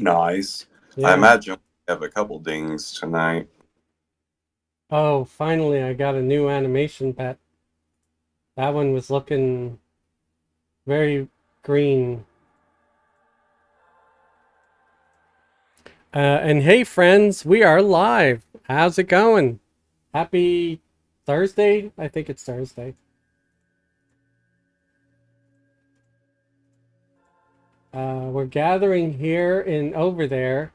Nice. I Yeah. imagine we have a couple dings tonight. Oh, finally, I got a new animation pet. That one was looking very green. And hey, friends, we are live. How's it going? Happy Thursday? I think it's Thursday. We're gathering here and over there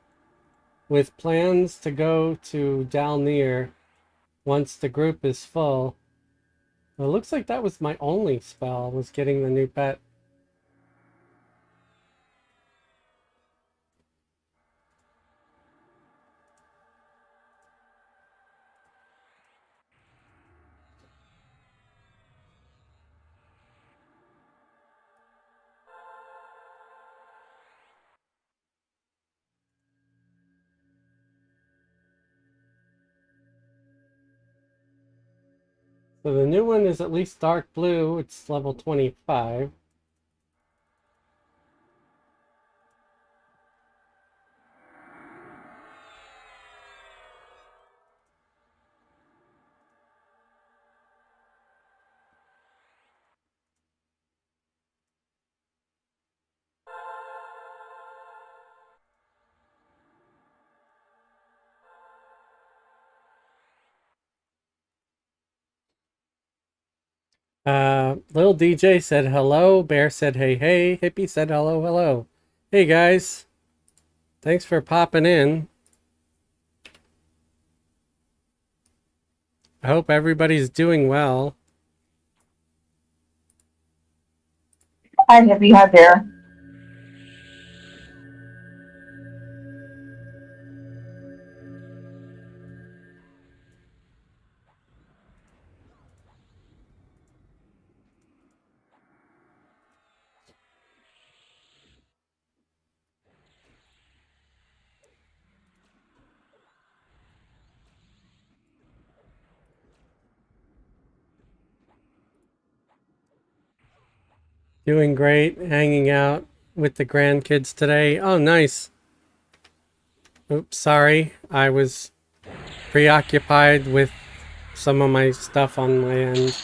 with plans to go to Dalir once the group is full. It looks like that was my only spell, was getting the new pet. So the new one is at least dark blue. It's level 25. Little DJ said hello. Bear said hey hey. Hippie said hello hello. Hey guys, thanks for popping in. I hope everybody's doing well. Hi, Hippie. Hi, Bear. Doing great. Hanging out with the grandkids today. Oh, nice. Oops, sorry. I was preoccupied with some of my stuff on my end.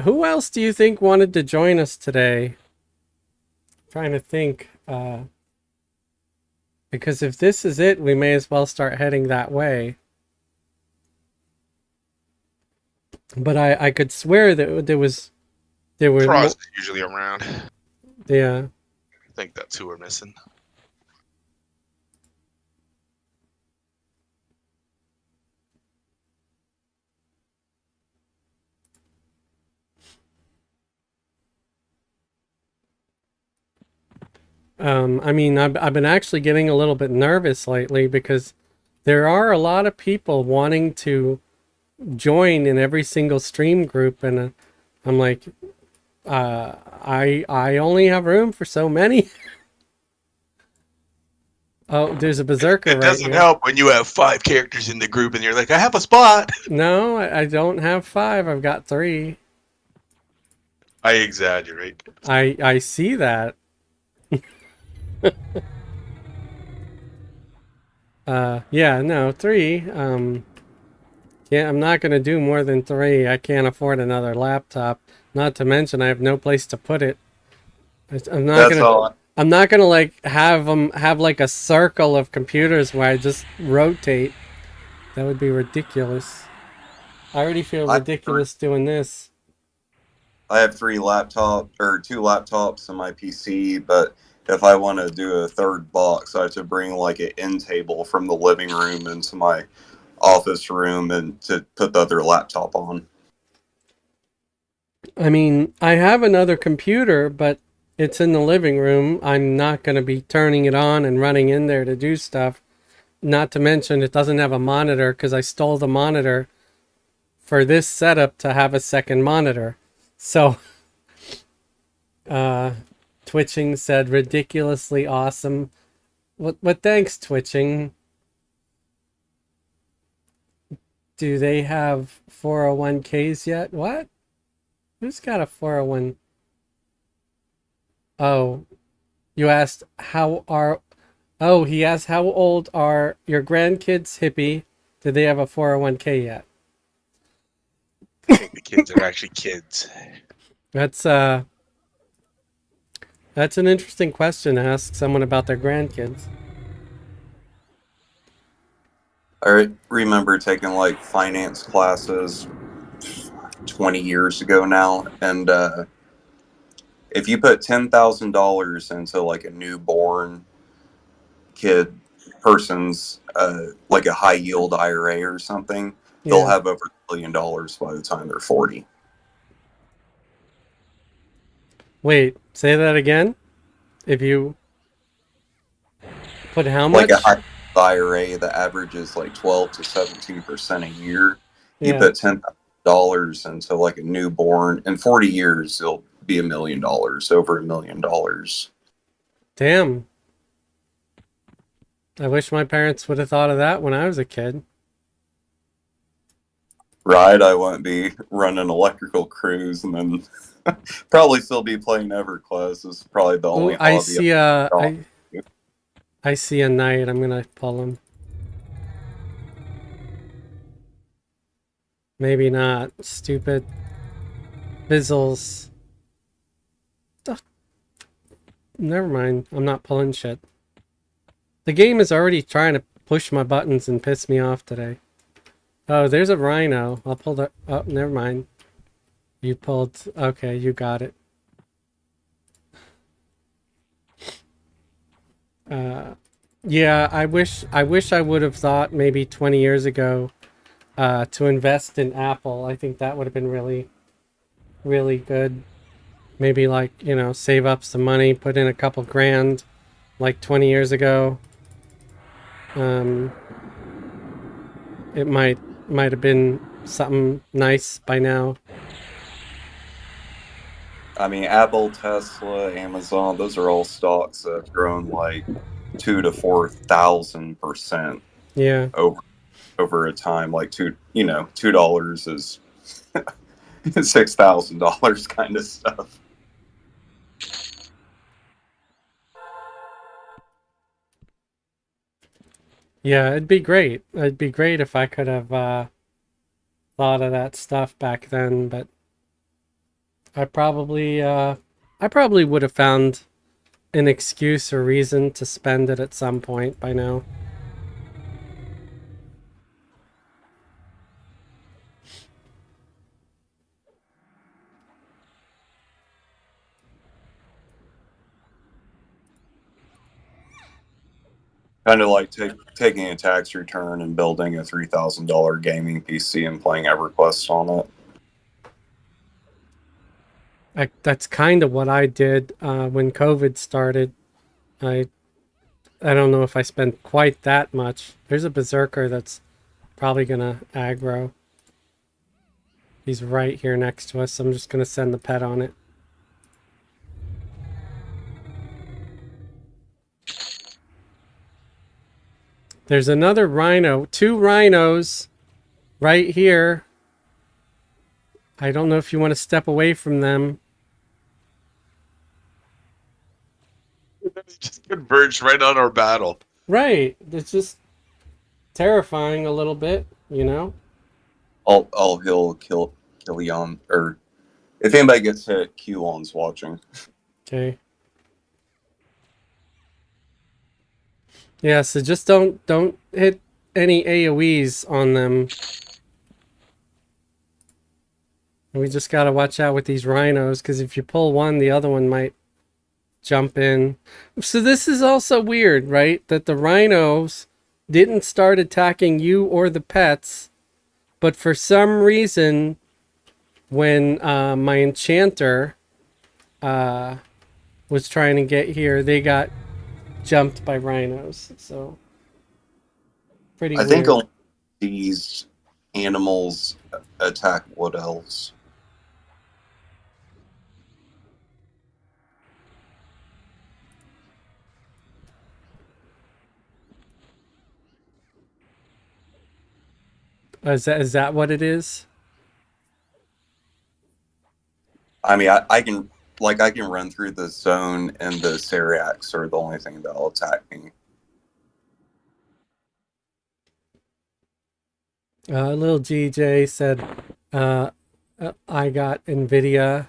Who else do you think wanted to join us today? Trying to think. Because if this is it, we may as well start heading that way. But I could swear that there were Frost is usually around. yeah. I think that's who we're missing. I mean, I've been actually getting a little bit nervous lately because there are a lot of people wanting to join in every single stream group, and I'm like, I only have room for so many. Oh, there's a berserker It right doesn't here. help when you have 5 characters in the group and you're like, I have a spot. No, I don't have 5. I've got 3. I exaggerate. I see that. Yeah, no, 3. Yeah, I'm not gonna do more than 3. I can't afford another laptop. Not to mention, I have no place to put it. I'm not That's gonna. all. I'm not gonna like have them have like a circle of computers where I just rotate. That would be ridiculous. I already feel I have three, ridiculous doing this. I have three laptop or two laptops on my PC, but if I want to do a third box, I have to bring like an end table from the living room into my office room and to put the other laptop on. I mean, I have another computer, but it's in the living room. I'm not gonna be turning it on and running in there to do stuff. Not to mention, it doesn't have a monitor because I stole the monitor for this setup to have a second monitor. So, uh, Twitching said ridiculously awesome. What thanks, Twitching. Do they have 401ks yet? What? Who's got a 401? Oh, you asked how are. Oh, he asked how old are your grandkids, hippie? Do they have a 401k yet? I think the kids are actually kids. That's uh that's an interesting question to ask someone about their grandkids. I remember taking like finance classes 20 years ago now, and if you put $10,000 into like a newborn kid person's like a high yield IRA or something, they'll Yeah. have over $1 million by the time they're 40. Wait, say that again? If you put how Like a much? high IRA that averages like 12 to 17% a year, you Yeah. put $10,000 into like a newborn, in 40 years it'll be $1 million, over $1 million. Damn. I wish my parents would have thought of that when I was a kid. Right? I wouldn't be running electrical crews and then probably still be playing Everquest. Is probably the Oh, only I hobby see a I've I see a knight. I'm gonna pull him. Maybe not. Stupid fizzles. Ugh, never mind. I'm not pulling shit. The game is already trying to push my buttons and piss me off today. Oh, there's a rhino. I'll pull the. Oh, never mind. You pulled. Okay, you got it. Yeah, I wish I would have thought maybe 20 years ago to invest in Apple. I think that would have been really, really good. Maybe like, save up some money, put in a couple grand like 20 years ago. Um, it might have been something nice by now. I mean, Apple, Tesla, Amazon, those are all stocks that have grown like 2 to 4,000% Yeah. over a time. Like $2 is $6,000 kind of stuff. Yeah, it'd be great. It'd be great if I could have thought of that stuff back then, but I probably uh I probably would have found an excuse or reason to spend it at some point by now. Kind of like taking a tax return and building a $3,000 gaming PC and playing EverQuest on it. That's kind of what I did when COVID started. I I don't know if I spent quite that much. There's a berserker that's probably gonna aggro. He's right here next to us. I'm just gonna send the pet on it. There's another rhino. Two rhinos right here. I don't know if you want to step away from them. They just converged right on our battle. Right. It's just terrifying a little bit, you know? I'll kill Yon, or if anybody gets hit, Q-On's watching. Okay. Yeah, so just don't hit any AoEs on them. And we just gotta watch out with these rhinos, because if you pull one, the other one might jump in. So this is also weird, right? That the rhinos didn't start attacking you or the pets, but for some reason, when my enchanter was trying to get here, they got jumped by rhinos. So pretty I think weird. only these animals attack wood elves. Is that what it is? I mean, I can I can run through the zone, and the Syriacs are the only thing that'll attack me. Little GJ said, I got NVIDIA.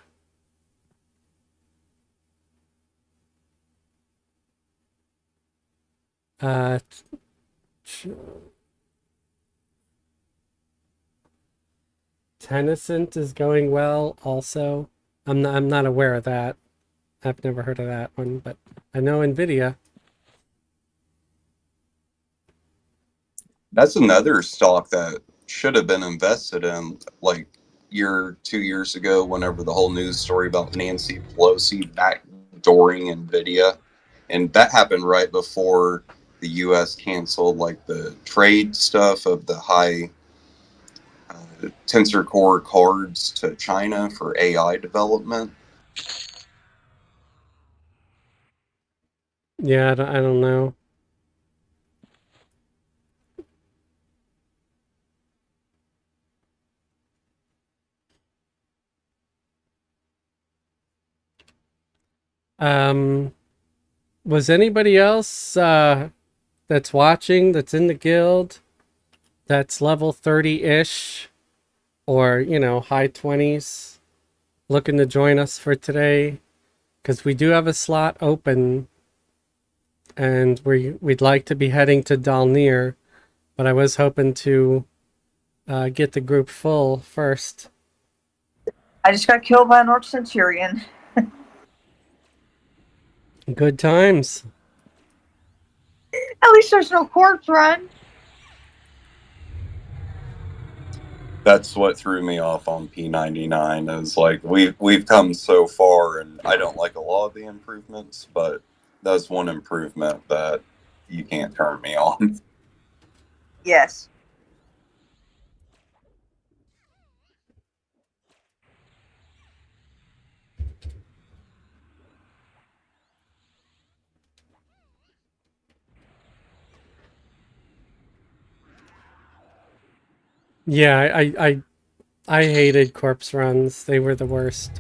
Uh, Tennyson is going well also. I'm not aware of that. I've never heard of that one, but I know NVIDIA. That's another stock that should have been invested in like 2 years ago, whenever the whole news story about Nancy Pelosi backdooring NVIDIA. And that happened right before the US canceled like the trade stuff of the high tensor core cards to China for AI development. Yeah, I don't know. Was anybody else that's watching, that's in the guild, that's level 30-ish, or, high 20s, looking to join us for today? Because we do have a slot open, and we'd like to be heading to Dalir, but I was hoping to get the group full first. I just got killed by an orc centurion. Good times. At least there's no corpse run. That's what threw me off on P99. Is like we've come so far, and I don't like a lot of the improvements, but that's one improvement that you can't turn me on. Yes. Yeah, I hated corpse runs. They were the worst.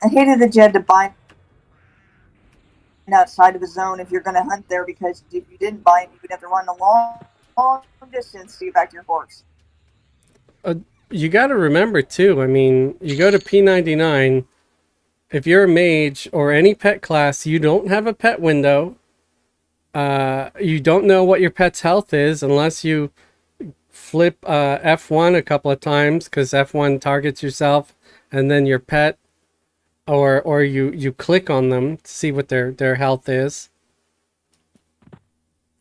I hated that you had to bind outside of a zone if you're going to hunt there, because if you didn't bind, you would have to run a long distance to get back to your horse. You got to remember too. I mean, you go to P99. If you're a mage or any pet class, you don't have a pet window. You don't know what your pet's health is unless you flip F1 a couple of times, because F1 targets yourself and then your pet, or you click on them to see what their health is.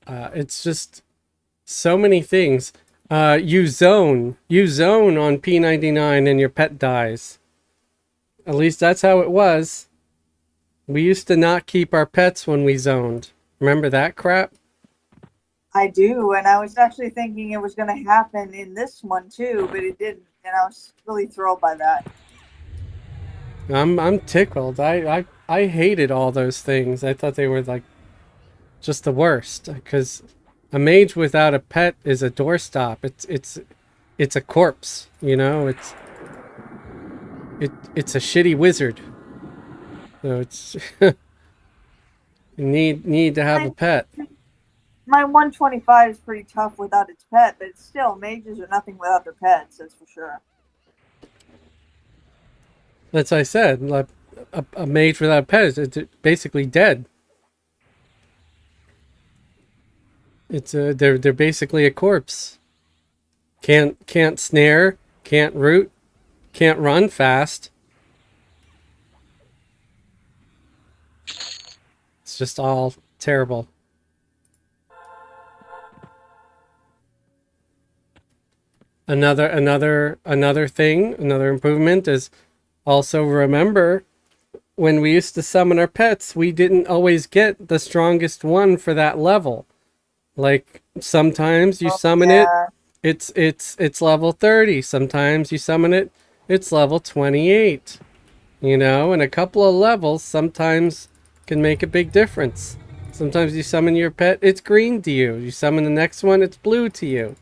It's just so many things. You zone on P99 and your pet dies. At least that's how it was. We used to not keep our pets when we zoned. Remember that crap? I do, and I was actually thinking it was going to happen in this one too, but it didn't, and I was really thrilled by that. I'm tickled. I hated all those things. I thought they were like just the worst, because a mage without a pet is a doorstop. It's a corpse, it's a shitty wizard. So it's you need to have a pet. My 125 is pretty tough without its pet, but still, mages are nothing without their pets, that's for sure. That's what I said. Like a mage without a pet is basically dead. They're basically a corpse. Can't snare, can't root, can't run fast. It's just all terrible. Another thing, another improvement is also, remember when we used to summon our pets, we didn't always get the strongest one for that level. Like sometimes you summon it, it's level 30. Sometimes you summon it, it's level 28. And a couple of levels sometimes can make a big difference. Sometimes you summon your pet, it's green to you. You summon the next one, it's blue to you.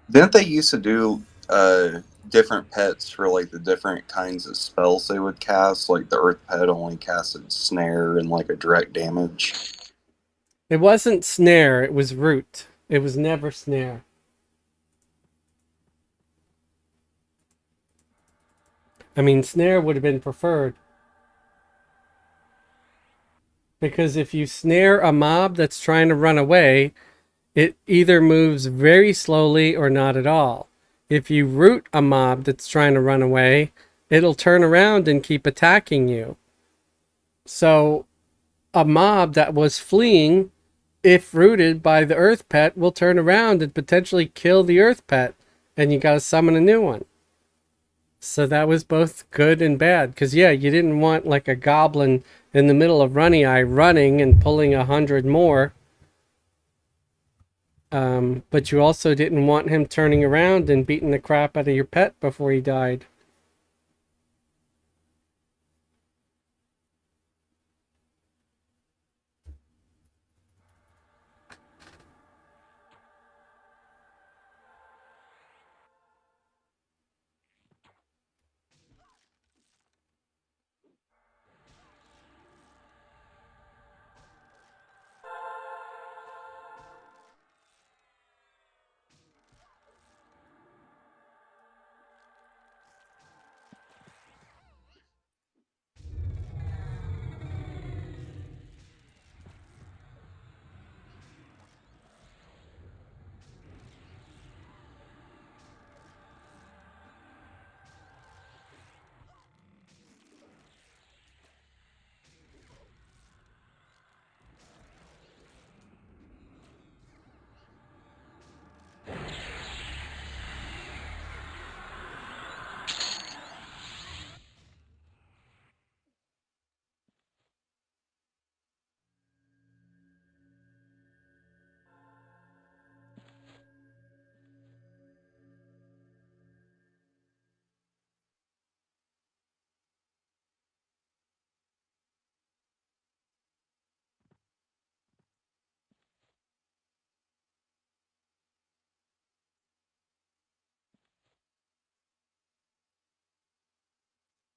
Didn't they used to do different pets for like the different kinds of spells they would cast? Like the Earth Pet only casted Snare and like a direct damage. It wasn't snare, it was root. It was never snare. I mean, snare would have been preferred. Because if you snare a mob that's trying to run away, it either moves very slowly or not at all. If you root a mob that's trying to run away, it'll turn around and keep attacking you. So, a mob that was fleeing, if rooted by the Earth Pet, will turn around and potentially kill the Earth Pet, and you gotta summon a new one. So that was both good and bad. Because, yeah, you didn't want like a goblin in the middle of Runny Eye running and pulling 100 more. But you also didn't want him turning around and beating the crap out of your pet before he died.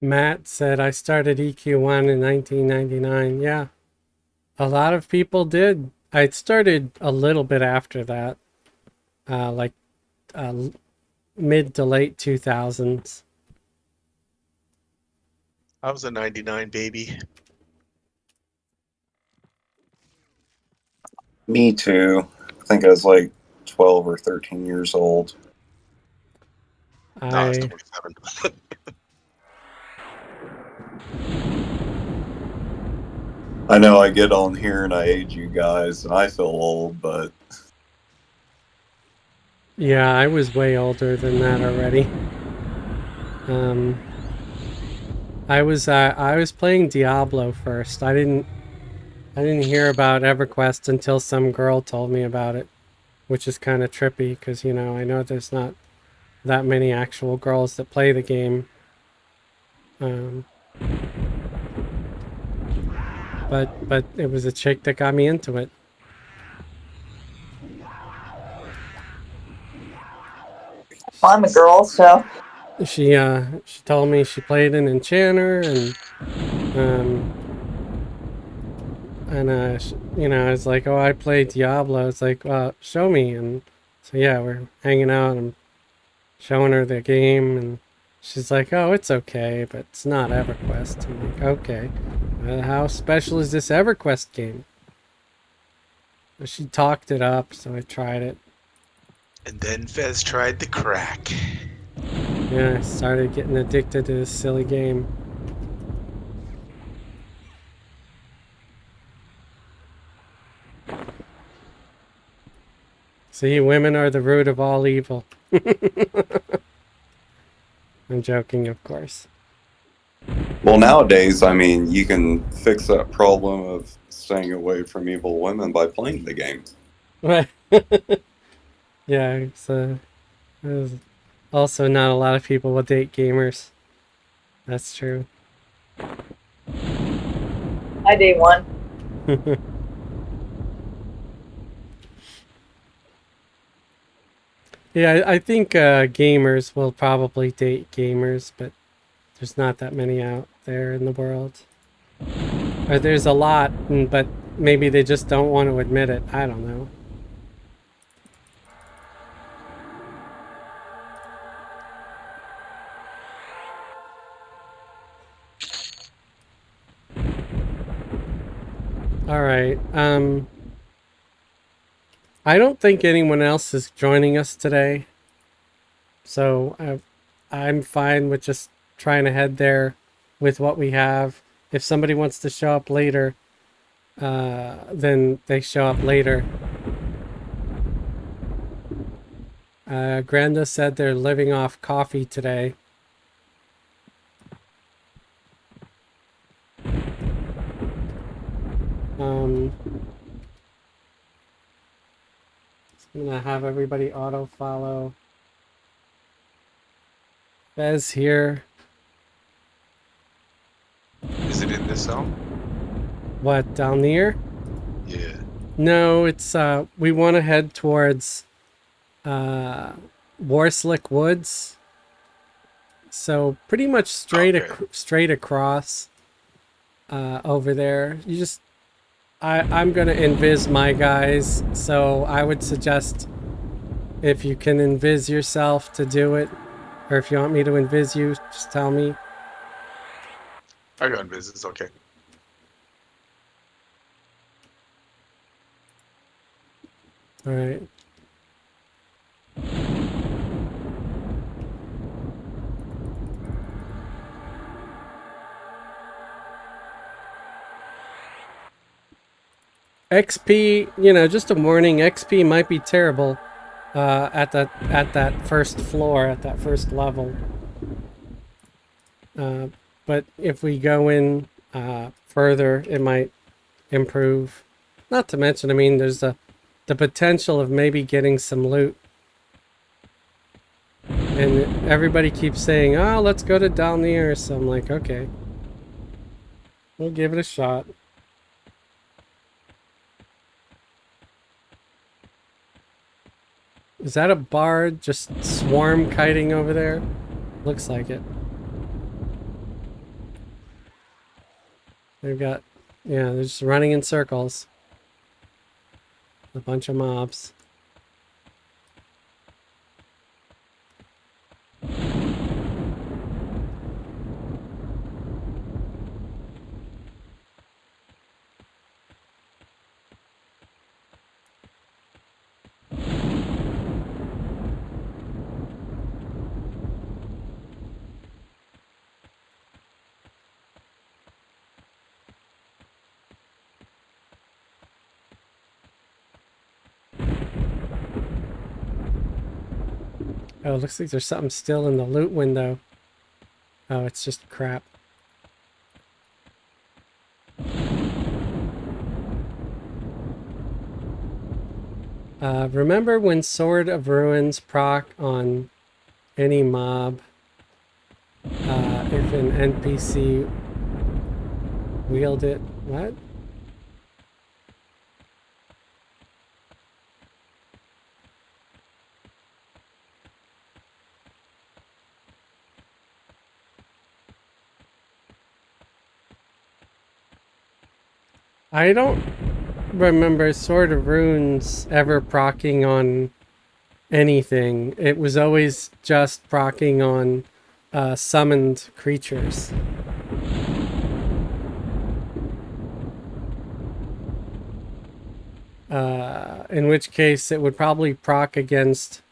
Matt said, I started EQ1 in 1999. Yeah, a lot of people did. I started a little bit after that, like mid to late 2000s. I was a 99 baby. Me too. I think I was like 12 or 13 years old. No, I was 27. I know I get on here and I age you guys and I feel old, but Yeah, I was way older than that already. I was playing Diablo first. I didn't hear about Everquest until some girl told me about it, which is kind of trippy because, you know, I know there's not that many actual girls that play the game. But it was a chick that got me into it. Well, I'm a girl, so She told me she played an enchanter you know, I was like, oh, I play Diablo. It's like, well, show me. And so yeah, we're hanging out and I'm showing her the game, and she's like, oh, it's okay, but it's not Everquest. I'm like, okay, how special is this Everquest game? She talked it up, so I tried it. And then Fez tried the crack. Yeah, I started getting addicted to this silly game. See, women are the root of all evil. I'm joking, of course. well, nowadays, I mean, you can fix that problem of staying away from evil women by playing the game. Right. Yeah, so there's also not a lot of people will date gamers. That's true. I date one. Yeah, I think gamers will probably date gamers, but there's not that many out there in the world. Or there's a lot, but maybe they just don't want to admit it. I don't know. All right. I don't think anyone else is joining us today, so I'm fine with just trying to head there with what we have. If somebody wants to show up later, then they show up later. Granda said they're living off coffee today. I'm gonna have everybody auto follow. Bez here. Is it in this zone? What, down there? Yeah. No, it's we want to head towards Warslick Woods. So pretty much straight across over there. You just I'm gonna invis my guys, so I would suggest if you can invis yourself to do it, or if you want me to invis you, just tell me. I got invis. It's okay. All right. XP, you know, just a warning, XP might be terrible at that first floor, at that first level. But if we go in further, it might improve. Not to mention, I mean, there's the potential of maybe getting some loot. And everybody keeps saying, oh, let's go to Dalir. So I'm like, okay. We'll give it a shot. Is that a bard just swarm kiting over there? Looks like it. They've got, yeah, they're just running in circles. A bunch of mobs. Oh, it looks like there's something still in the loot window. Oh, it's just crap. Remember when Sword of Ruins proc on any mob if an NPC wield it? What? I don't remember Sword of Runes ever proccing on anything. It was always just proccing on summoned creatures. In which case it would probably proc against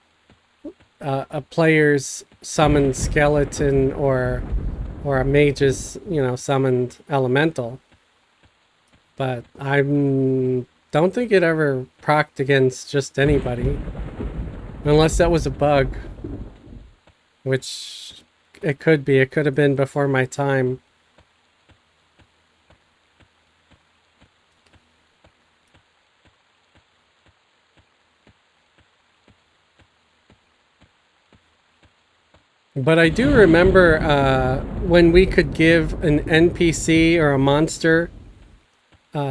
a player's summoned skeleton or a mage's, you know, summoned elemental. But I don't think it ever procced against just anybody. Unless that was a bug. Which it could be. It could have been before my time. But I do remember when we could give an NPC or a monster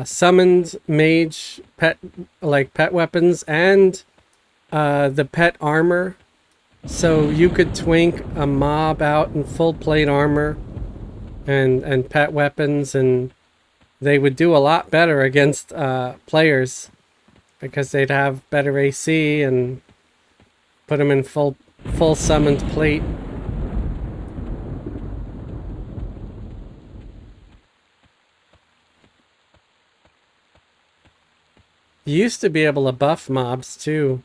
summoned mage pet, like pet weapons, and the pet armor. So you could twink a mob out in full plate armor and pet weapons, and they would do a lot better against players because they'd have better AC and put them in full summoned plate. You used to be able to buff mobs too.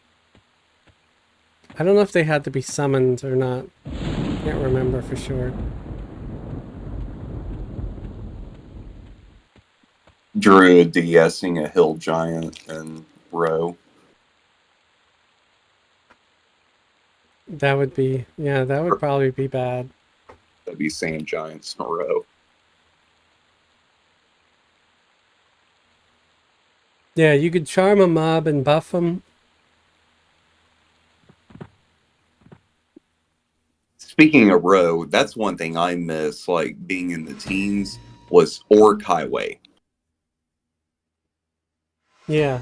I don't know if they had to be summoned or not. Can't remember for sure. Druid de-essing a hill giant and row. That would be, yeah, that would probably be bad. That'd be sand giants in a row. Yeah, you could charm a mob and buff them. Speaking of row, that's one thing I miss, like being in the teens, was Orc Highway. Yeah.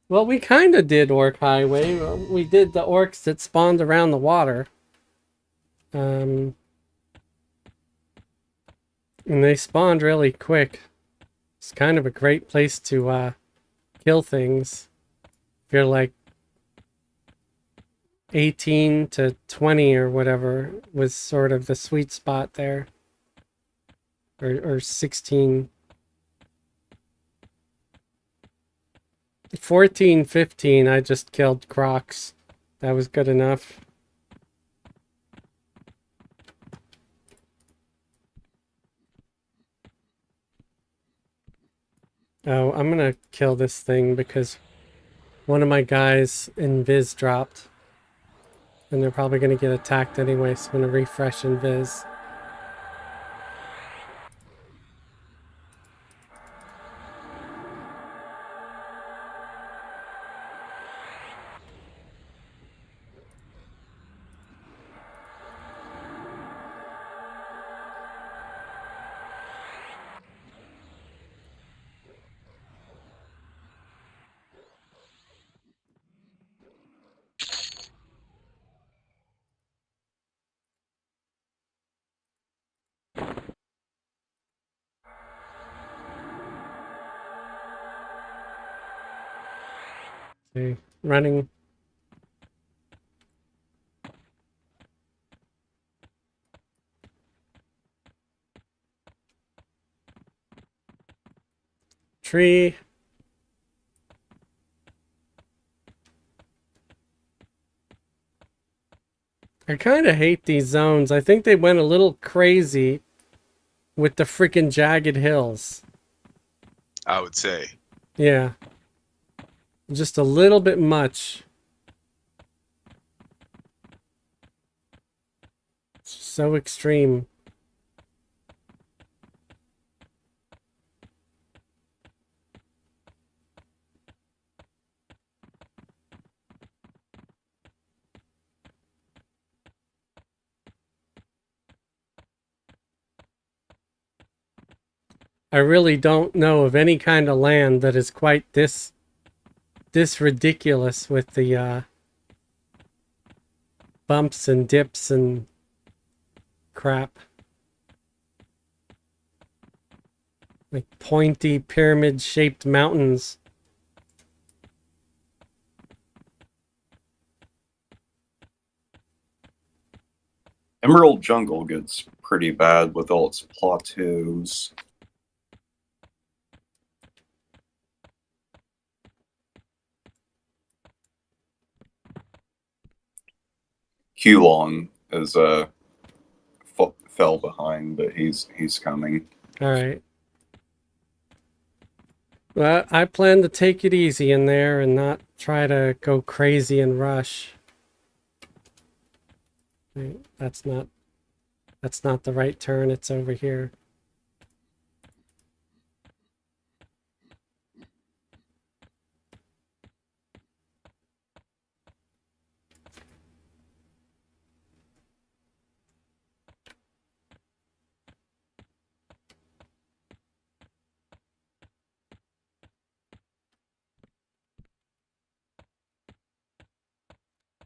Well, we kind of did Orc Highway. We did the orcs that spawned around the water. And they spawned really quick. It's kind of a great place to kill things. If you're like 18 to 20 or whatever was sort of the sweet spot there. Or 16. 14, 15, I just killed crocs. That was good enough. Oh, I'm gonna kill this thing because one of my guys in Viz dropped. And they're probably gonna get attacked anyway, so I'm gonna refresh in Viz. Okay, running. Tree. I kind of hate these zones. I think they went a little crazy with the freaking jagged hills. I would say. Yeah. Just a little bit much. It's so extreme. I really don't know of any kind of land that is quite this ridiculous with the bumps and dips and crap. Like pointy pyramid-shaped mountains. Emerald Jungle gets pretty bad with all its plateaus. Hulon is fell behind, but he's coming. All right. Well, I plan to take it easy in there and not try to go crazy and rush. Right, that's not the right turn. It's over here.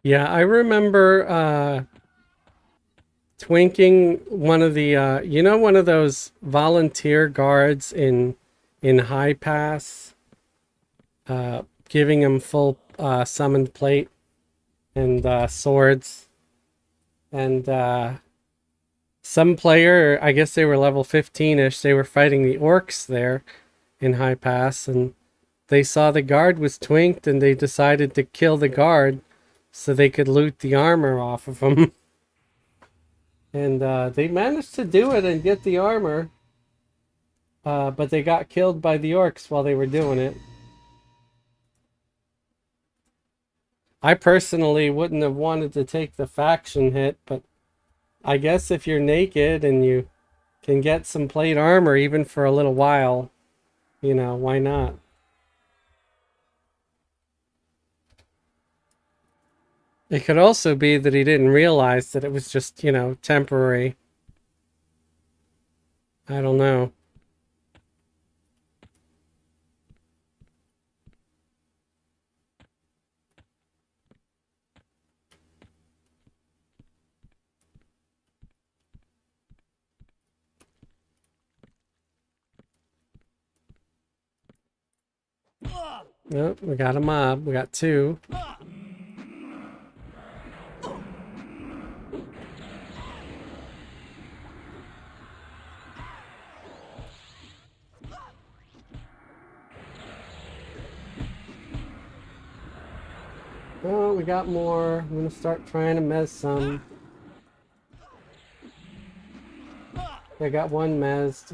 Yeah, I remember twinking one of the one of those volunteer guards in High Pass, giving him full summoned plate and swords, and some player, I guess they were level 15ish, they were fighting the orcs there in High Pass, and they saw the guard was twinked, and they decided to kill the guard so they could loot the armor off of him. And they managed to do it and get the armor, but they got killed by the orcs while they were doing it. I personally wouldn't have wanted to take the faction hit, but I guess if you're naked and you can get some plate armor even for a little while, why not? It could also be that he didn't realize that it was just, temporary. I don't know. Oh, we got a mob. We got two. Oh, we got more. I'm gonna start trying to mez some. I got one mezzed.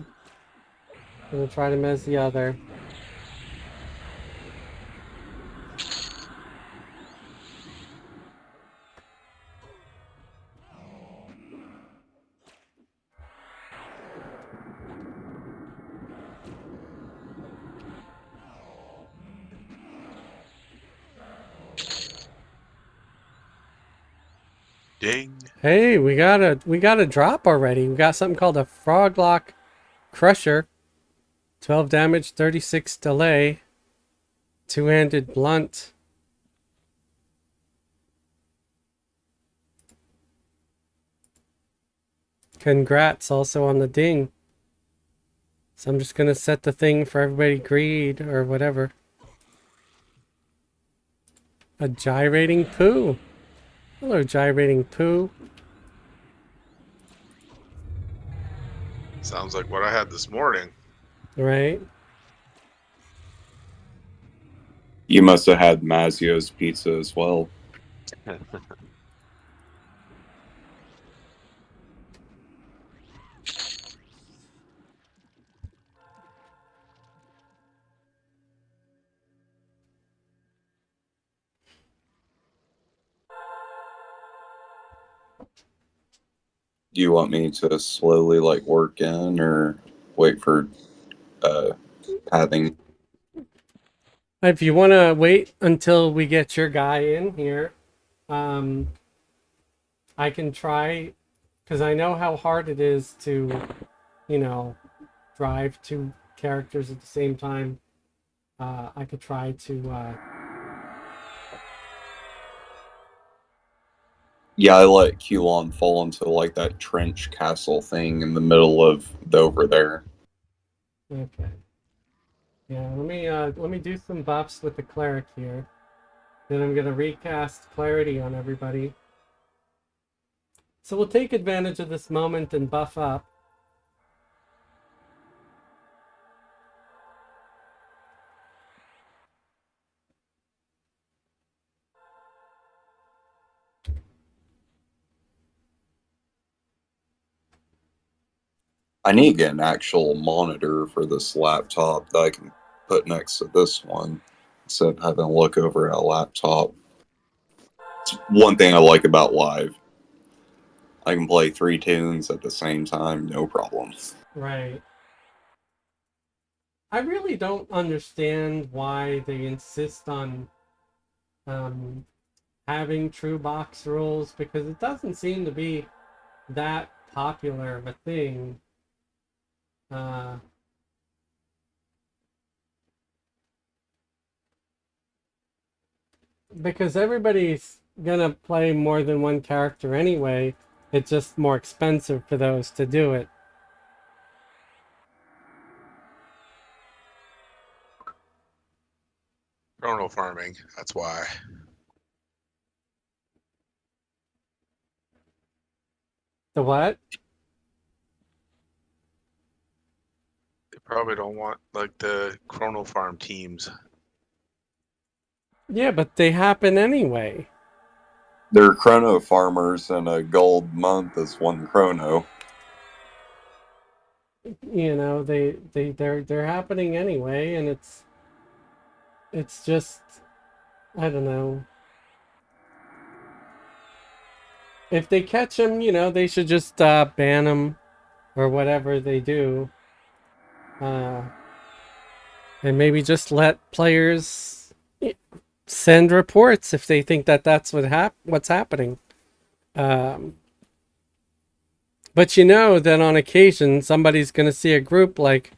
I'm gonna try to mez the other. Ding. Hey, we got a drop already. We got something called a Froglock Crusher. 12 damage, 36 delay. Two-handed blunt. Congrats also on the ding. So I'm just gonna set the thing for everybody greed or whatever. A gyrating poo. Hello, gyrating poo. Sounds like what I had this morning. Right? You must have had Mazio's pizza as well. Do you want me to slowly work in or wait for having? If you want to wait until we get your guy in here, I can try, because I know how hard it is to, drive two characters at the same time. I could try to. Yeah, I let Kulon fall into that trench castle thing in the middle of over there. Okay. Yeah, let me do some buffs with the cleric here. Then I'm gonna recast clarity on everybody. So we'll take advantage of this moment and buff up. I need to get an actual monitor for this laptop that I can put next to this one instead of having to look over at a laptop. It's one thing I like about live. I can play 3 tunes at the same time, no problem. Right. I really don't understand why they insist on having true box rules, because it doesn't seem to be that popular of a thing. Because everybody's gonna play more than one character anyway. It's just more expensive for those to do it. Chrono farming. That's why. The what? They probably don't want like the chrono farm teams. Yeah, but they happen anyway. They're chrono farmers, and a gold month is one chrono. You know, they're happening anyway, and it's just, I don't know. If they catch them, you know, they should just ban them or whatever they do. And maybe just let players send reports if they think that that's what's happening. But you know that on occasion somebody's going to see a group like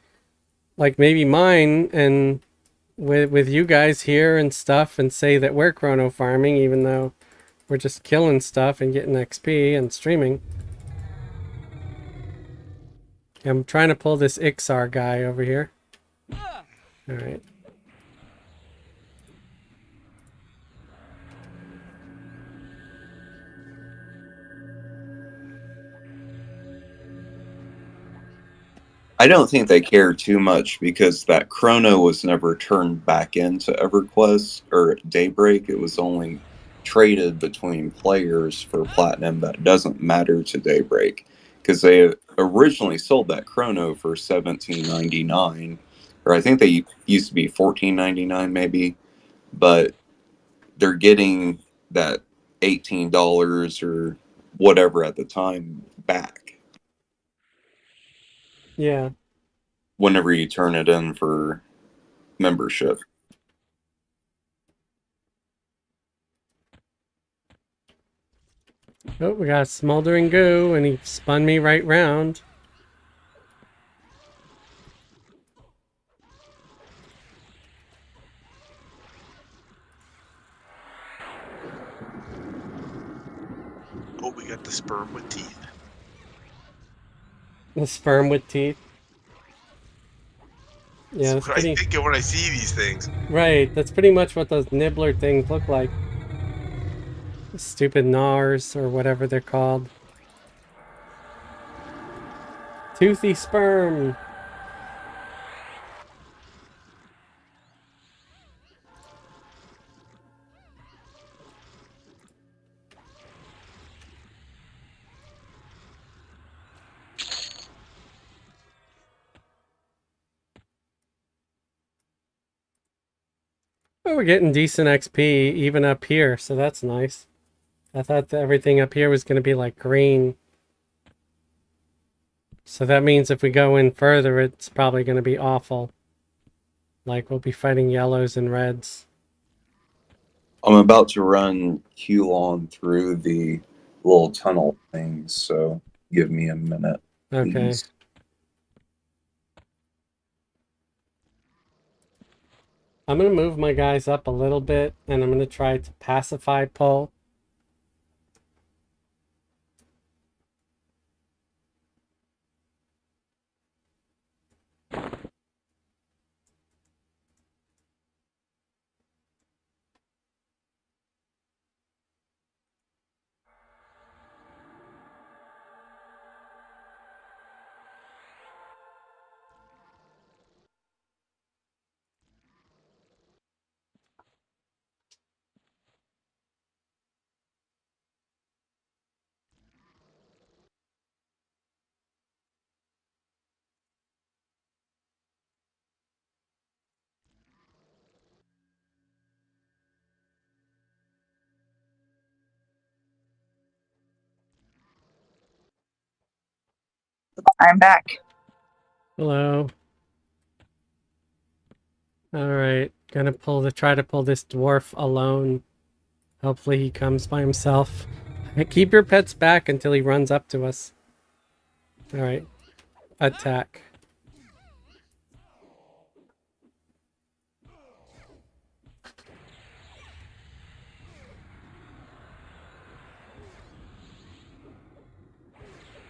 maybe mine and with you guys here and stuff and say that we're chrono farming even though we're just killing stuff and getting XP and streaming. I'm trying to pull this Ixar guy over here. All right. I don't think they care too much because that chrono was never turned back into Everquest or Daybreak. It was only traded between players for platinum. That doesn't matter to Daybreak because they originally sold that chrono for $17.99, or I think they used to be $14.99 maybe, but they're getting that $18 or whatever at the time back Yeah. whenever you turn it in for membership. Oh, we got smoldering goo and he spun me right round. Oh, we got the sperm with teeth. The sperm with teeth. Yeah, That's that's what I pretty... think of when I see these things. Right, that's pretty much what those nibbler things look like. Stupid gnars or whatever they're called. Toothy sperm. Oh, we're getting decent XP even up here, so that's nice. I thought that everything up here was going to be like green. So that means if we go in further, it's probably going to be awful. Like we'll be fighting yellows and reds. I'm about to run Q-on through the little tunnel things, so give me a minute, Okay. please. I'm going to move my guys up a little bit, and I'm going to try to pacify Pull. I'm back. Hello. Alright. Gonna try to pull this dwarf alone. Hopefully he comes by himself. Keep your pets back until he runs up to us. Alright. Attack.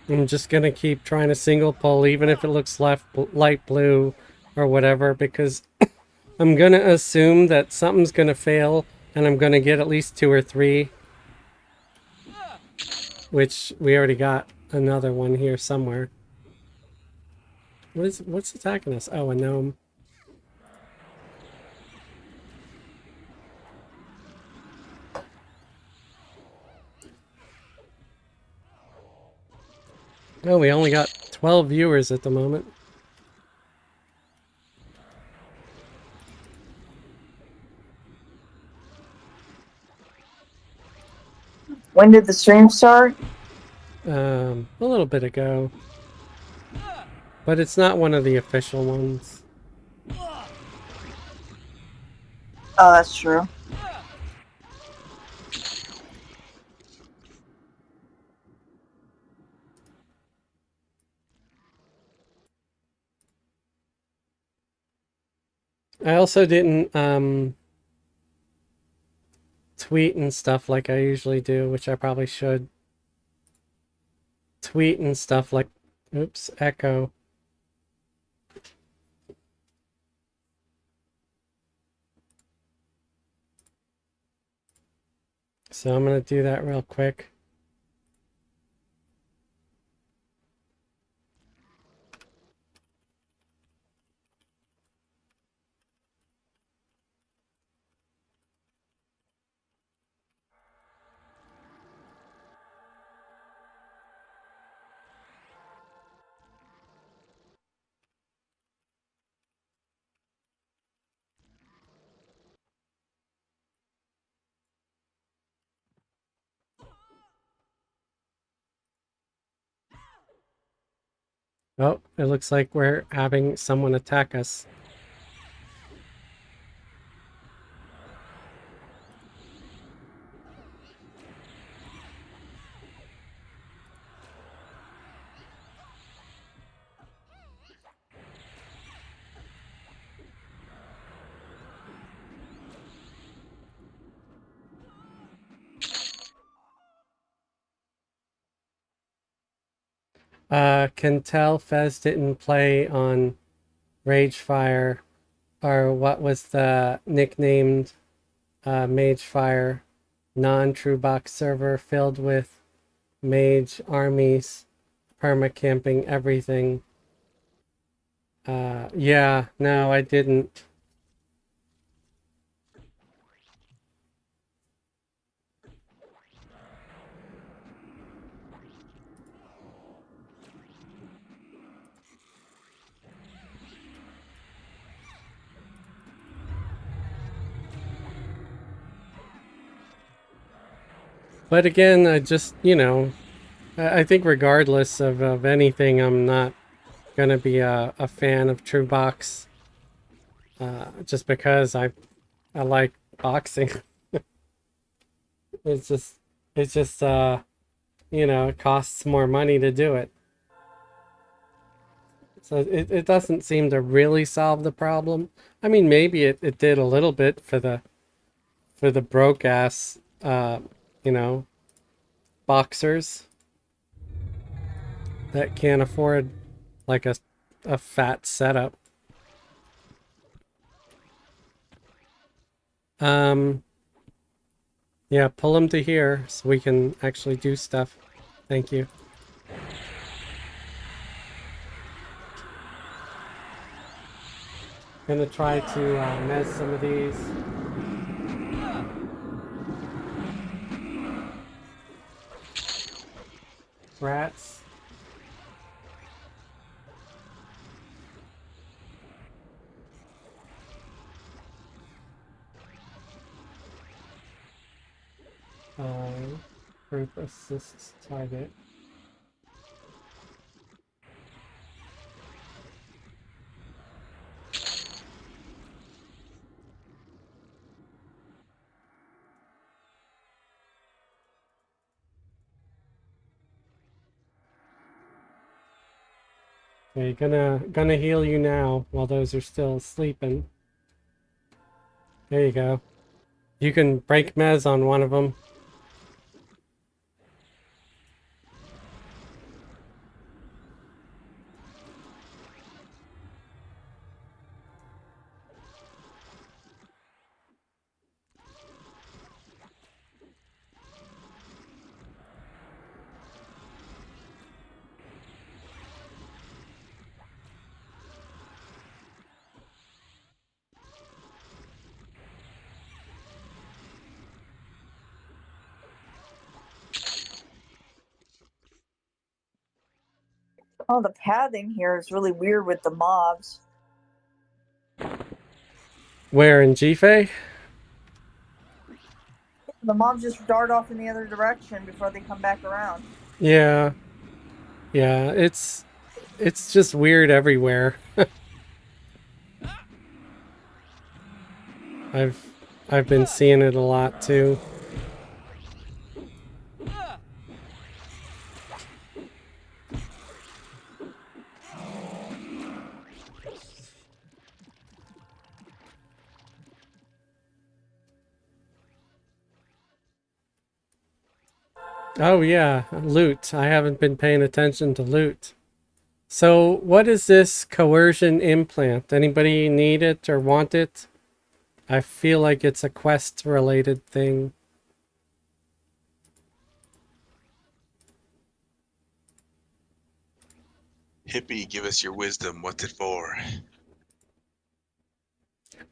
I'm just gonna keep trying to single pull, even if it looks light blue or whatever, because I'm gonna assume that something's gonna fail, and I'm gonna get at least 2 or 3, which we already got another one here somewhere. What's attacking us? Oh, a gnome. Oh, we only got 12 viewers at the moment. When did the stream start? A little bit ago. But it's not one of the official ones. Oh, that's true. I also didn't tweet and stuff like I usually do, which I probably should. Tweet and stuff like, oops, echo. So I'm gonna do that real quick. Oh, it looks like we're having someone attack us. Can tell Fez didn't play on Ragefire, or what was the nicknamed Magefire non-true box server filled with mage armies, perma-camping everything. Yeah, no, I didn't. But again, I just, I think regardless of anything, I'm not going to be a fan of True Box. Just because I like boxing. It's just, it costs more money to do it. So it doesn't seem to really solve the problem. I mean, maybe it did a little bit for the broke ass, you know, boxers that can't afford like a fat setup. Yeah, pull them to here so we can actually do stuff. Thank you. Gonna try to mez some of these. Rats. Group assists target. Okay, gonna heal you now while those are still sleeping. There you go. You can break mez on one of them. Oh, the pathing here is really weird with the mobs. Where in GFA? The mobs just dart off in the other direction before they come back around. Yeah. Yeah, it's just weird everywhere. I've I've been seeing it a lot too. Oh yeah, loot. I haven't been paying attention to loot. So, what is this coercion implant? Anybody need it or want it? I feel like it's a quest related thing. Hippie, give us your wisdom. What's it for?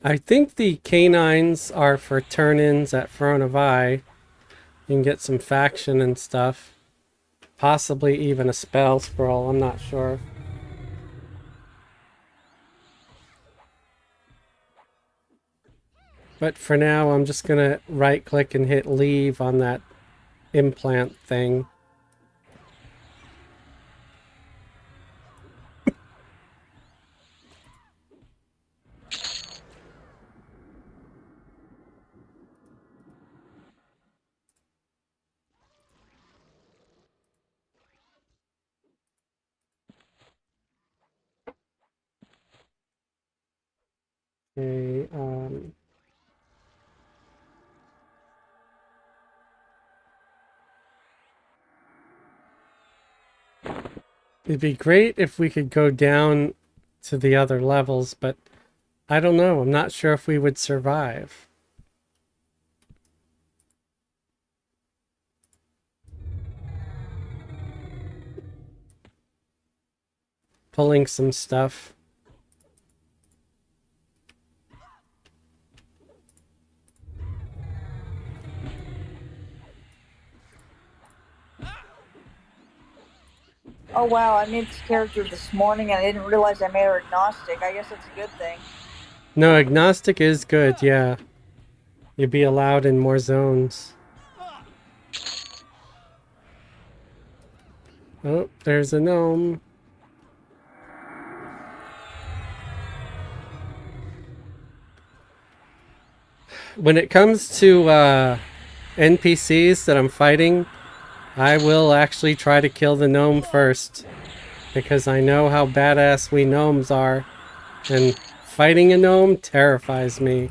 I think the canines are for turn-ins at Front of Eye. You can get some faction and stuff. Possibly even a spell scroll, I'm not sure. But for now, I'm just gonna right click and hit leave on that implant thing. Okay, it'd be great if we could go down to the other levels, but I don't know. I'm not sure if we would survive. Pulling some stuff. Oh wow, I made this character this morning and I didn't realize I made her agnostic. I guess that's a good thing. No, agnostic is good, yeah. You'd be allowed in more zones. Oh, there's a gnome. When it comes to NPCs that I'm fighting, I will actually try to kill the gnome first. Because I know how badass we gnomes are. And fighting a gnome terrifies me.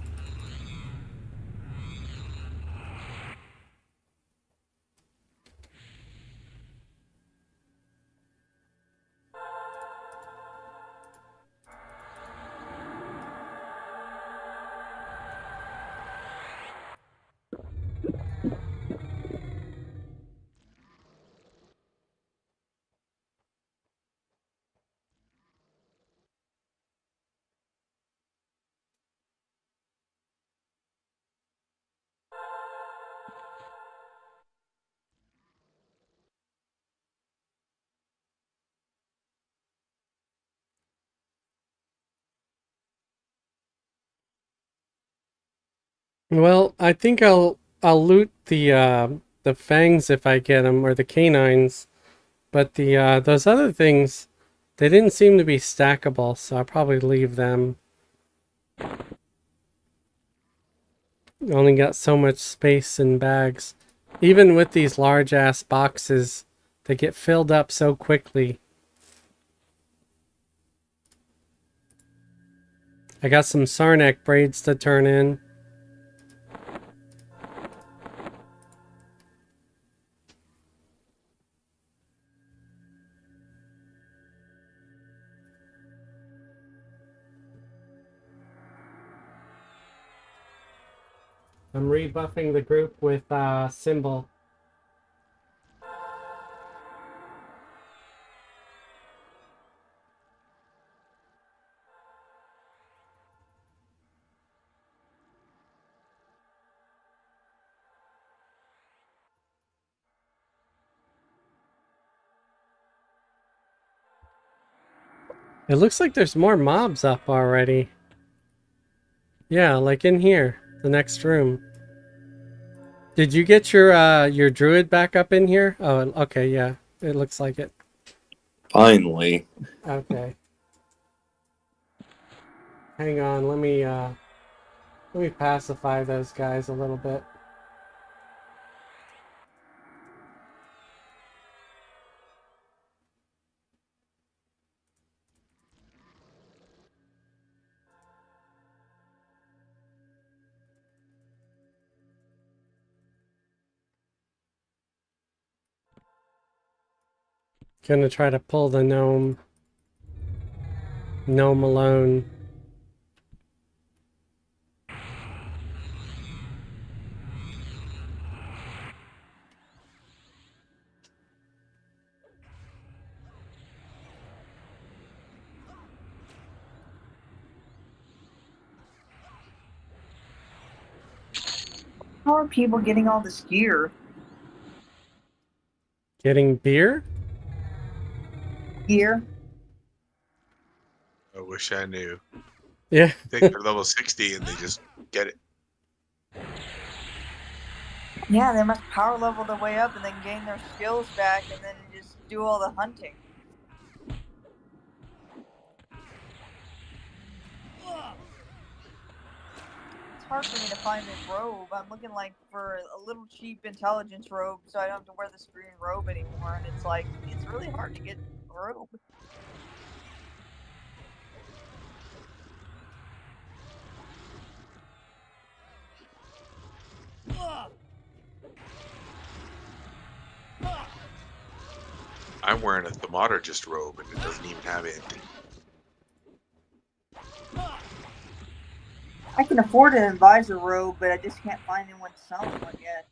Well, I think I'll loot the fangs if I get them, or the canines. But the those other things, they didn't seem to be stackable, so I'll probably leave them. Only got so much space in bags. Even with these large ass boxes, they get filled up so quickly. I got some Sarnak braids to turn in. I'm rebuffing the group with Symbol. It looks like there's more mobs up already. Yeah, like in here, the next room. Did you get your druid back up in here? Oh, okay, yeah. It looks like it. Finally. Okay. Hang on, let me pacify those guys a little bit. Gonna try to pull the gnome alone. How are people getting all this gear? Getting beer? Gear? I wish I knew. Yeah. I think they're level 60 and they just get it. Yeah, they must power level their way up and then gain their skills back and then just do all the hunting. It's hard for me to find this robe. I'm looking like for a little cheap intelligence robe so I don't have to wear this green robe anymore. And it's like, it's really hard to get a robe. I'm wearing a thaumaturgist robe and it doesn't even have it. I can afford an advisor robe, but I just can't find anyone selling one yet.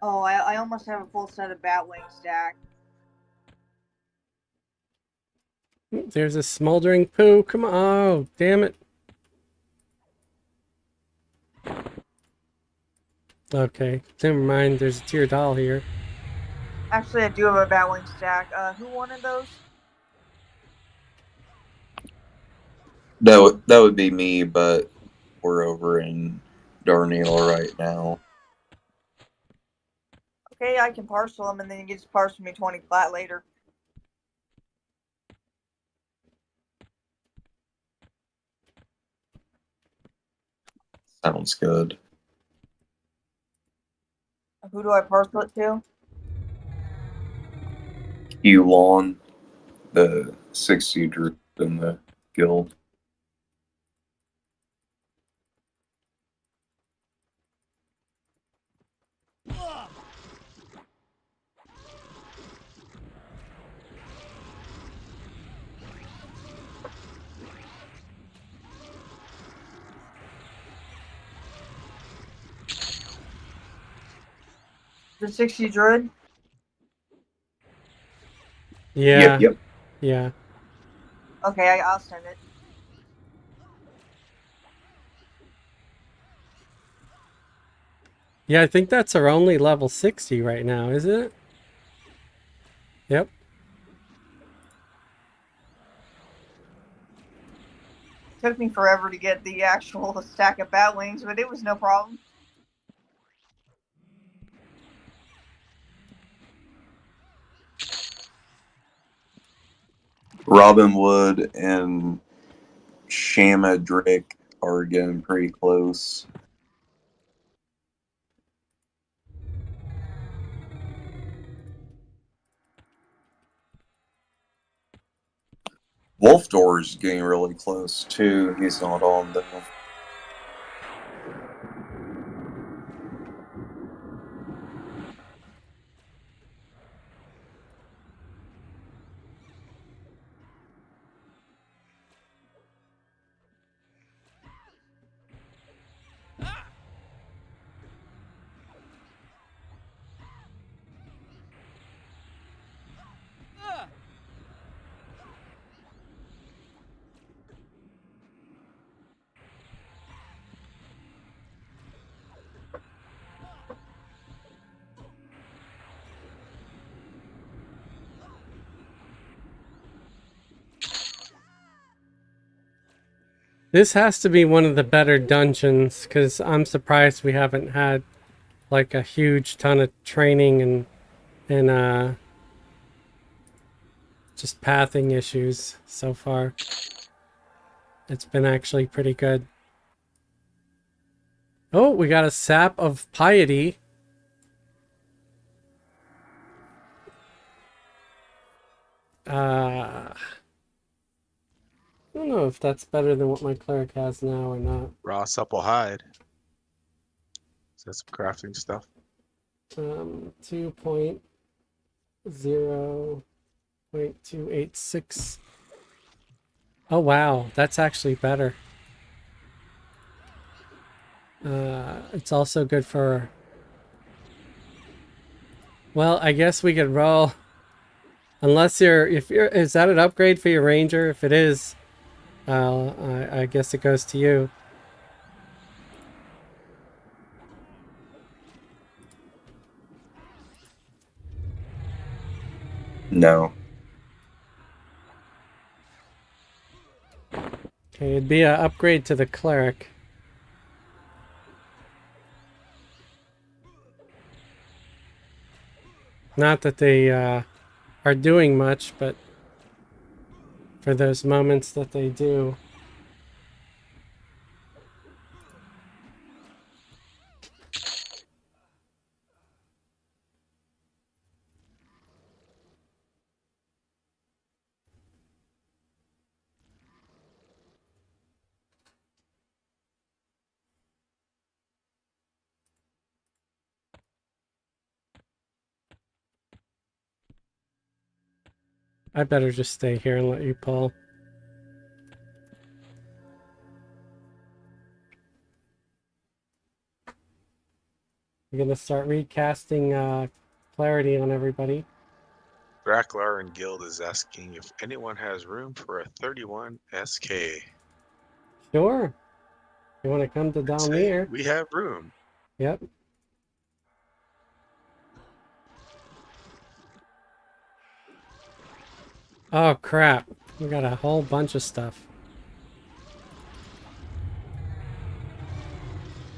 Oh, I almost have a full set of Batwing stack. There's a smoldering poo. Come on. Oh, damn it. Okay, never mind. There's a tier doll here. Actually, I do have a Batwing stack. Who wanted those? That would be me, but we're over in Darnell right now. Okay, I can parcel them, and then you can just parcel me 20 plat later. Sounds good. Who do I parcel it to? Hugh Lawn, the 60 druid in the guild. The 60 druid? Yeah. Yep. Yeah. Okay, I'll send it. Yeah, I think that's our only level 60 right now, isn't it? Yep. Took me forever to get the actual stack of Batwings, but it was no problem. Robin Wood and Shamadrick are getting pretty close. Wolfdoor's getting really close too. He's not on though. This has to be one of the better dungeons, because I'm surprised we haven't had like a huge ton of training and just pathing issues so far. It's been actually pretty good. Oh, we got a sap of piety. I don't know if that's better than what my cleric has now or not. Raw supple hide. Is that some crafting stuff? 2.0.286. Oh wow, that's actually better. It's also good for... Well, I guess we could roll. Unless if you're, is that an upgrade for your ranger? If it is, I guess it goes to you. No. Okay, it'd be an upgrade to the cleric. Not that they are doing much, but for those moments that they do. I better just stay here and let you pull. I'm gonna start recasting clarity on everybody. Dracklar and Guild is asking if anyone has room for a 31 SK. Sure. You want to come to I'd say Dalir? we have room. Yep. Oh crap. We got a whole bunch of stuff.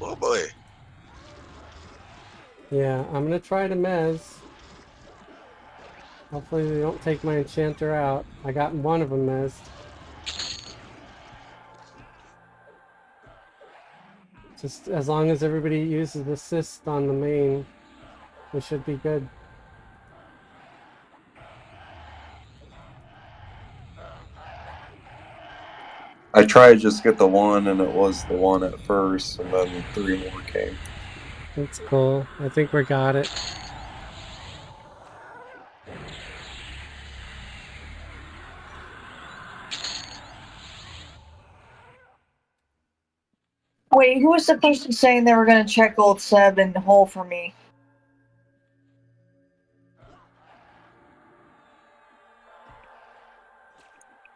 Oh boy. Yeah, I'm gonna try to mez. Hopefully they don't take my enchanter out. I got one of them mezzed. Just as long as everybody uses assist on the main, we should be good. I tried to just get the one, and it was the one at first, and then 3 more came. That's cool. I think we got it. Wait, who was the person saying they were going to check old Seb and hole for me?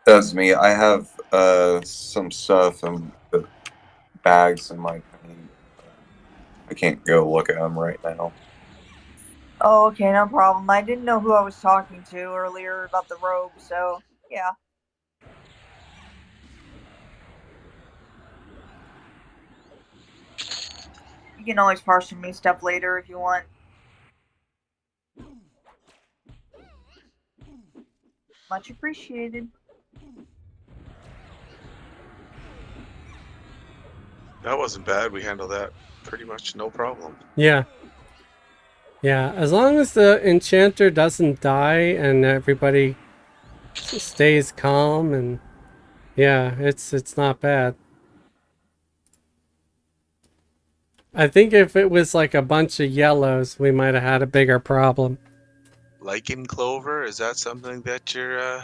That's me. I have some stuff and bags in my paint. I can't go look at them right now. Oh, okay, no problem. I didn't know who I was talking to earlier about the robe, so yeah. You can always parcel me stuff later if you want. Much appreciated. That wasn't bad. We handled that pretty much no problem. Yeah. Yeah, as long as the enchanter doesn't die and everybody stays calm, and yeah, it's not bad. I think if it was like a bunch of yellows, we might have had a bigger problem. Lichen clover, is that something that your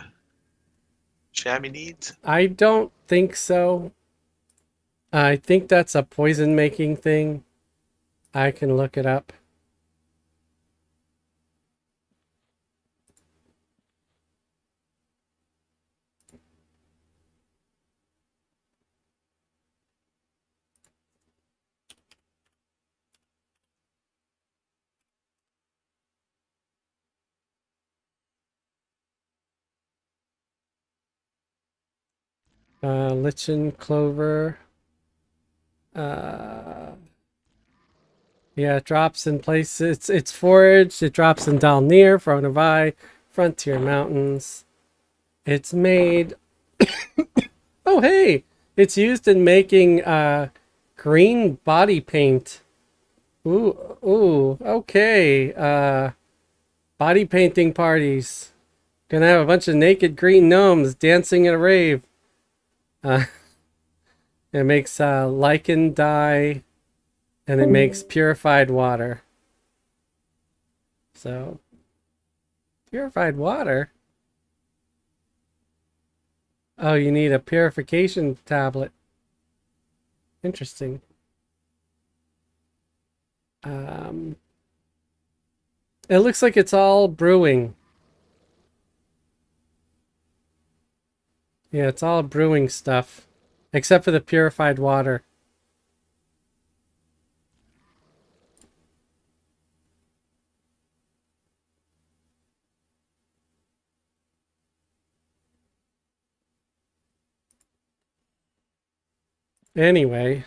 chamois needs? I don't think so. I think that's a poison making thing. I can look it up. Lichen clover. Yeah, it drops in places. It's foraged. It drops in Dalir, Fronavi, Frontier Mountains. It's made. Oh, hey! It's used in making green body paint. Ooh, okay. Body painting parties. Gonna have a bunch of naked green gnomes dancing at a rave. Uh, it makes lichen dye, and it makes purified water. So, purified water? Oh, you need a purification tablet. Interesting. Um, it looks like it's all brewing. Yeah, it's all brewing stuff, except for the purified water. Anyway,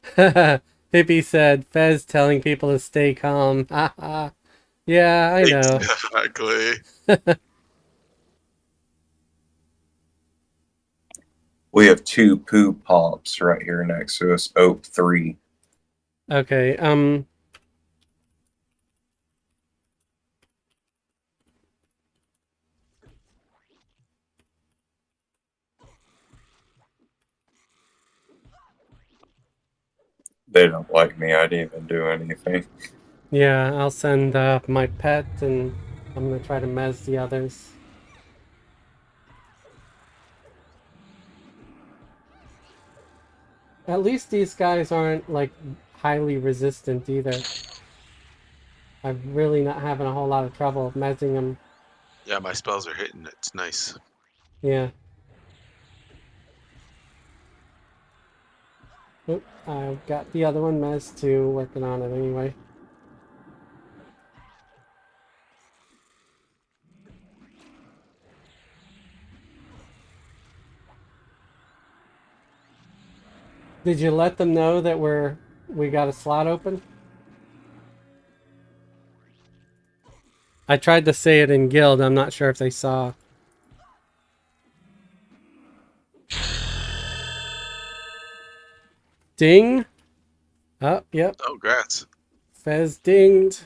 Hippie said, Fez telling people to stay calm. Yeah, I know. Exactly. We have 2 poo pops right here next to us. Oak 3. Okay, They don't like me. I didn't even do anything. yeah, I'll send my pet and I'm gonna try to mez the others. At least these guys aren't like highly resistant either. I'm really not having a whole lot of trouble mezzing them. Yeah, my spells are hitting. It's nice. Yeah. Oop, I've got the other one mez too, working on it anyway. Did you let them know that we got a slot open? I tried to say it in guild. I'm not sure if they saw. Ding. Oh, yep. Oh, grats. Fez dinged.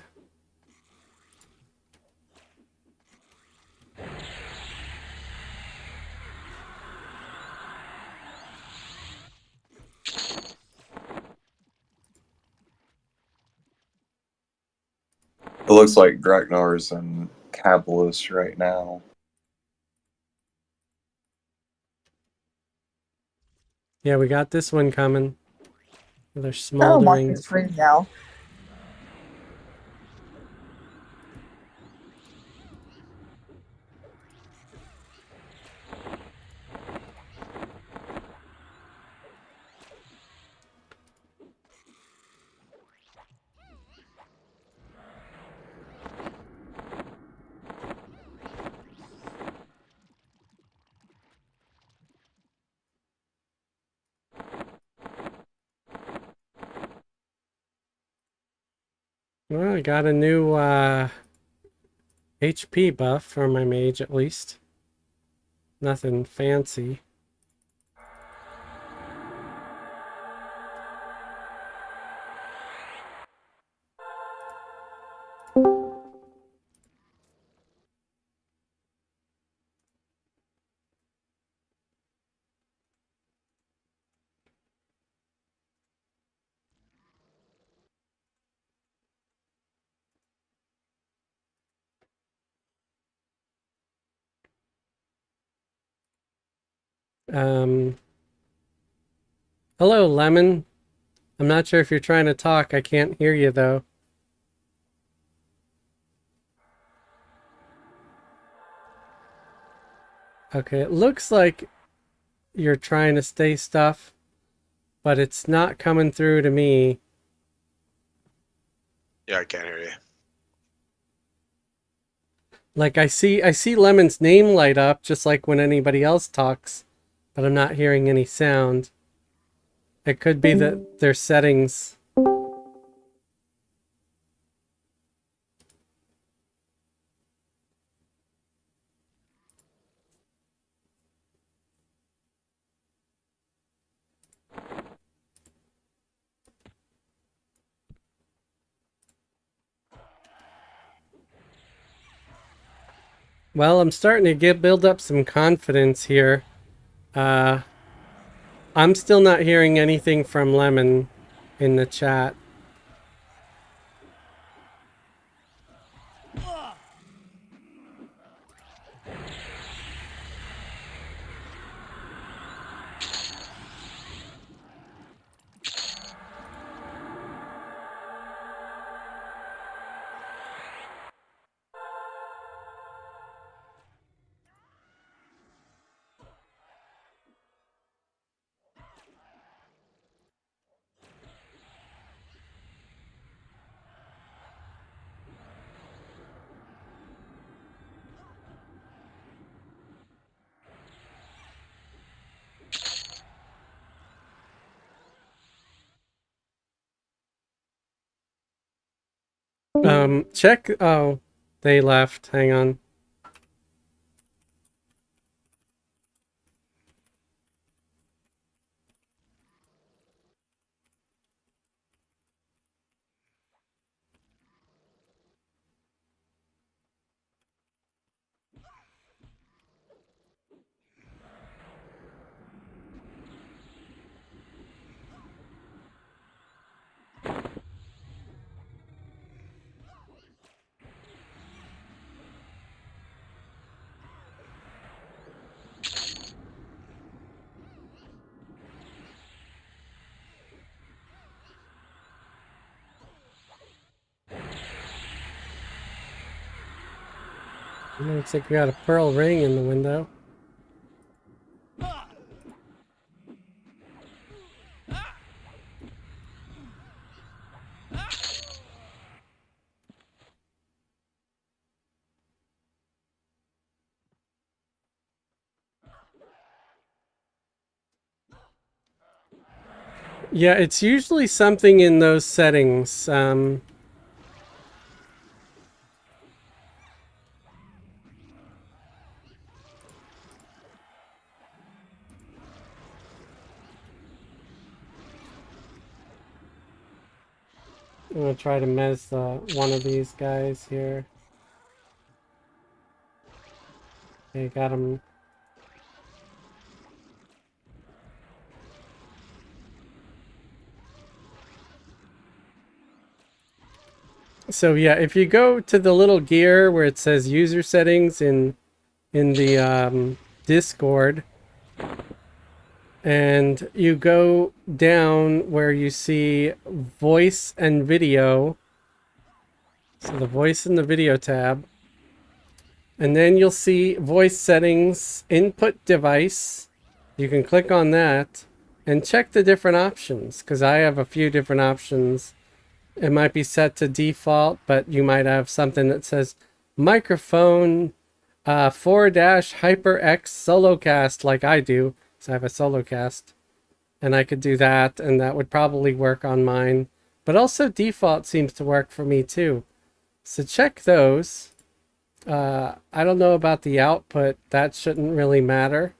It looks like Draknar's in Cabalus right now. Yeah, we got this one coming. They're Oh, smoldering. market's free now. Well, I got a new HP buff for my mage at least. Nothing fancy. Um, hello, Lemon. I'm not sure if you're trying to talk. I can't hear you though. Okay, it looks like you're trying to stay stuff, but it's not coming through to me. Yeah, I can't hear you. Like I see Lemon's name light up just like when anybody else talks, but I'm not hearing any sound. It could be that their settings. Well, I'm starting to build up some confidence here. I'm still not hearing anything from Lemon in the chat. Check. Oh, they left. Hang on. Looks like we got a pearl ring in the window. Yeah, it's usually something in those settings. I'm gonna try to mez one of these guys here. Okay, got him. So yeah, if you go to the little gear where it says user settings in the Discord, and you go down where you see voice and video, so the voice and the video tab, and then you'll see voice settings, input device. You can click on that and check the different options, because I have a few different options. It might be set to default, but you might have something that says microphone /HyperX solocast, like I do, so I have a solocast, and I could do that, and that would probably work on mine. But also default seems to work for me too. So check those. I don't know about the output. That shouldn't really matter.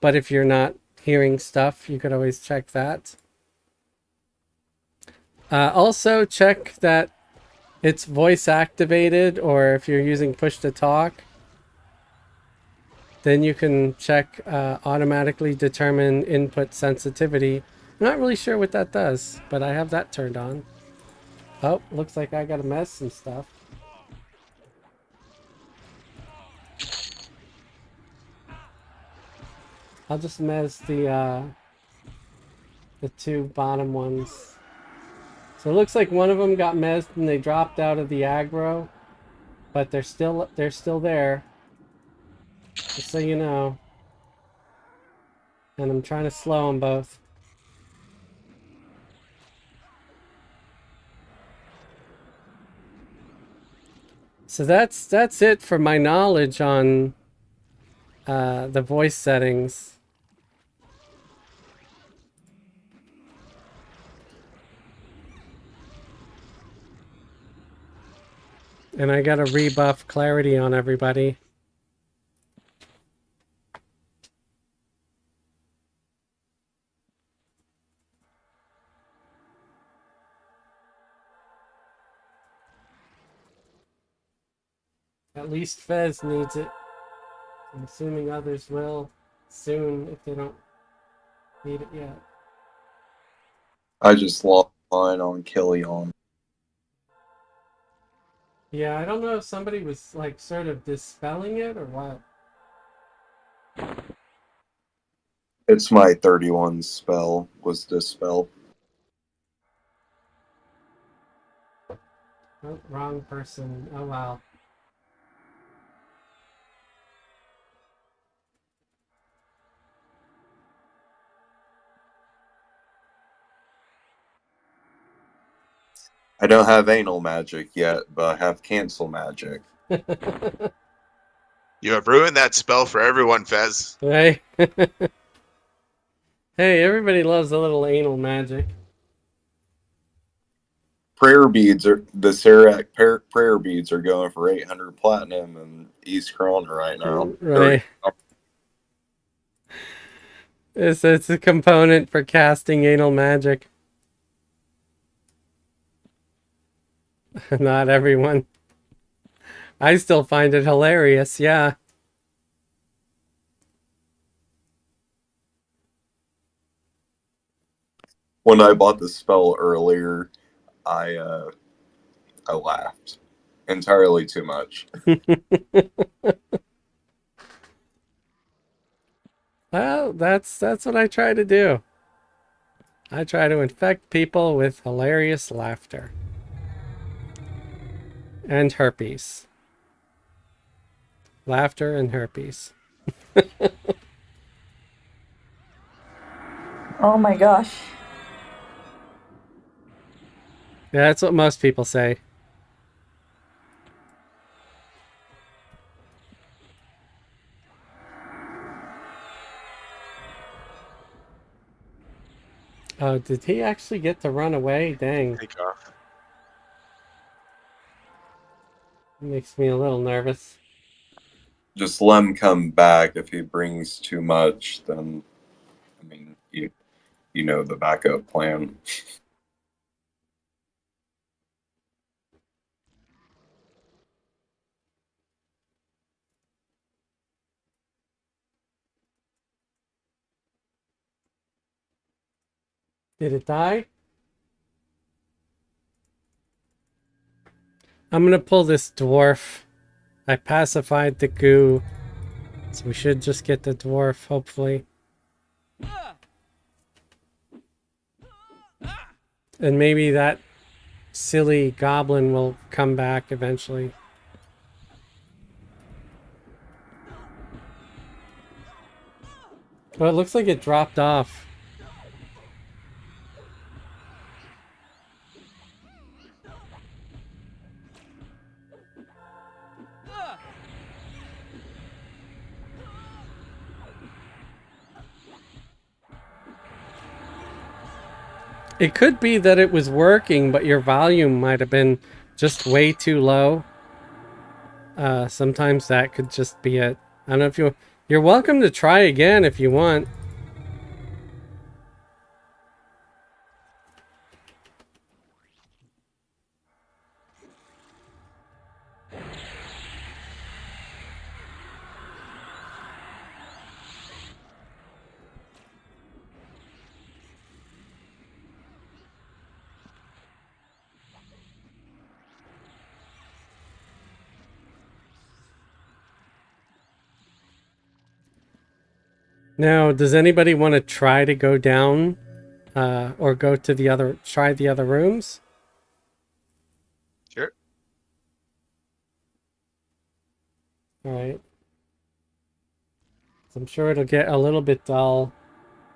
But if you're not hearing stuff, you could always check that. Also check that it's voice activated, or if you're using push to talk, then you can check automatically determine input sensitivity. I'm not really sure what that does, but I have that turned on. Oh, looks like I gotta mess some stuff. I'll just mez the two bottom ones. So it looks like one of them got mezzed and they dropped out of the aggro, but they're still there. Just so you know. And I'm trying to slow them both. So that's it for my knowledge on the voice settings. And I gotta rebuff clarity on everybody. At least Fez needs it. I'm assuming others will soon if they don't need it yet. I just lost mine on Killion. Yeah, I don't know if somebody was like sort of dispelling it or what. It's my 31 spell was dispelled. Oh, wrong person. Oh wow. I don't have anal magic yet, but I have cancel magic. You have ruined that spell for everyone, Fez. Right? Hey, everybody loves a little anal magic. Prayer beads are the Serac prayer beads are going for 800 platinum in East Corona right now. Right. It's a component for casting anal magic. Not everyone. I still find it hilarious, yeah. When I bought the spell earlier, I laughed entirely too much. Well, that's what I try to do. I try to infect people with hilarious laughter. And herpes. Laughter and herpes. Oh my gosh. Yeah, that's what most people say. Oh, did he actually get to run away? Dang. Take off. Makes me a little nervous. Just let him come back. If he brings too much, then I mean you know the backup plan. Did it die? I'm gonna pull this dwarf. I pacified the goo. So we should just get the dwarf, hopefully. And maybe that silly goblin will come back eventually. Well, it looks like it dropped off. It could be that it was working, but your volume might have been just way too low. Sometimes that could just be it. I don't know if you're welcome to try again if you want. Now, does anybody want to try to go down or go to try the other rooms? Sure. All right. So I'm sure it'll get a little bit dull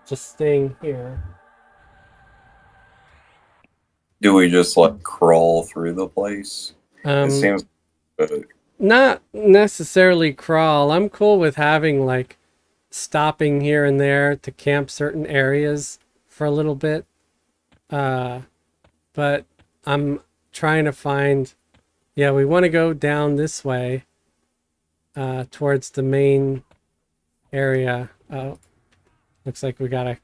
just staying here. Do we just crawl through the place? It seems Not necessarily crawl. I'm cool with having like stopping here and there to camp certain areas for a little bit. But I'm trying to find, yeah, we want to go down this way towards the main area. Oh, looks like we got a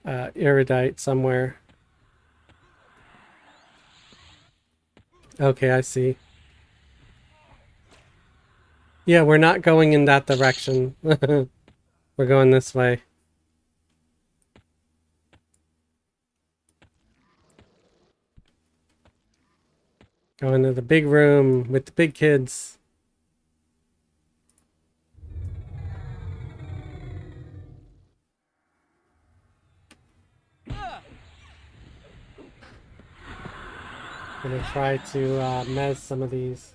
iridite somewhere. Okay, I see. Yeah, we're not going in that direction. We're going this way. Going to the big room with the big kids. Gonna try to mez some of these.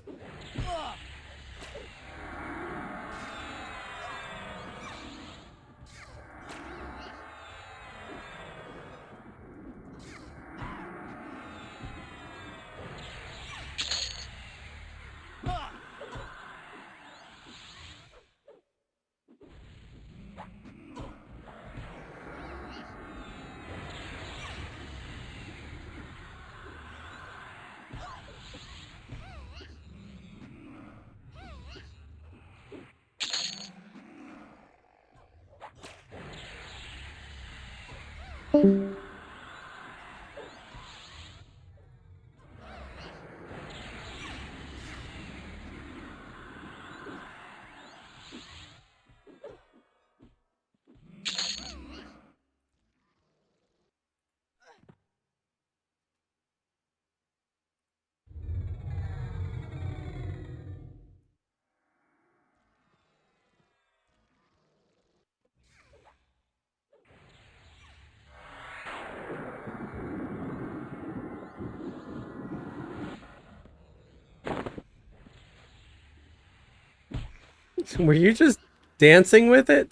Were you just dancing with it?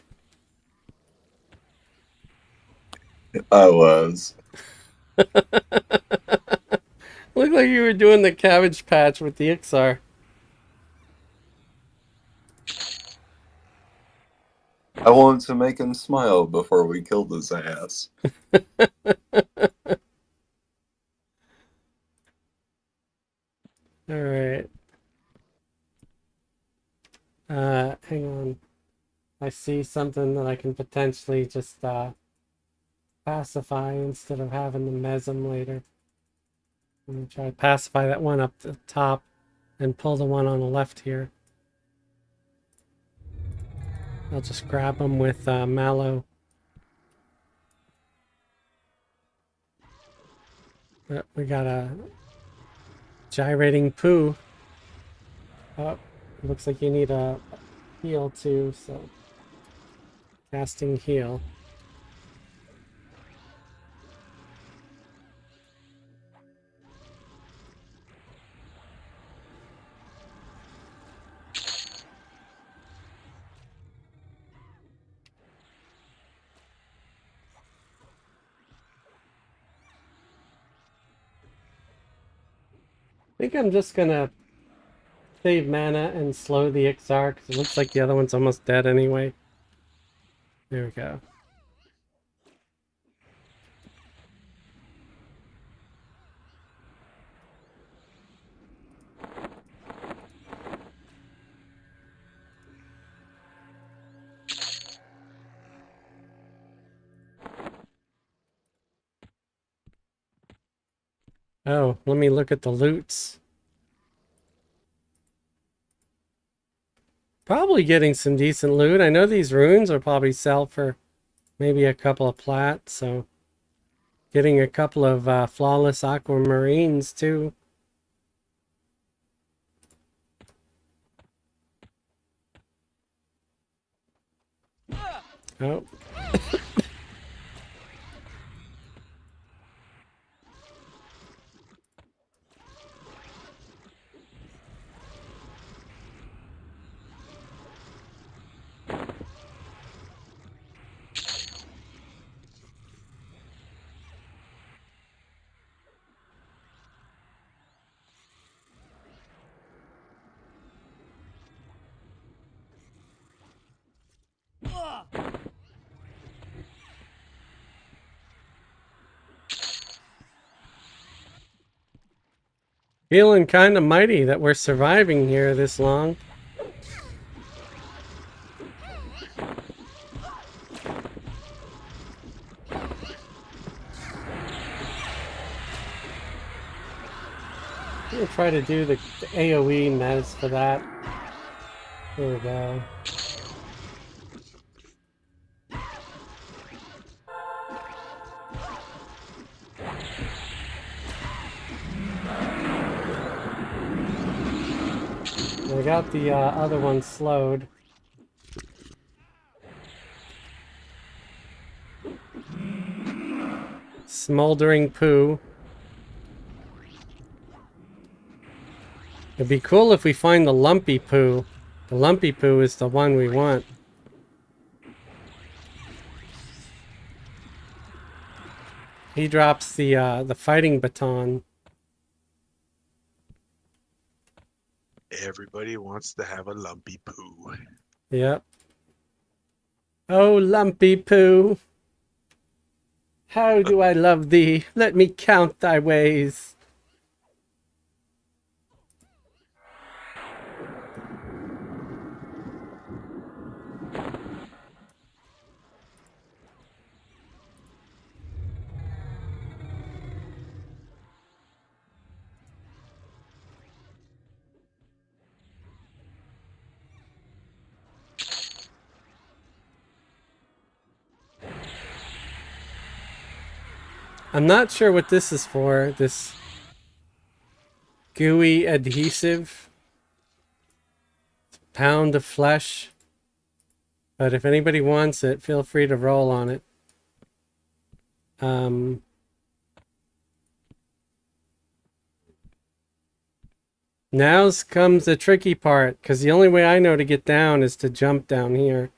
I was. Looked like you were doing the Cabbage Patch with the Ixar. I wanted to make him smile before we killed his ass. Alright. Hang on. I see something that I can potentially just pacify instead of having to mez them later. I'm gonna try to pacify that one up the top and pull the one on the left here. I'll just grab them with mallow. We got a gyrating poo. Oh, looks like you need a heal too, so casting heal. I think I'm just gonna save mana and slow the Ixar because it looks like the other one's almost dead anyway. There we go. Oh, let me look at the loots. Probably getting some decent loot. I know these runes will probably sell for maybe a couple of plat, so getting a couple of flawless aquamarines too. Oh. Feeling kind of mighty that we're surviving here this long. I'm gonna try to do the AoE mez for that. There we go. I got the other one slowed. Smoldering poo. It'd be cool if we find the lumpy poo. The lumpy poo is the one we want. He drops the fighting baton. Everybody wants to have a lumpy poo. Yep. Oh, lumpy poo. How do I love thee? Let me count thy ways. I'm not sure what this is for, this gooey adhesive. Pound of flesh. But if anybody wants it, feel free to roll on it. Now comes the tricky part, because the only way I know to get down is to jump down here.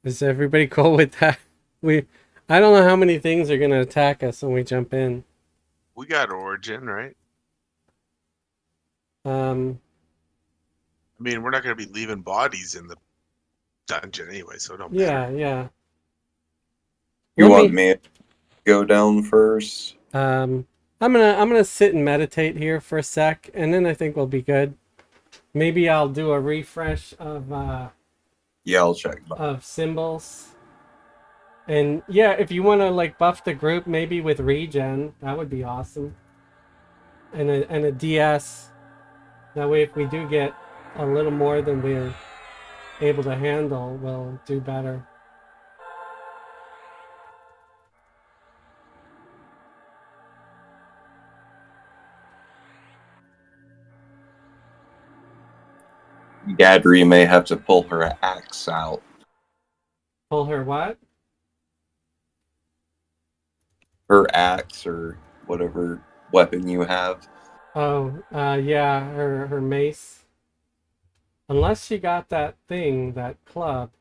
Is everybody cool with that? I don't know how many things are going to attack us when we jump in. We got Origin, right? Um, I mean, we're not going to be leaving bodies in the dungeon anyway, so it don't yeah, matter. yeah. You want me to go down first? I'm gonna sit and meditate here for a sec, and then I think we'll be good. Maybe I'll do a refresh of Yeah, I'll check. of symbols. And yeah, if you want to like buff the group, maybe with regen, that would be awesome. And a DS. That way, if we do get a little more than we're able to handle, we'll do better. Gadri may have to pull her axe out. Pull her what? Her axe or whatever weapon you have. Oh, yeah, her mace. Unless she got that thing, that club.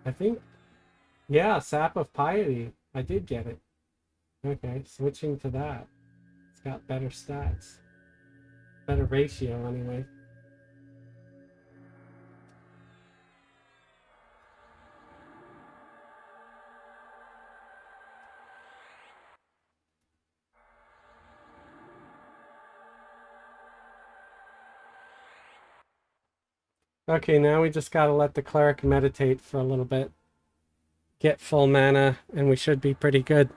I think, yeah, Sap of Piety. I did get it. Okay, switching to that. It's got better stats. Better ratio, anyway. Okay, now we just gotta let the cleric meditate for a little bit. Get full mana, and we should be pretty good.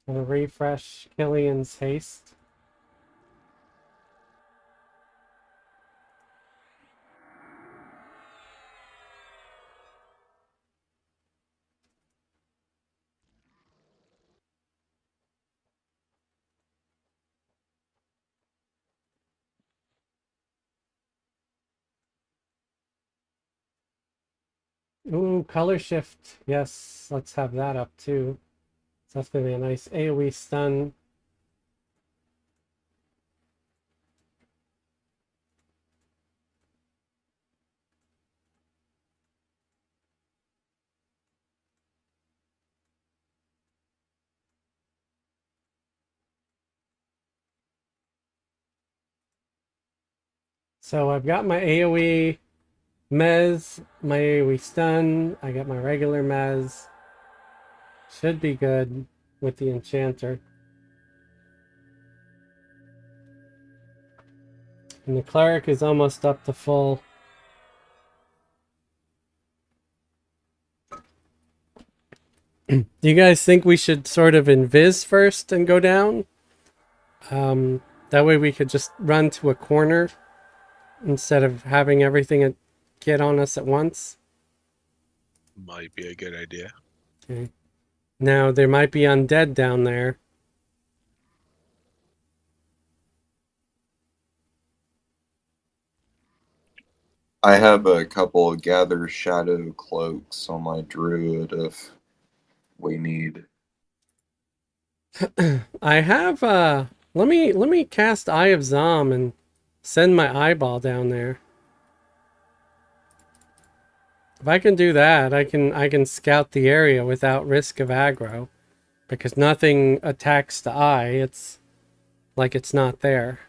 Gonna refresh Killian's haste. Ooh, color shift. Yes, let's have that up too. So that's gonna be a nice AoE stun. So I've got my AoE Mez, my AoE stun. I got my regular Mez. Should be good with the enchanter. And the cleric is almost up to full. Do you guys think we should sort of invis first and go down? That way we could just run to a corner instead of having everything get on us at once. Might be a good idea. Okay. Now there might be undead down there. I have a couple of gather shadow cloaks on my druid if we need. I have let me cast Eye of Zom and send my eyeball down there. If I can do that, I can scout the area without risk of aggro, because nothing attacks the eye. It's like it's not there.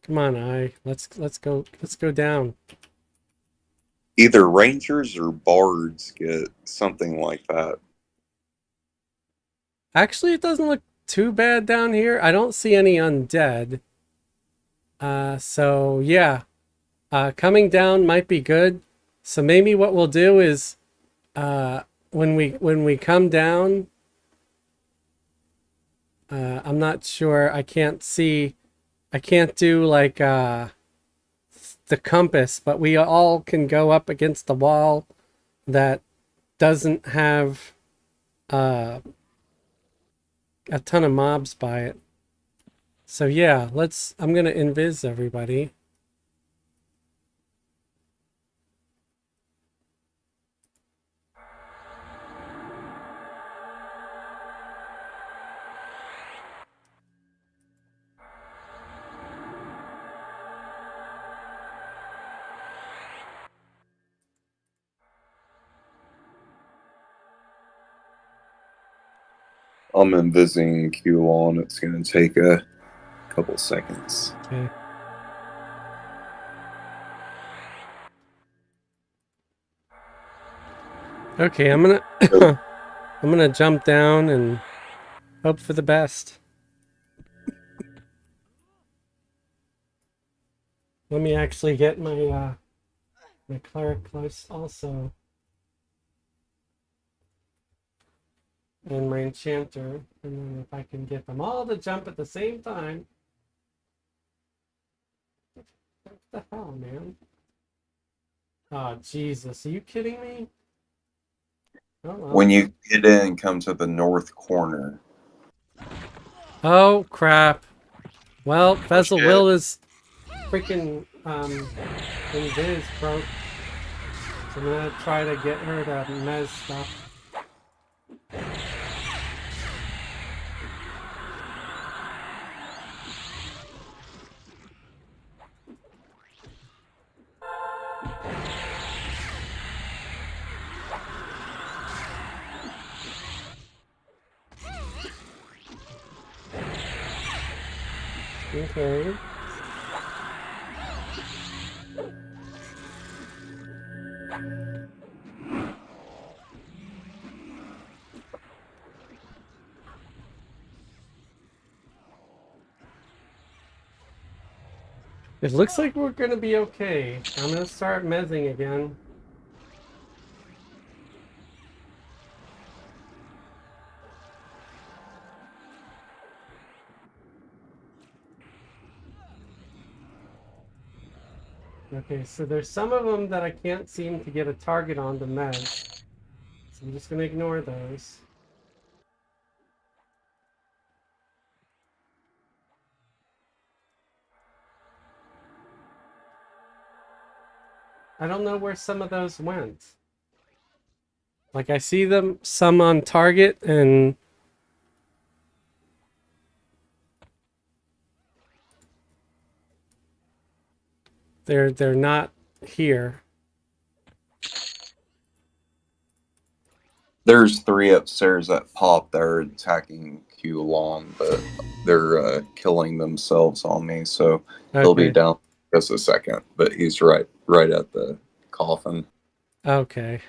Come on, eye. Let's go down. Either rangers or bards get something like that. Actually, it doesn't look too bad down here. I don't see any undead. So yeah, coming down might be good. So maybe what we'll do is, when we come down, I'm not sure. I can't do like the compass, but we all can go up against the wall that doesn't have a ton of mobs by it. So yeah, I'm gonna invis everybody. I'm invising Q on. It's going to take a couple seconds. Okay. Okay, I'm gonna jump down and hope for the best. Let me actually get my my cleric close also, and my enchanter, and then if I can get them all to jump at the same time. What the hell, man? Oh Jesus, are you kidding me? Oh, well. When you get in, come to the north corner. Oh crap! Well, Vezel shit. Will is freaking invis broke. So I'm gonna try to get her to mez stuff. Okay. It looks like we're gonna be okay. I'm gonna start mezzing again. Okay, so there's some of them that I can't seem to get a target on to mez. So I'm just gonna ignore those. I don't know where some of those went. Like I see them some on target and they're not here. There's 3 upstairs that pop that are attacking barbecue long, but they're killing themselves on me, so he'll be Okay. down just a second. But he's right at the coffin. Okay.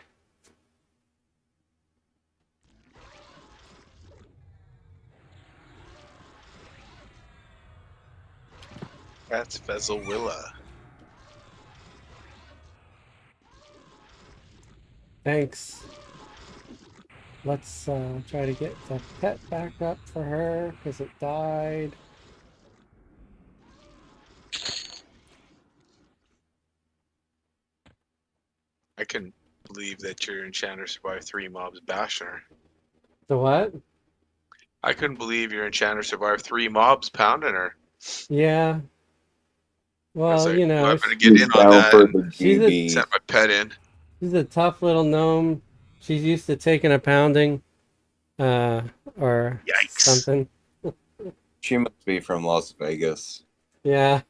That's Vezelwilla. Thanks. Let's try to get the pet back up for her because it died. I couldn't believe that your enchanter survived 3 mobs bashing her. The what? I couldn't believe your enchanter survived 3 mobs pounding her. Yeah. I was Well, like, you "Ooh, know, I better get He's in on down that for and the she's a GB. send my pet in." she's a tough little gnome. She's used to taking a pounding, or Yikes. something. She must be from Las Vegas. Yeah.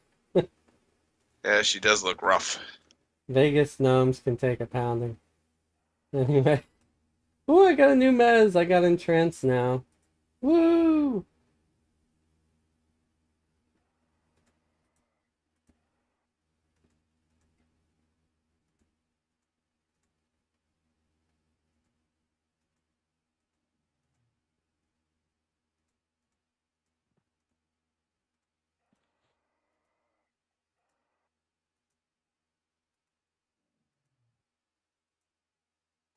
Yeah, she does look rough. Vegas gnomes can take a pounding. Anyway. Ooh, I got a new mez. I got entranced now. Woo!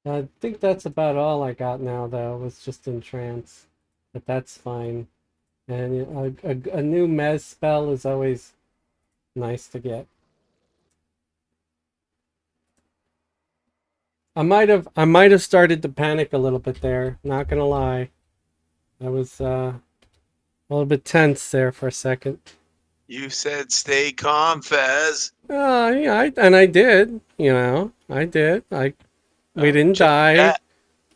I think that's about all I got now, though. Was just entrance, but that's fine. And you know, a new mez spell is always nice to get. I might have started to panic a little bit there. Not gonna lie, I was a little bit tense there for a second. You said stay calm, Fez. Yeah, I did. You know, I did. We didn't Check your die. chat.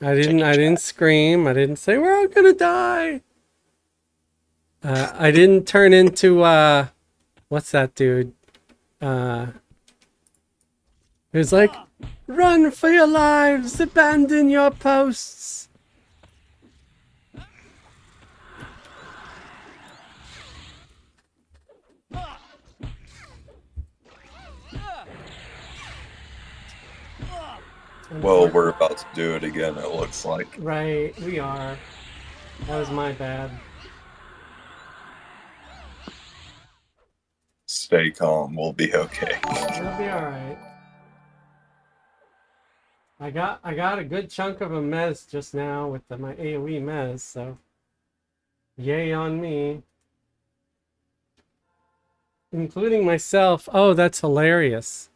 I Check didn't. your I didn't chat. scream. I didn't say we're all gonna die. I didn't turn into what's that dude? Who's like, run for your lives, abandon your posts. Well, we're about to do it again, it looks like. Right, we are. That was my bad. Stay calm, we'll be okay. It'll be all right. I got a good chunk of a mez just now with my AoE mez, so yay on me. Including myself. Oh, that's hilarious.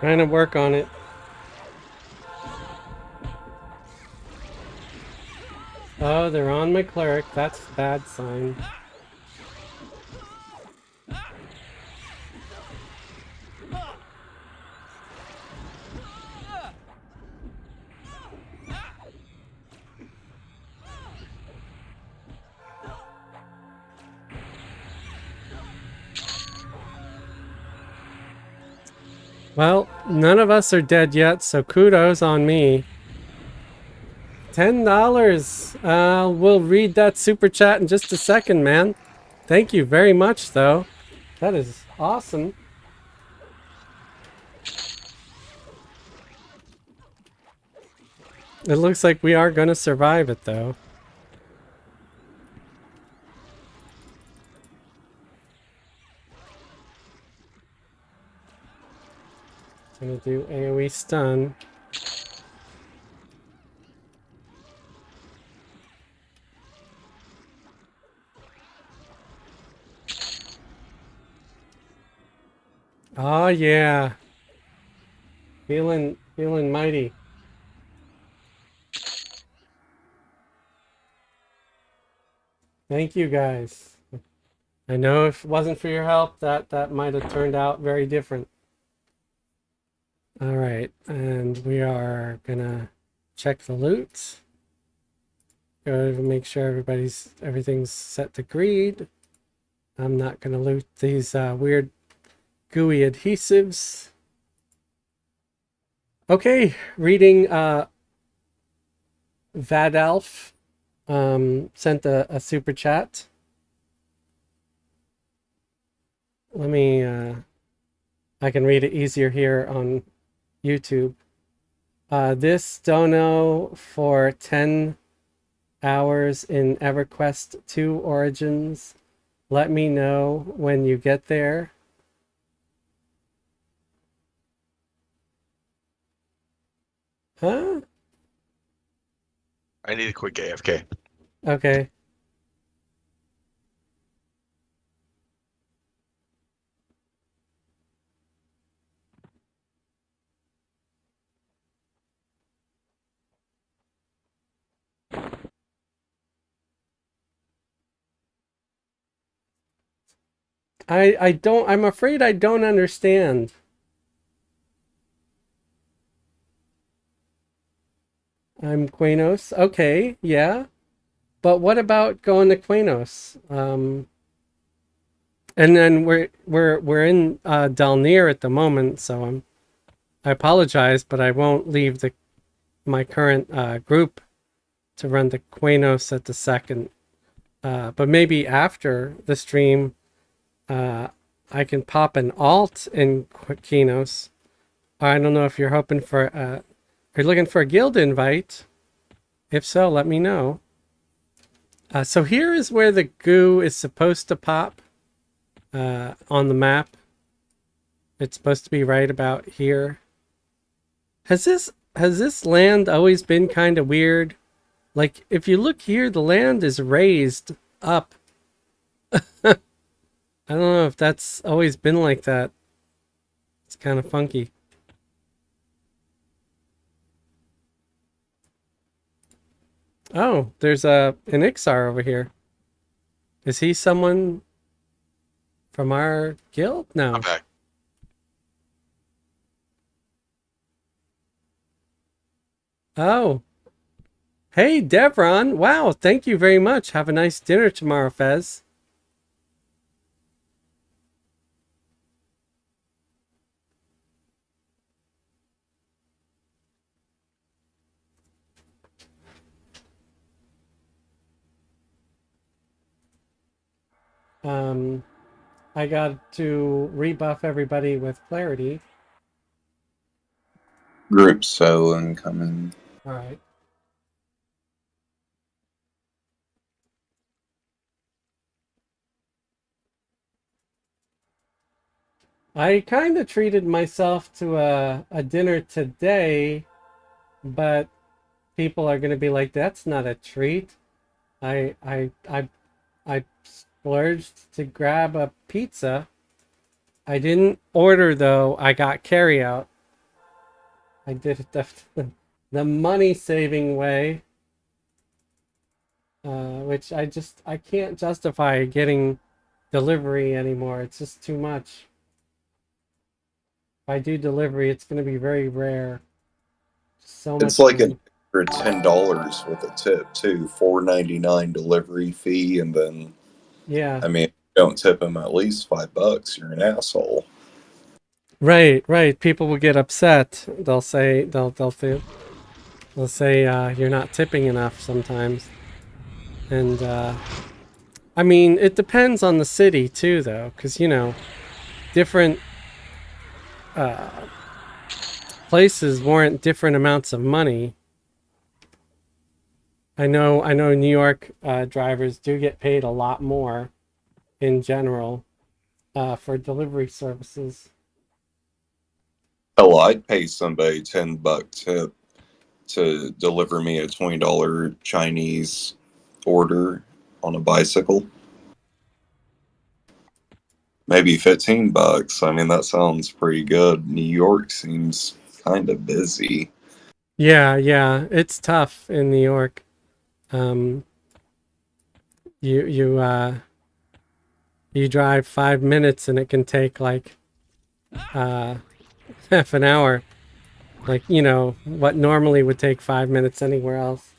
Trying to work on it. Oh, they're on my cleric. That's a bad sign. Well, none of us are dead yet, so kudos on me. $10. We'll read that super chat in just a second, man. Thank you very much, though. That is awesome. It looks like we are going to survive it, though. Gonna do AoE stun. Oh yeah. Feeling mighty. Thank you guys. I know if it wasn't for your help, that might have turned out very different. All right, and we are gonna check the loot. Go to make sure everything's set to greed. I'm not gonna loot these weird gooey adhesives. Okay, reading Vadalf sent a super chat. Let me I can read it easier here on YouTube. This dono for 10 hours in Everquest 2 Origins. Let me know when you get there. Huh? I need a quick AFK. Okay. I'm afraid I don't understand. I'm Quanos. Okay, yeah. But what about going to Quanos? And then we're in Dalir at the moment, so I apologize, but I won't leave my current group to run the Quanos at the second. But maybe after the stream, I can pop an alt in Quanos. I don't know if you're hoping for you're looking for a guild invite. If so, let me know. So here is where the goo is supposed to pop on the map. It's supposed to be right about here. Has this land always been kind of weird? Like, if you look here, the land is raised up. I don't know if that's always been like that. It's kind of funky. Oh, there's an Ixar over here. Is he someone from our guild? No. I'm back. Oh. Hey, Devron. Wow, thank you very much. Have a nice dinner tomorrow, Fez. I got to rebuff everybody with clarity. Group so incoming. All right. I kind of treated myself to a dinner today, but people are going to be like, that's not a treat. I splurged to grab a pizza. I didn't order though. I got carry out. I did it the money saving way, which I can't justify getting delivery anymore. It's just too much. If I do delivery, it's going to be very rare. So It's much like food. an extra $10 with a tip too, $4.99 delivery fee, and then Yeah. I mean, if you don't tip them at least $5, you're an asshole. Right. People will get upset. They'll say you're not tipping enough sometimes. And I mean, it depends on the city too, though, because different places warrant different amounts of money. I know New York drivers do get paid a lot more in general for delivery services. Hell, I'd pay somebody $10 tip to deliver me a $20 Chinese order on a bicycle. Maybe $15. I mean, that sounds pretty good. New York seems kind of busy. Yeah, it's tough in New York. You You drive 5 minutes and it can take like half an hour. Like, you know, what normally would take 5 minutes anywhere else.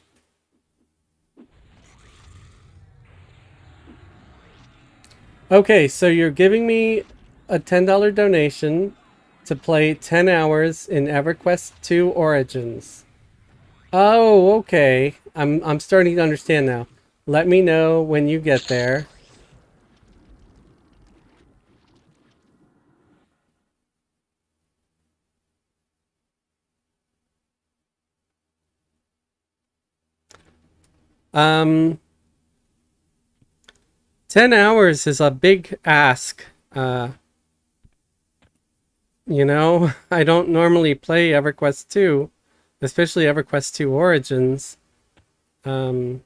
Okay, so you're giving me a $10 donation to play 10 hours in EverQuest 2 Origins. Oh, okay. I'm starting to understand now. Let me know when you get there. Um 10 hours is a big ask. You know, I don't normally play EverQuest 2, especially EverQuest 2 Origins. Um,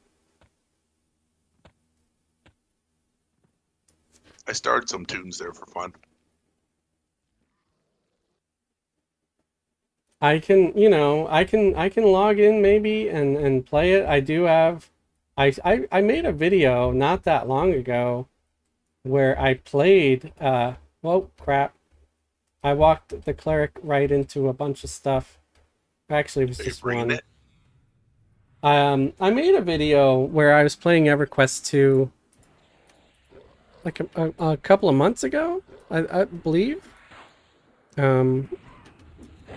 I started some tunes there for fun. I can, you know, I can log in maybe and play it. I do have I made a video not that long ago where I played whoa, crap. I walked the cleric right into a bunch of stuff. Actually, it was Are you just bringing one. it? I made a video where I was playing EverQuest 2 like a couple of months ago, I believe. Um,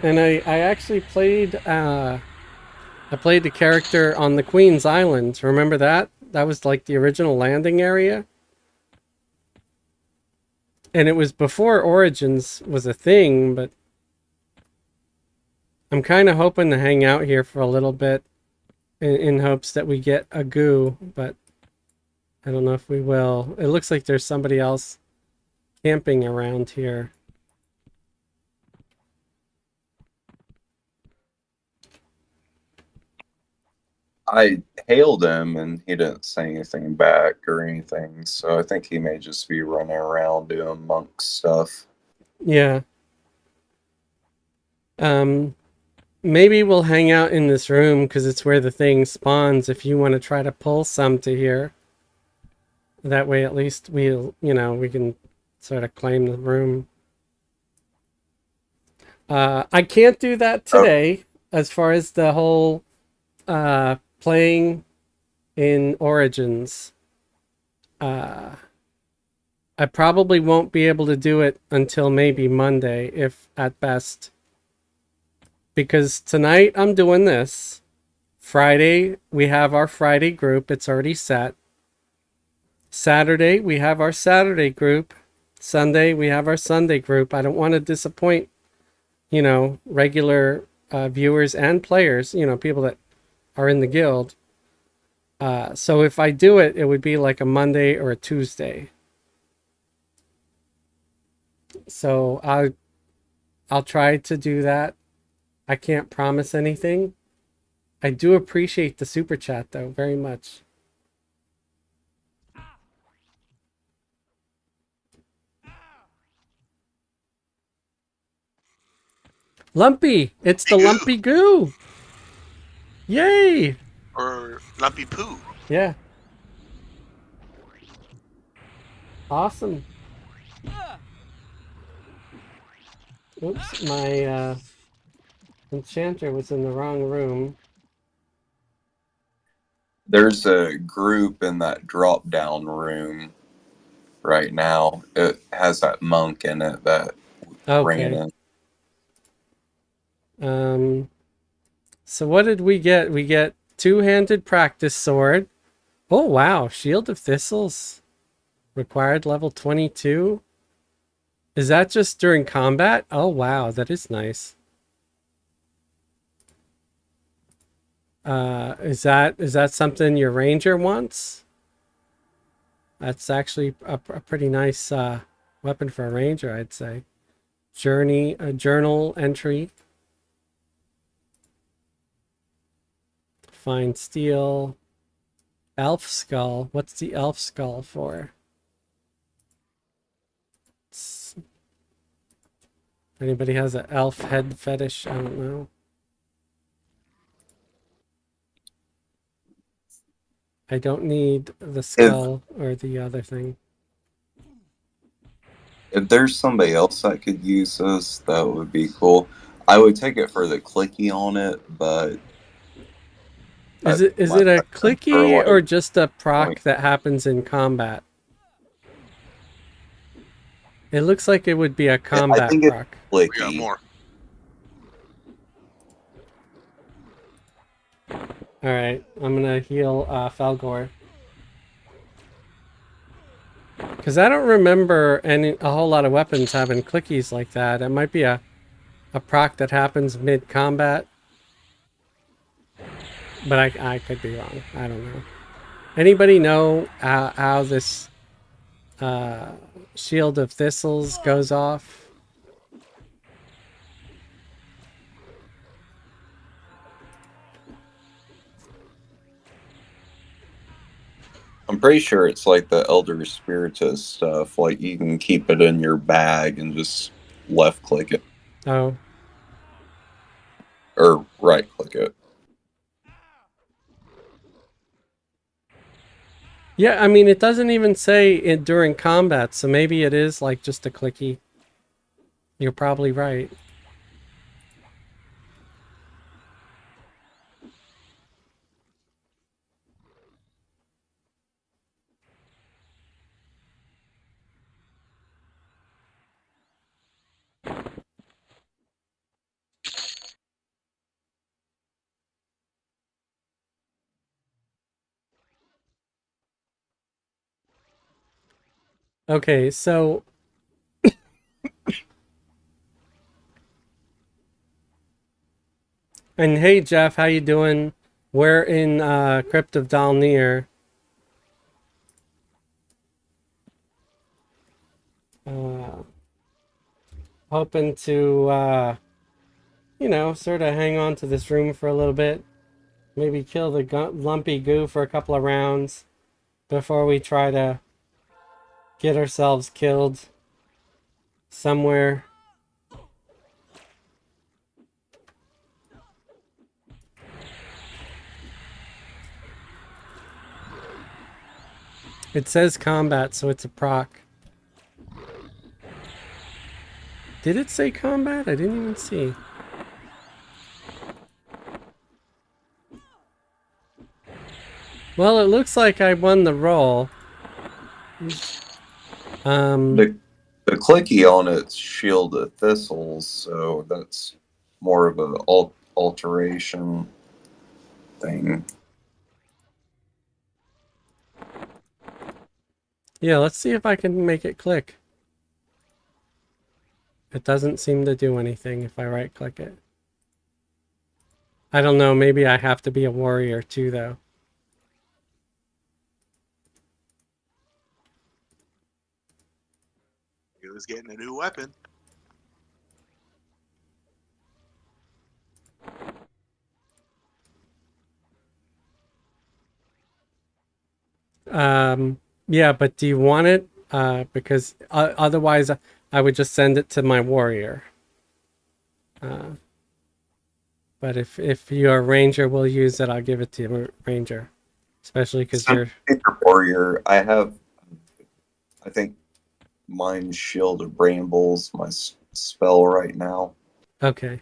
and I actually played I played the character on the Queen's Island. Remember that? That was like the original landing area. And it was before Origins was a thing, but I'm kind of hoping to hang out here for a little bit in hopes that we get a goo, but I don't know if we will. It looks like there's somebody else camping around here. I hailed him and he didn't say anything back or anything, so I think he may just be running around doing monk stuff. Yeah. Um, maybe we'll hang out in this room because it's where the thing spawns if you want to try to pull some to here. That way at least we'll, you know, we can sort of claim the room. I can't do that Oh, today as far as the whole playing in Origins. I probably won't be able to do it until maybe Monday, if at best. Because tonight I'm doing this. Friday, we have our Friday group. It's already set. Saturday, we have our Saturday group. Sunday, we have our Sunday group. I don't want to disappoint, you know, regular viewers and players, you know, people that are in the guild. So if I do it, it would be like a Monday or a Tuesday. So I'll try to do that. I can't promise anything. I do appreciate the super chat though very much. Lumpy, it's the Lumpy goo lumpy goo. Yay! or lumpy poo. Yeah. Awesome. Oops, my enchanter was in the wrong room. there's a group in that drop down room right now. It has that monk in it that ran Okay. in. So what did we get? We get two-handed practice sword. Oh wow, Shield of Thistles. Required level 22. Is that just during combat? Oh wow, that is nice. Is that something your ranger wants? That's actually a pretty nice weapon for a ranger, I'd say. A journal entry. Fine steel. Elf skull. What's the elf skull for? Anybody has an elf head fetish? I don't know. I don't need the If skull or the other thing. If there's somebody else that could use this, that would be cool. I would take it for the clicky on it, but Is it my a preference for clicky or like just a point. proc that happens in combat? It looks like it would be a I combat think it's proc. We got clicky. more. Alright, I'm gonna heal Falgor. Because I don't remember a whole lot of weapons having clickies like that. It might be a proc that happens mid-combat. But I could be wrong. I don't know. Anybody know how this Shield of Thistles goes off? I'm pretty sure it's like the Elder Spiritus stuff. Like you can keep it in your bag and just left click it Oh. or right click it. Yeah, I mean, it doesn't even say it during combat, so maybe it is like just a clicky. You're probably right. Okay, so and hey Jeff, how you doing? We're in Crypt of Dalir. Hoping to you know, sort of hang on to this room for a little bit. Maybe kill the lumpy goo for a couple of rounds before we try to get ourselves killed somewhere. It says combat, so it's a proc. Did it say combat? I didn't even see. Well, it looks like I won the roll. The clicky on it's Shield of Thistles, so that's more of an alteration thing. Yeah, let's see if I can make it click. It doesn't seem to do anything if I right click it. I don't know, maybe I have to be a warrior too though. He was getting a new weapon. Yeah, but do you want it? Because otherwise I would just send it to my warrior. But if your ranger will use it, I'll give it to your ranger. Especially because you're... Warrior, I think mine's Shield of Brambles, my spell right now. Okay.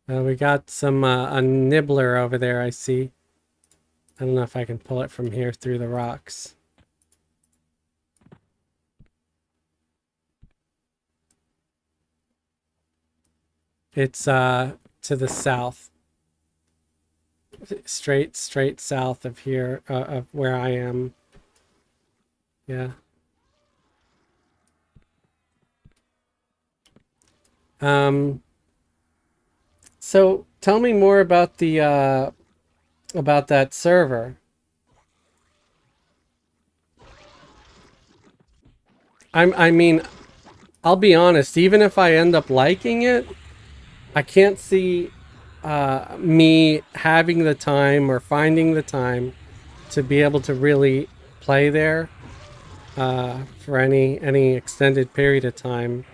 We got some a nibbler over there, I see. I don't know if I can pull it from here through the rocks. It's to the south. Straight south of here, of where I am. Yeah. So tell me more about the about that server. I mean, I'll be honest, even if I end up liking it, I can't see me having the time or finding the time to be able to really play there for any extended period of time.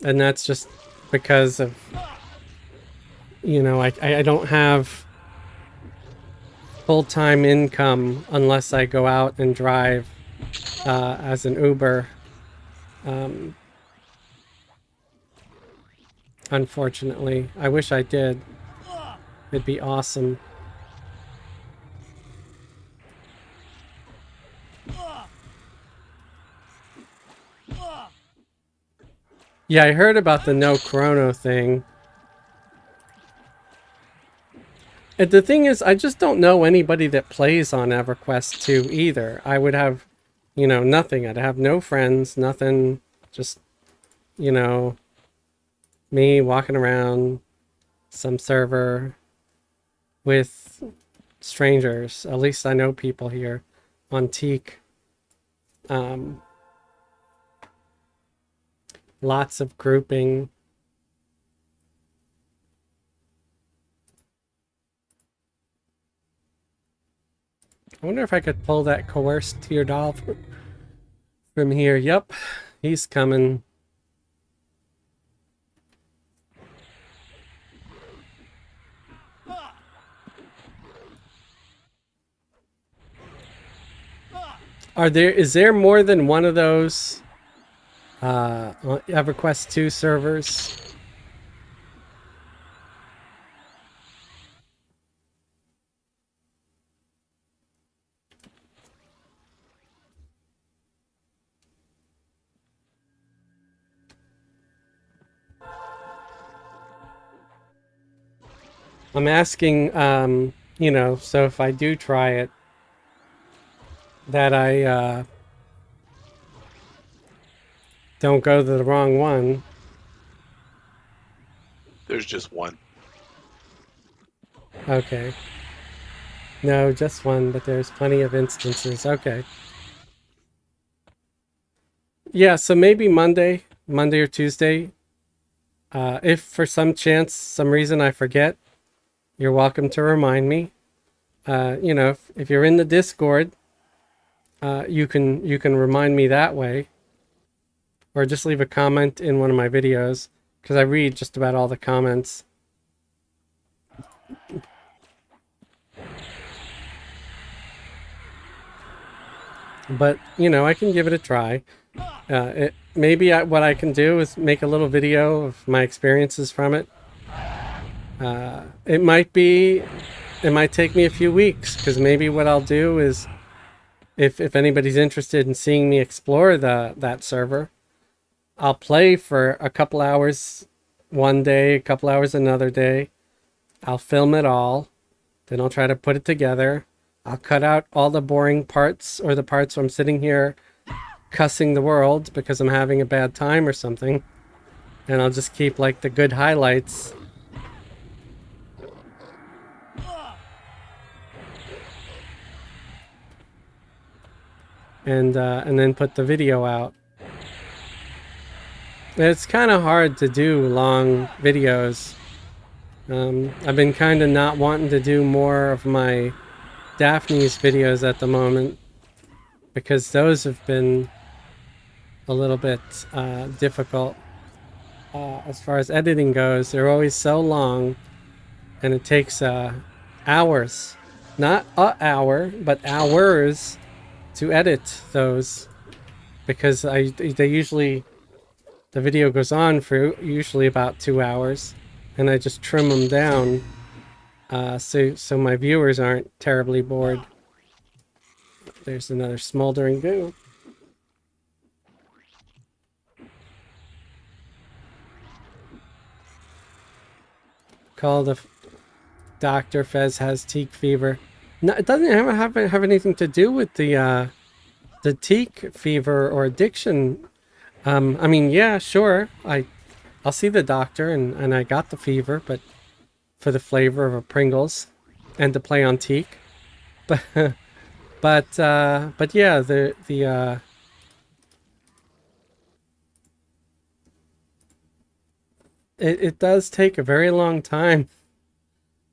And that's just because of, you know, I don't have full-time income unless I go out and drive as an Uber. Unfortunately, I wish I did. It'd be awesome. Yeah, I heard about the no chrono thing. And the thing is, I just don't know anybody that plays on Everquest 2 either. I would have, you know, nothing. I'd have no friends, nothing. Just, you know, me walking around some server with strangers. At least I know people here on Teek. Lots of grouping. I wonder if I could pull that coerced to your doll from here. Yep, he's coming. Is there more than one of those EverQuest 2 servers? I'm asking, you know, so if I do try it, that I don't go to the wrong one. There's just one. Okay. No, just one, but there's plenty of instances. Okay. Yeah, so maybe Monday or Tuesday. If for some chance, some reason I forget, you're welcome to remind me. You know, if you're in the Discord, you can remind me that way. Or just leave a comment in one of my videos, because I read just about all the comments. But, you know, I can give it a try. Maybe what I can do is make a little video of my experiences from it. It might take me a few weeks, because maybe what I'll do is, if anybody's interested in seeing me explore that server, I'll play for a couple hours one day, a couple hours another day. I'll film it all. Then I'll try to put it together. I'll cut out all the boring parts, or the parts where I'm sitting here cussing the world because I'm having a bad time or something. And I'll just keep like the good highlights. And then put the video out. It's kind of hard to do long videos. I've been kind of not wanting to do more of my Daphne's videos at the moment, because those have been a little bit difficult. As far as editing goes, they're always so long, and it takes hours. Not an hour, but hours to edit those, because the video goes on for usually about 2 hours, and I just trim them down so my viewers aren't terribly bored. There's another smoldering goo. Call the doctor. Fez has Teek fever. No, it doesn't have anything to do with the Teek fever or addiction. I mean, yeah, sure. I'll see the doctor, and I got the fever, but for the flavor of a Pringles and to play on Teek. But yeah, it does take a very long time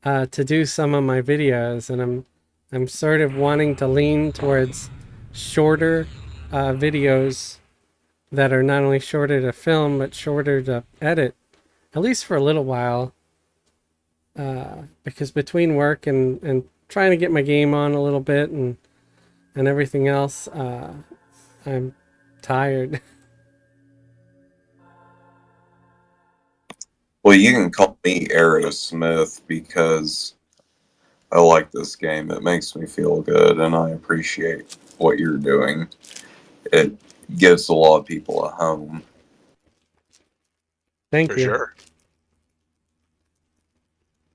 to do some of my videos, and I'm sort of wanting to lean towards shorter videos that are not only shorter to film but shorter to edit, at least for a little while, because between work and trying to get my game on a little bit and everything else. I'm tired. Well, you can call me Aerosmith because I like this game. It makes me feel good, and I appreciate what you're doing. It gives a lot of people a home. Thank For you. sure.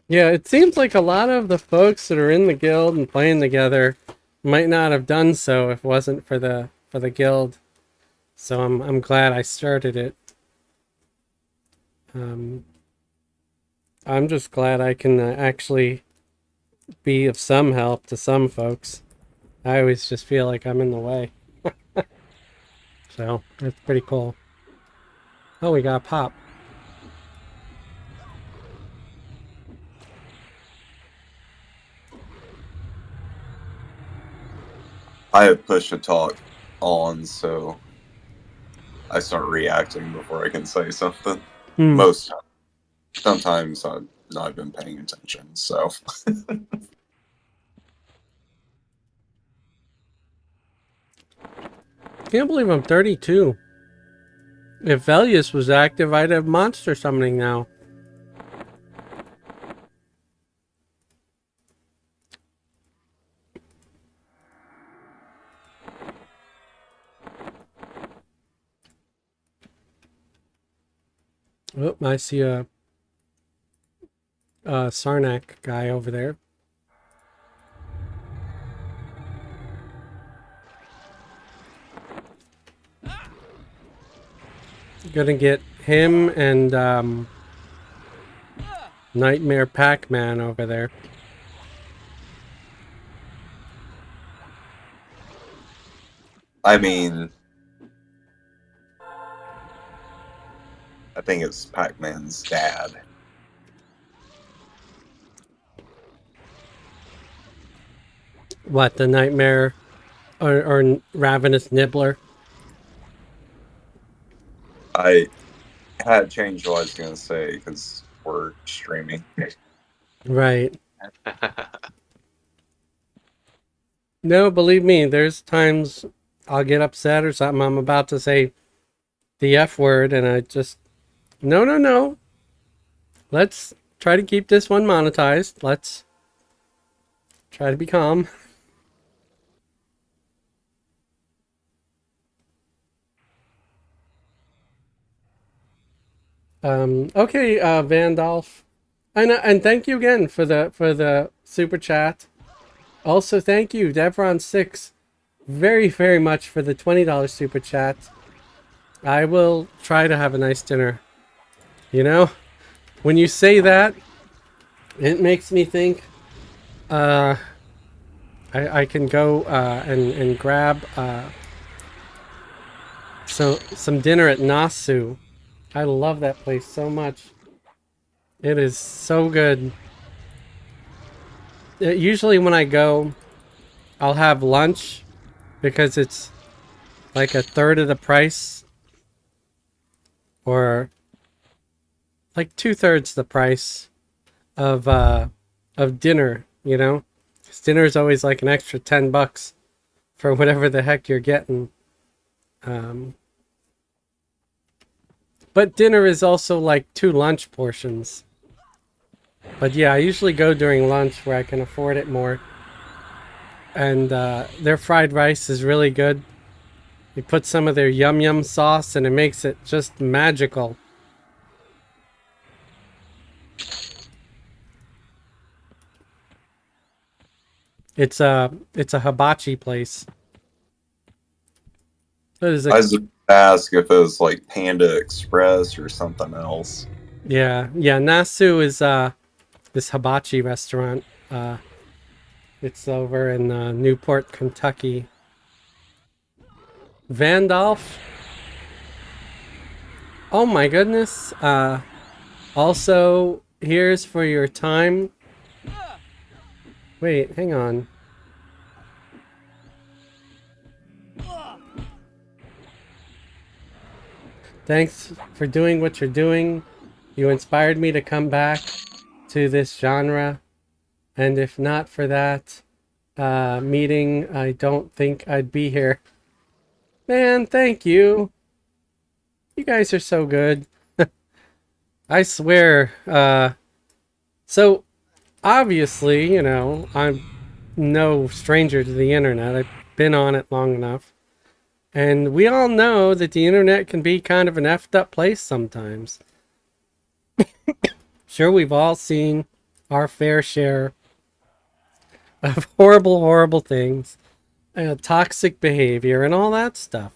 Yeah, it seems like a lot of the folks that are in the guild and playing together might not have done so if it wasn't for the guild. So I'm glad I started it. I'm just glad I can actually be of some help to some folks. I always just feel like I'm in the way. So it's pretty cool. Oh, we got a pop. I have push to talk on, so I start reacting before I can say something. Most times. Sometimes I've not been paying attention, so. Can't believe I'm 32. If Velius was active, I'd have monster summoning now. Oh, I see a Sarnak guy over there. Gonna get him and Nightmare Pac-Man over there. I mean, I think it's Pac-Man's dad. What, the Nightmare or Ravenous Nibbler? I had changed what I was going to say because we're streaming. Right. No, believe me, there's times I'll get upset or something. I'm about to say the F word and I just, no. Let's try to keep this one monetized. Let's try to be calm. Okay, Vandolph. And thank you again for the super chat. Also, thank you, Devron6, very much for the $20 super chat. I will try to have a nice dinner. You know, when you say that, it makes me think. I can go and grab some dinner at Nasu. I love that place so much. It is so good. Usually when I go, I'll have lunch because it's like a third of the price, or like 2/3 the price of dinner. You know, 'cause dinner is always like an extra $10 for whatever the heck you're getting. But dinner is also like 2 lunch portions. But yeah, I usually go during lunch where I can afford it more. And their fried rice is really good. You put some of their yum yum sauce and it makes it just magical. It's a hibachi place. That is I was just ask if it was like Panda Express or something else. yeah. Nasu is this hibachi restaurant. It's over in Newport, Kentucky. Vandolph. Oh my goodness. Also, here's for your time. Wait, hang on. Thanks for doing what you're doing. You inspired me to come back to this genre And if not for that meeting, I don't think I'd be here. Man, thank you. You guys are so good. I swear. So, obviously, you know, I'm no stranger to the internet. I've been on it long enough. And we all know that the internet can be kind of an effed up place sometimes. Sure, we've all seen our fair share of horrible, horrible things, toxic behavior, and all that stuff.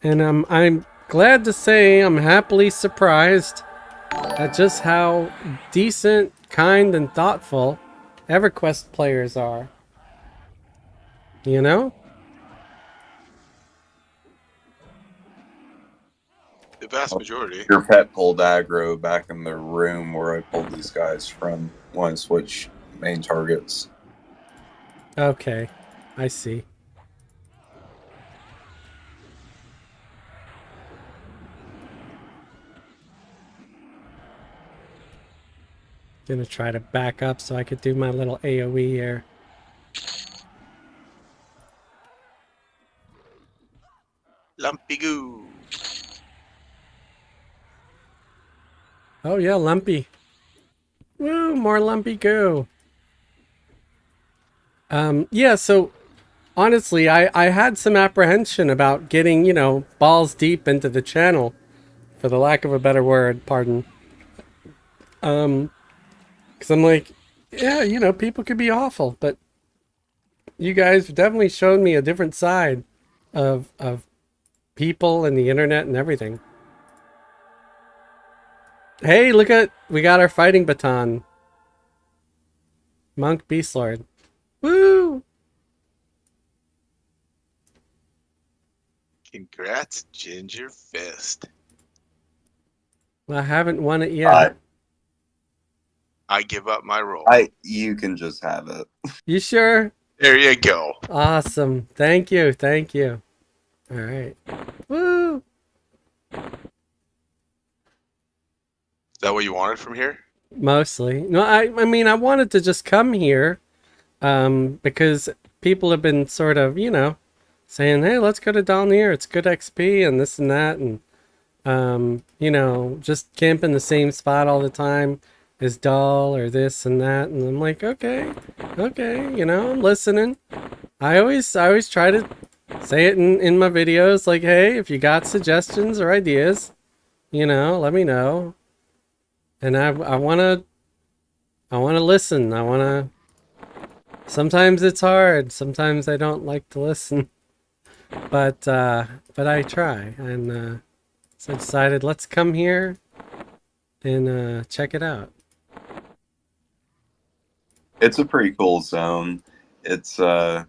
And I'm glad to say I'm happily surprised at just how decent, kind, and thoughtful Everquest players are. You know? The vast majority. Your pet pulled aggro back in the room where I pulled these guys from when I switch main targets. Okay, I see. Gonna try to back up so I could do my little AoE here. Lumpy goo. Oh yeah, lumpy. Woo, more lumpy goo. Yeah, so honestly, I had some apprehension about getting, you know, balls deep into the channel, for the lack of a better word, pardon. Because I'm like, yeah, you know, people could be awful, but you guys have definitely shown me a different side of people and the internet and everything. Hey, look at, we got our fighting baton. Monk Beast Lord. Woo! Congrats, Ginger Fist. Well, I haven't won it yet. I give up my role. You can just have it. You sure? There you go. Awesome. Thank you. Thank you. All right. Woo! Is that what you wanted from here? Mostly. No, I mean, I wanted to just come here because people have been sort of, you know, saying, hey, let's go to Dalir. It's good XP and this and that. And, you know, just camp in the same spot all the time is dull or this and that. And I'm like, okay, you know, I'm listening. I always try to say it in my videos, like, hey, if you got suggestions or ideas, you know, let me know. And I wanna listen. Sometimes it's hard. Sometimes I don't like to listen. But I try. And so I decided, let's come here and check it out. It's a pretty cool zone. It's I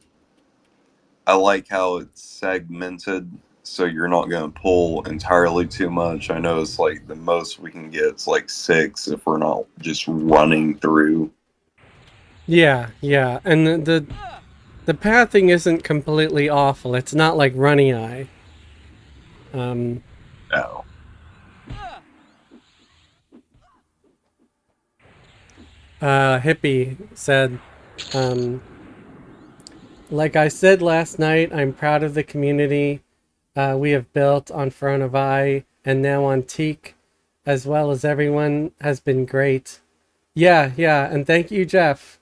like how it's segmented, so you're not going to pull entirely too much. I know it's like the most we can get is like 6 if we're not just running through. Yeah, and the pathing isn't completely awful. It's not like Runny Eye. No. Hippie said, like I said last night, I'm proud of the community we have built on Front of Eye and now on Teek, as well as everyone has been great. Yeah, and thank you, Jeff.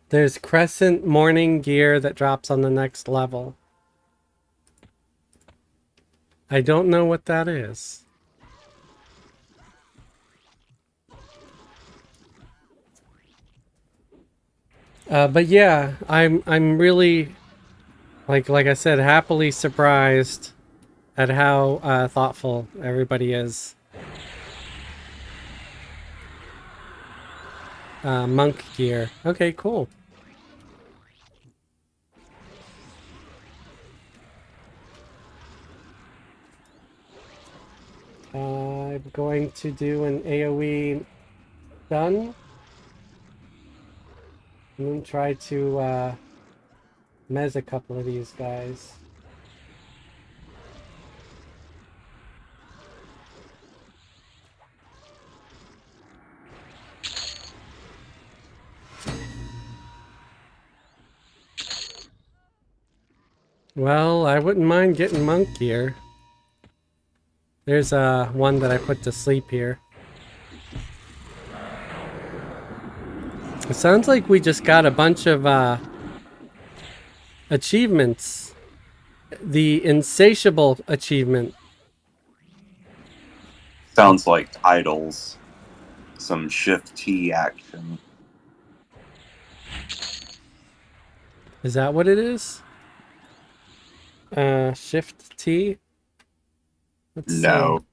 There's Crescent Morning gear that drops on the next level. I don't know what that is. But yeah, I'm really, like I said, happily surprised at how thoughtful everybody is. Monk gear. Okay, cool. I'm going to do an AoE done. And then try to mez a couple of these guys. Well, I wouldn't mind getting monk gear. There's one that I put to sleep here. It sounds like we just got a bunch of achievements. The insatiable achievement. Sounds like titles. Some shift T action. Is that what it is? Shift T? Let's No.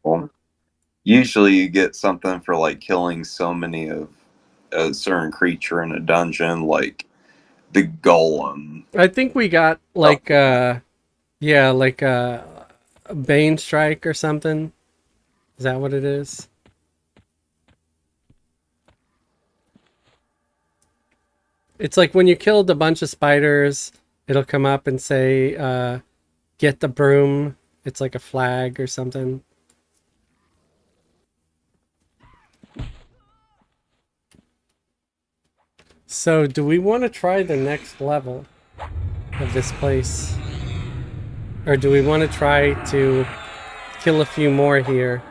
Usually you get something for like killing so many of a certain creature in a dungeon, like the golem. see. I think we got like yeah, like a Bane Strike or something. Is that what it is? It's like when you killed a bunch of spiders, it'll come up and say, get the broom. It's like a flag or something. So, do we want to try the next level of this place? Or do we want to try to kill a few more here?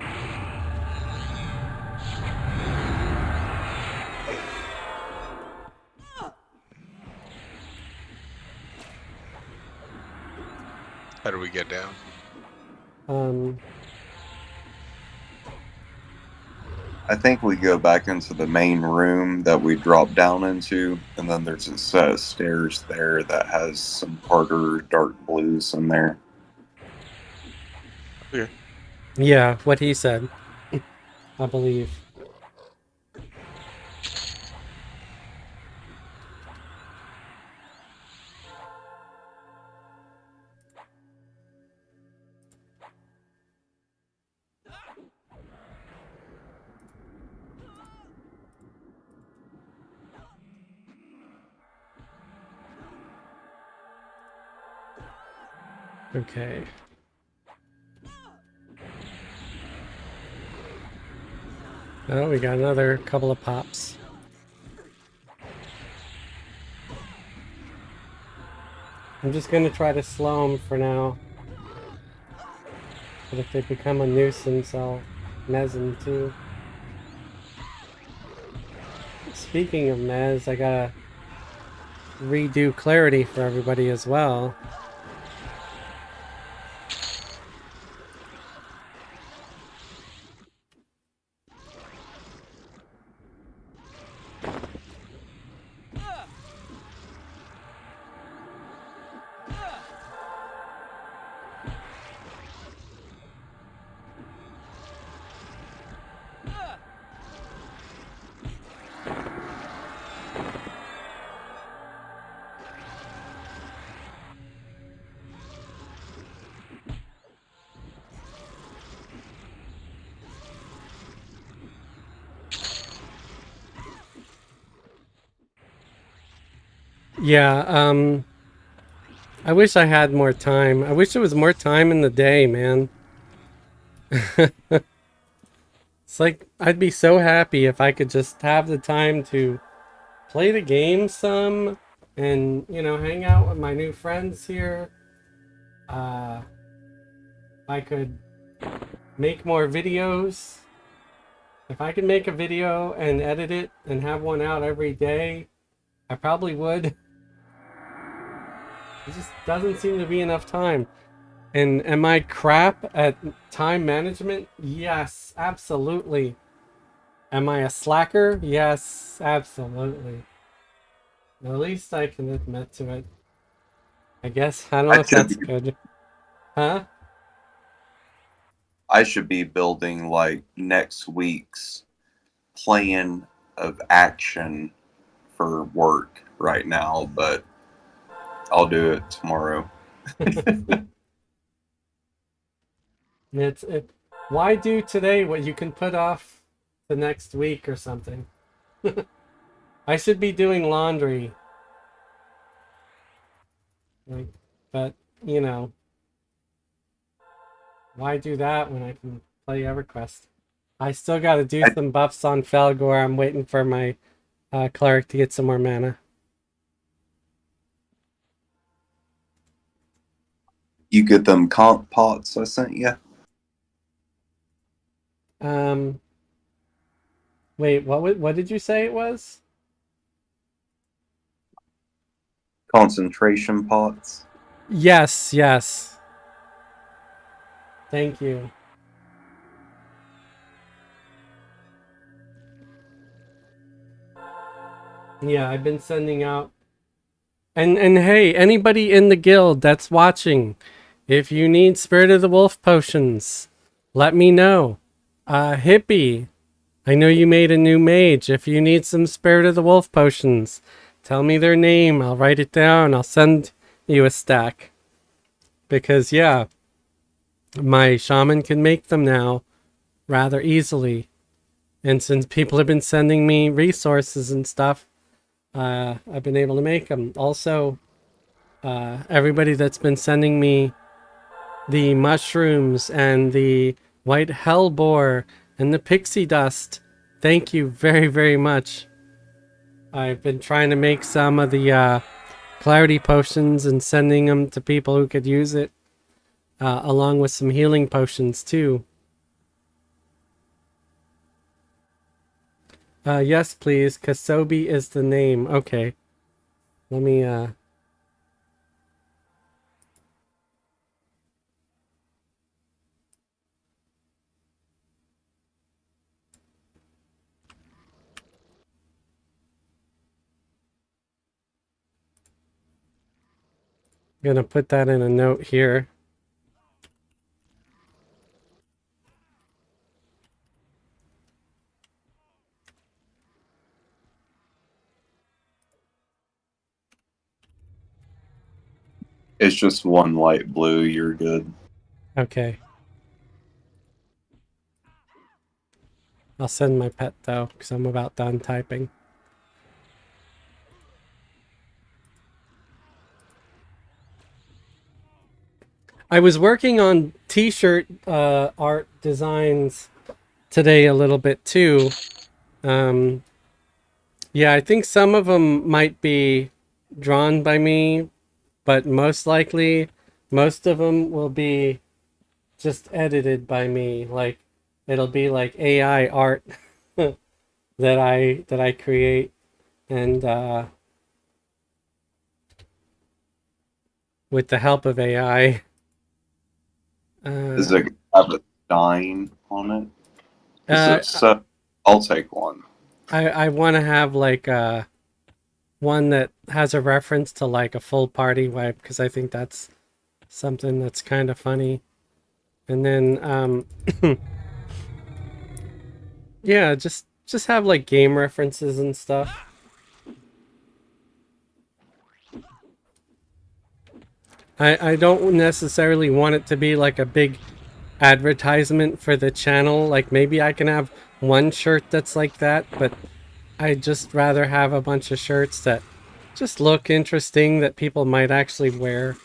How do we get down? I think we go back into the main room that we dropped down into, and then there's a set of stairs there that has some harder dark blues in there. Okay. Yeah, what he said. I believe. Okay. Oh, we got another couple of pops. I'm just gonna try to slow them for now. But if they become a nuisance, I'll mez them too. Speaking of mez, I gotta redo clarity for everybody as well. Yeah, I wish I had more time. I wish there was more time in the day, man. It's like, I'd be so happy if I could just have the time to play the game some and, you know, hang out with my new friends here. I could make more videos. If I could make a video and edit it and have one out every day, I probably would. It just doesn't seem to be enough time. And am I crap at time management? Yes, absolutely. Am I a slacker? Yes, absolutely. At least I can admit to it. I guess, I don't know if that's good. Huh? I should be building like next week's plan of action for work right now, but I'll do it tomorrow. Why do today what you can put off the next week or something? I should be doing laundry. Like, but, you know, why do that when I can play EverQuest? I still got to do some buffs on Felgor. I'm waiting for my cleric to get some more mana. You get them comp pots I sent you? Wait, what did you say it was? Concentration pots. Yes, yes. Thank you. Yeah, I've been sending out. And hey, anybody in the guild that's watching, if you need Spirit of the Wolf potions, let me know. Hippie, I know you made a new mage. If you need some Spirit of the Wolf potions, tell me their name. I'll write it down. I'll send you a stack. Because, yeah, my shaman can make them now rather easily. And since people have been sending me resources and stuff, I've been able to make them. Also, everybody that's been sending me the mushrooms and the white hellebore and the pixie dust, thank you very, very much. I've been trying to make some of the clarity potions and sending them to people who could use it, along with some healing potions too. Yes, please. Kasobi is the name. Okay. Let me, gonna put that in a note here. It's just one light blue. You're good. Okay. I'll send my pet though, because I'm about done typing. I was working on t-shirt art designs today a little bit too. Yeah, I think some of them might be drawn by me, but most likely most of them will be just edited by me. Like it'll be like AI art that I create, and with the help of AI. Does it have a shine on it? Uh, So I'll take one. I want to have like one that has a reference to like a full party wipe, because I think that's something that's kind of funny. And then yeah, just have like game references and stuff. I don't necessarily want it to be like a big advertisement for the channel. Like maybe I can have one shirt that's like that, but I'd just rather have a bunch of shirts that just look interesting that people might actually wear.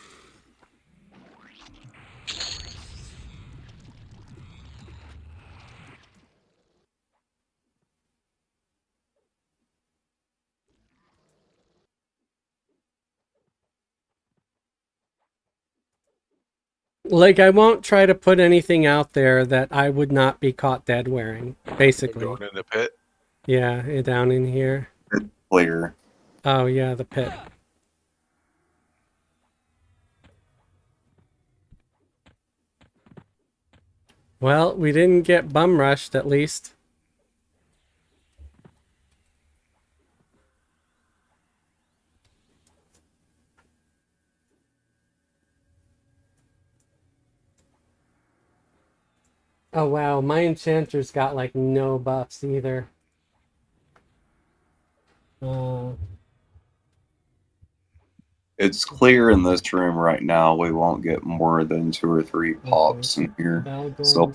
Like I won't try to put anything out there that I would not be caught dead wearing, basically. Going in the pit. Yeah, down in here. It's clear. Oh yeah, the pit. Well, we didn't get bum rushed at least. Oh wow, my enchanter's got like no buffs either. It's clear in this room right now. We won't get more than 2 or 3 pops in here. So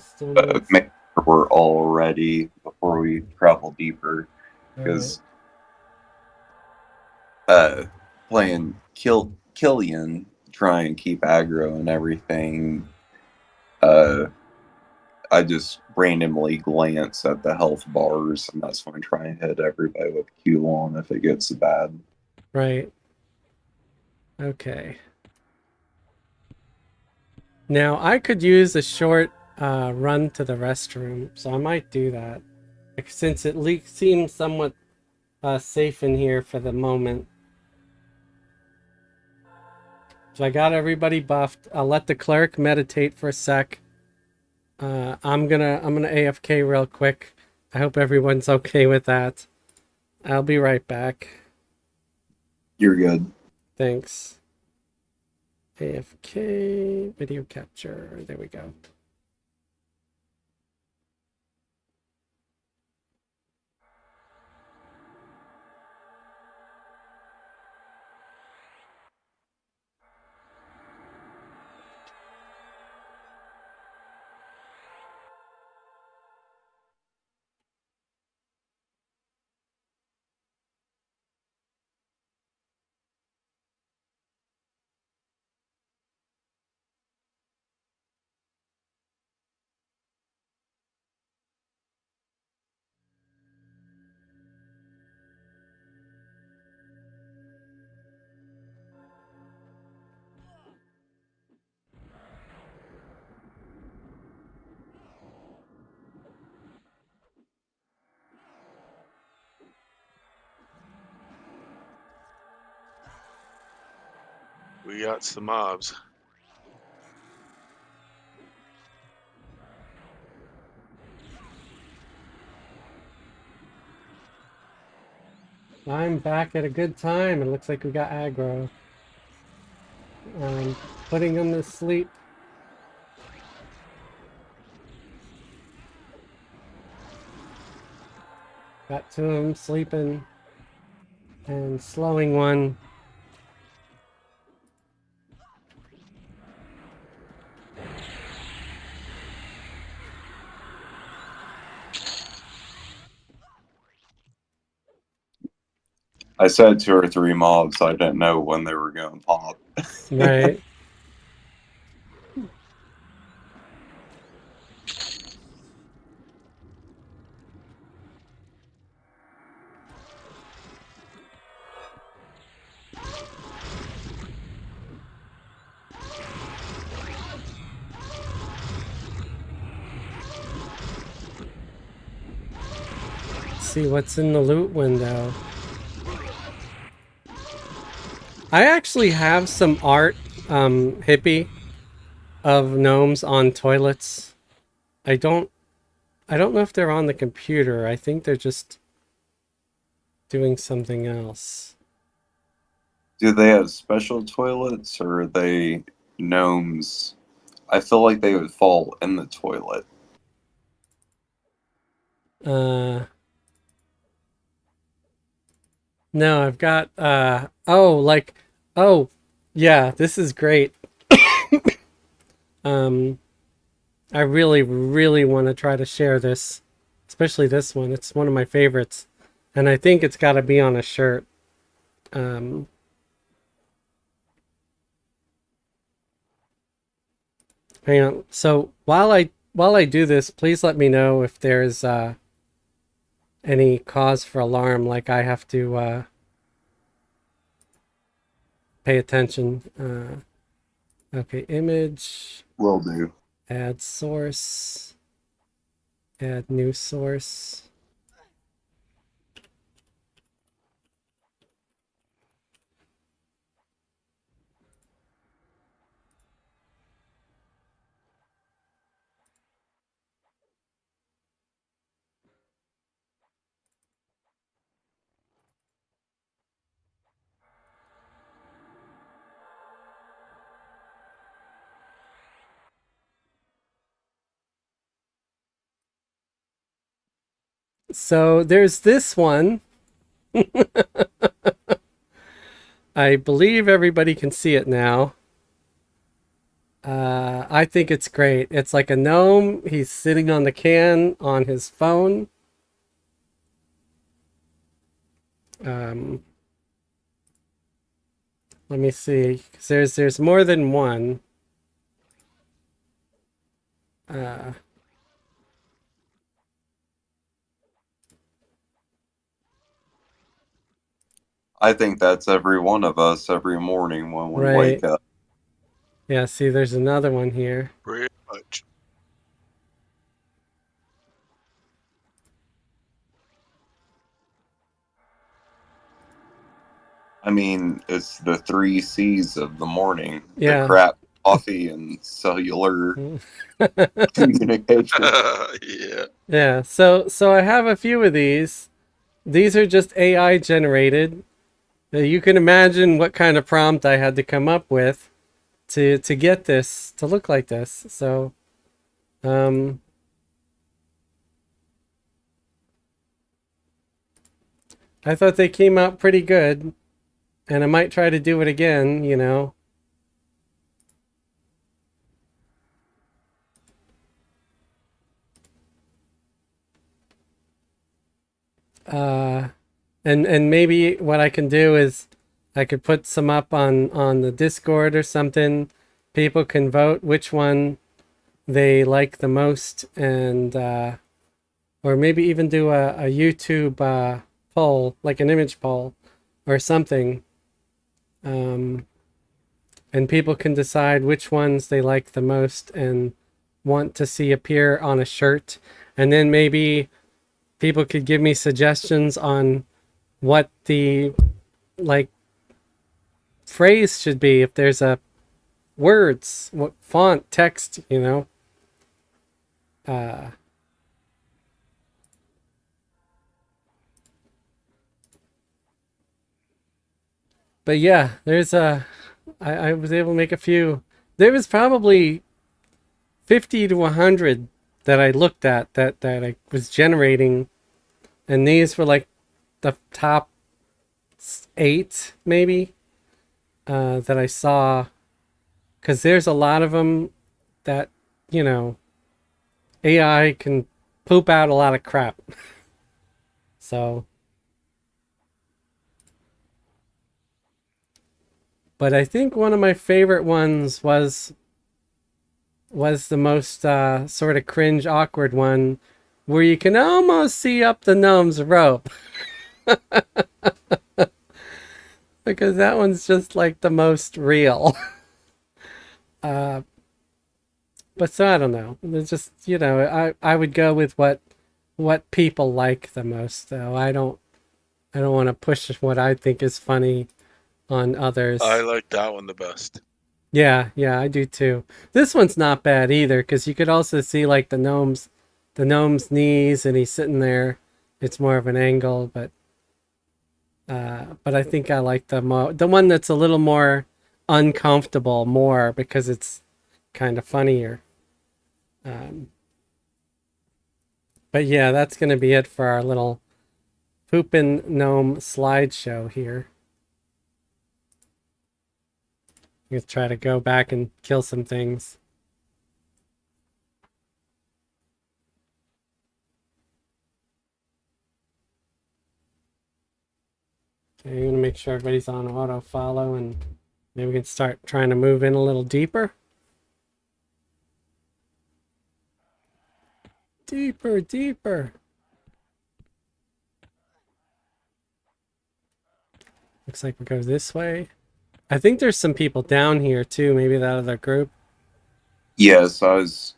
make sure we're all ready before we travel deeper. Because playing Killian, try and keep aggro and everything, I just randomly glance at the health bars, and that's when I try and hit everybody with Q on if it gets bad. Right. Okay. Now, I could use a short run to the restroom, so I might do that. Since it seems somewhat safe in here for the moment. So I got everybody buffed. I'll let the cleric meditate for a sec. I'm gonna AFK real quick. I hope everyone's okay with that. I'll be right back. You're good. Thanks. AFK video capture. There we go. We got some mobs. I'm back at a good time. It looks like we got aggro. Putting them to sleep. Got two of them sleeping. And slowing one. I said 2 or 3 mobs. I didn't know when they were going to pop. Right. See what's in the loot window. I actually have some art, hippie, of gnomes on toilets. I don't know if they're on the computer. I think they're just doing something else. Do they have special toilets or are they gnomes? I feel like they would fall in the toilet. No, I've got, oh, yeah, this is great. I really, really want to try to share this, especially this one. It's one of my favorites, and I think it's got to be on a shirt. Hang on. So while I do this, please let me know if there's any cause for alarm, like I have to pay attention. Okay, image. Will do. Add source. Add new source. So there's this one. I believe everybody can see it now. I think it's great. It's like a gnome. He's sitting on the can on his phone. Let me see. 'Cause there's more than one. I think that's every one of us every morning when we Right. wake up. Yeah, see, there's another one here. Pretty much. I mean, it's the three C's of the morning: the Yeah. crap, coffee, and cellular communication. Yeah. Yeah, so I have a few of these. These are just AI generated. You can imagine what kind of prompt I had to come up with to get this to look like this. So, um, I thought they came out pretty good, and I might try to do it again, you know. Uh, and maybe what I can do is I could put some up on the Discord or something. People can vote which one they like the most, and or maybe even do a YouTube poll, like an image poll or something. Um, and people can decide which ones they like the most and want to see appear on a shirt. And then maybe people could give me suggestions on what the like phrase should be, if there's a words, what font, text, you know. Uh, but yeah, there's I was able to make a few. There was probably 50 to 100 that I looked at that I was generating, and these were like the top 8 maybe that I saw, because there's a lot of them that, you know, AI can poop out a lot of crap. So, but I think one of my favorite ones was the most sort of cringe, awkward one, where you can almost see up the gnome's rope. Because that one's just like the most real. uh, but so I don't know. It's just, you know, I would go with what people like the most, though. I don't want to push what I think is funny on I others. like that one the best. Yeah, yeah, I do too. This one's not bad either, because you could also see like the gnome's knees, and he's sitting there. It's more of an angle, but I think I like the one that's a little more uncomfortable more, because it's kind of funnier. Um, but yeah, that's gonna be it for our little poopin' gnome slideshow here. Let's try to go back and kill some things. Okay, I'm gonna make sure everybody's on auto follow, and maybe we can start trying to move in a little deeper. Deeper, deeper. Looks like we go this way. I think there's some people down here too, maybe that other group. Yes, I was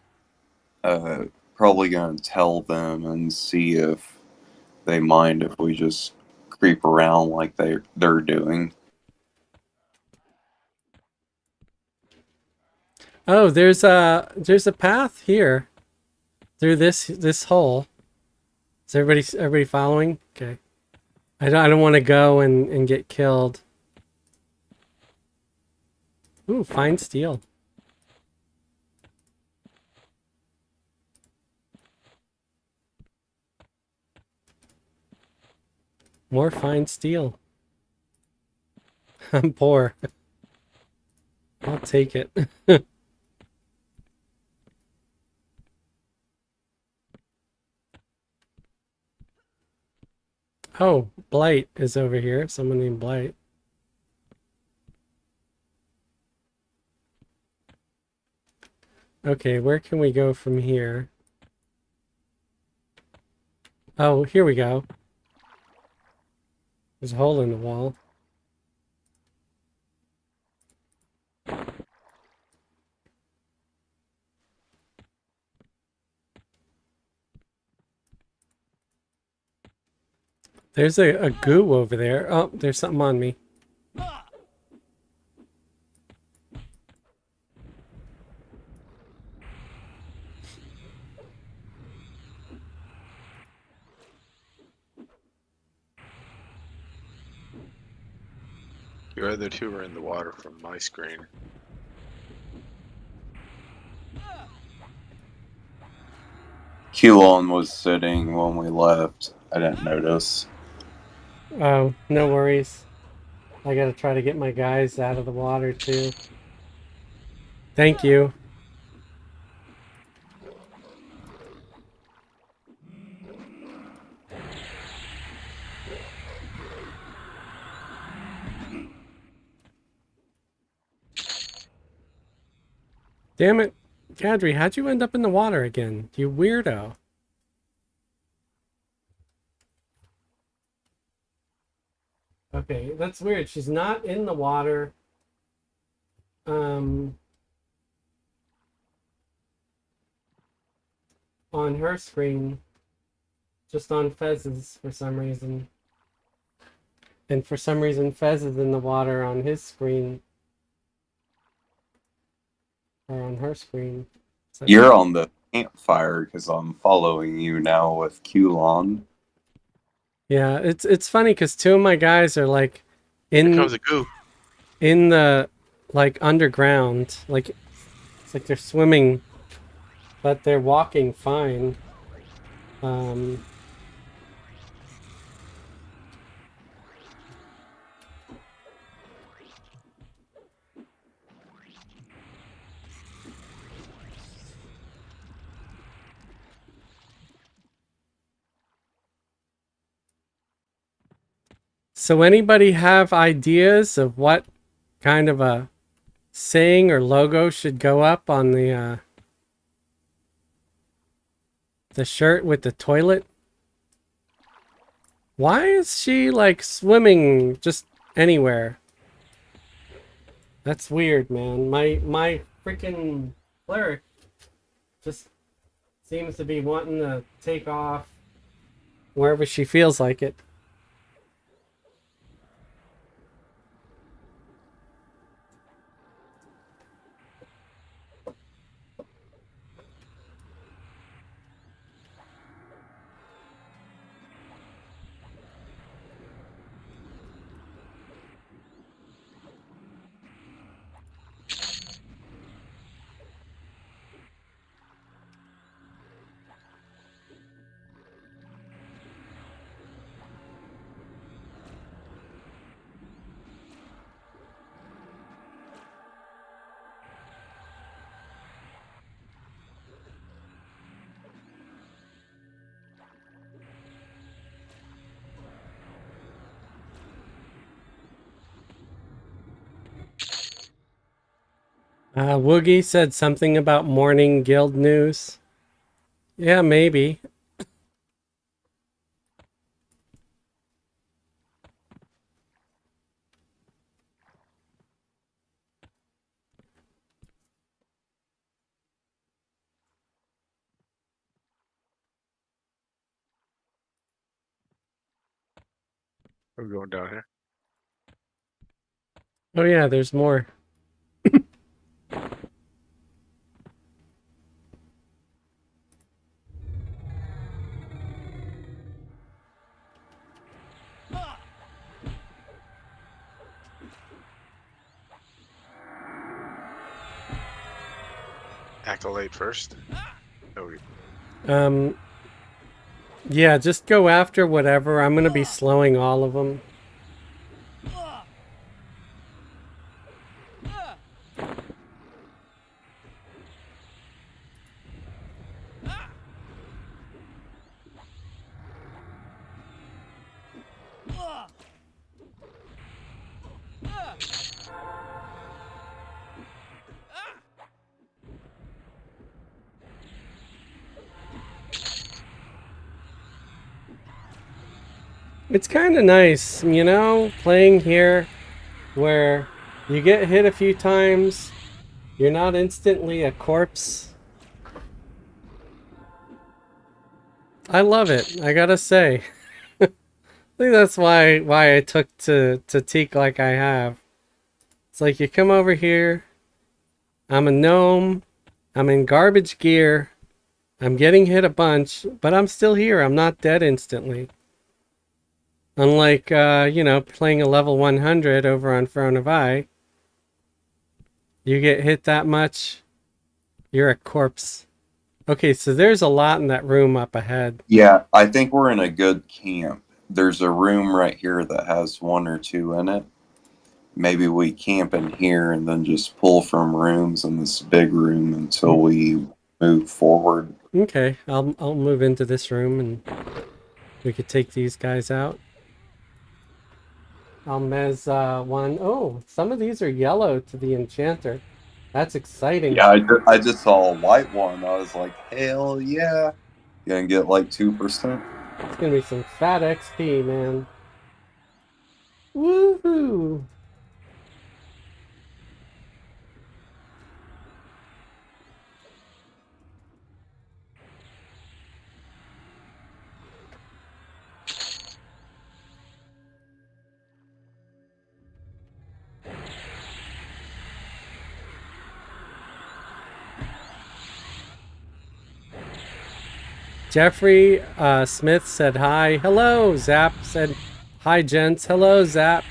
uh, probably going to tell them and see if they mind if we just creep around like they're doing. Oh, there's a path here through this hole. Is everybody following? Okay. I don't want to go and get killed. Ooh, fine steel. More fine steel. I'm poor. I'll take it. Oh, Blight is over here. Someone named Blight. Okay, where can we go from here? Oh, here we go. There's a hole in the wall. There's a goo over there. Oh, there's something on me. Your other two are in the water from my screen. Keelan was sitting when we left. I didn't notice. Oh, no worries. I gotta try to get my guys out of the water too. Thank you. Damn it. Kadri, how'd you end up in the water again? You weirdo. Okay, that's weird. She's not in the water. On her screen. Just on Fez's for some reason. And for some reason Fez is in the water on his screen. Or on her screen. So You're on the campfire because I'm following you now with Keelan. yeah, it's funny because two of my guys are like Here comes a goo. in the like underground. Like it's like they're swimming, but they're walking fine. So anybody have ideas of what kind of a saying or logo should go up on the shirt with the toilet? Why is she like swimming just anywhere? That's weird, man. My freaking cleric just seems to be wanting to take off wherever she feels like it. Woogie said something about morning guild news. Yeah, maybe. We're going down here. Oh yeah, there's more. Accolade first. Oh, Yeah, just go after whatever. I'm gonna be slowing all of them. It's kind of nice, you know, playing here where you get hit a few times, you're not instantly a corpse. I love it, I gotta say. think that's why I took to Teek like I have. It's like you come over here, I'm a gnome, I'm in garbage gear, I'm getting hit a bunch, but I'm still here. I'm not dead instantly. Unlike playing a level 100 over on Throne of Eye, you get hit that much, you're a corpse. Okay, so there's a lot in that room up ahead. Yeah, I think we're in a good camp. There's a room right here that has one or two in it. Maybe we camp in here and then just pull from rooms in this big room until we move forward. Okay, I'll move into this room and we could take these guys out. I'll mez one. Oh, some of these are yellow to the enchanter. That's exciting. Yeah, I just saw a white one. I was like, hell yeah. Gonna get like 2%. It's gonna be some fat XP, man. Woohoo! Jeffrey Smith said hi. Hello, Zap said hi, gents. Hello, Zap.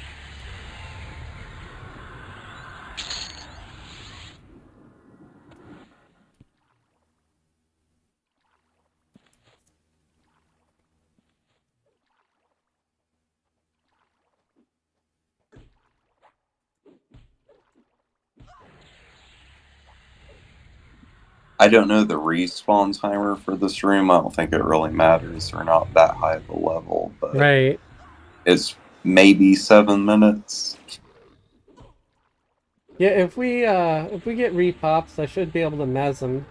I don't know the respawn timer for this room. I don't think it really matters. We're not that high of a level, but Right. it's maybe 7 minutes. Yeah, if we get repops, I should be able to mez them.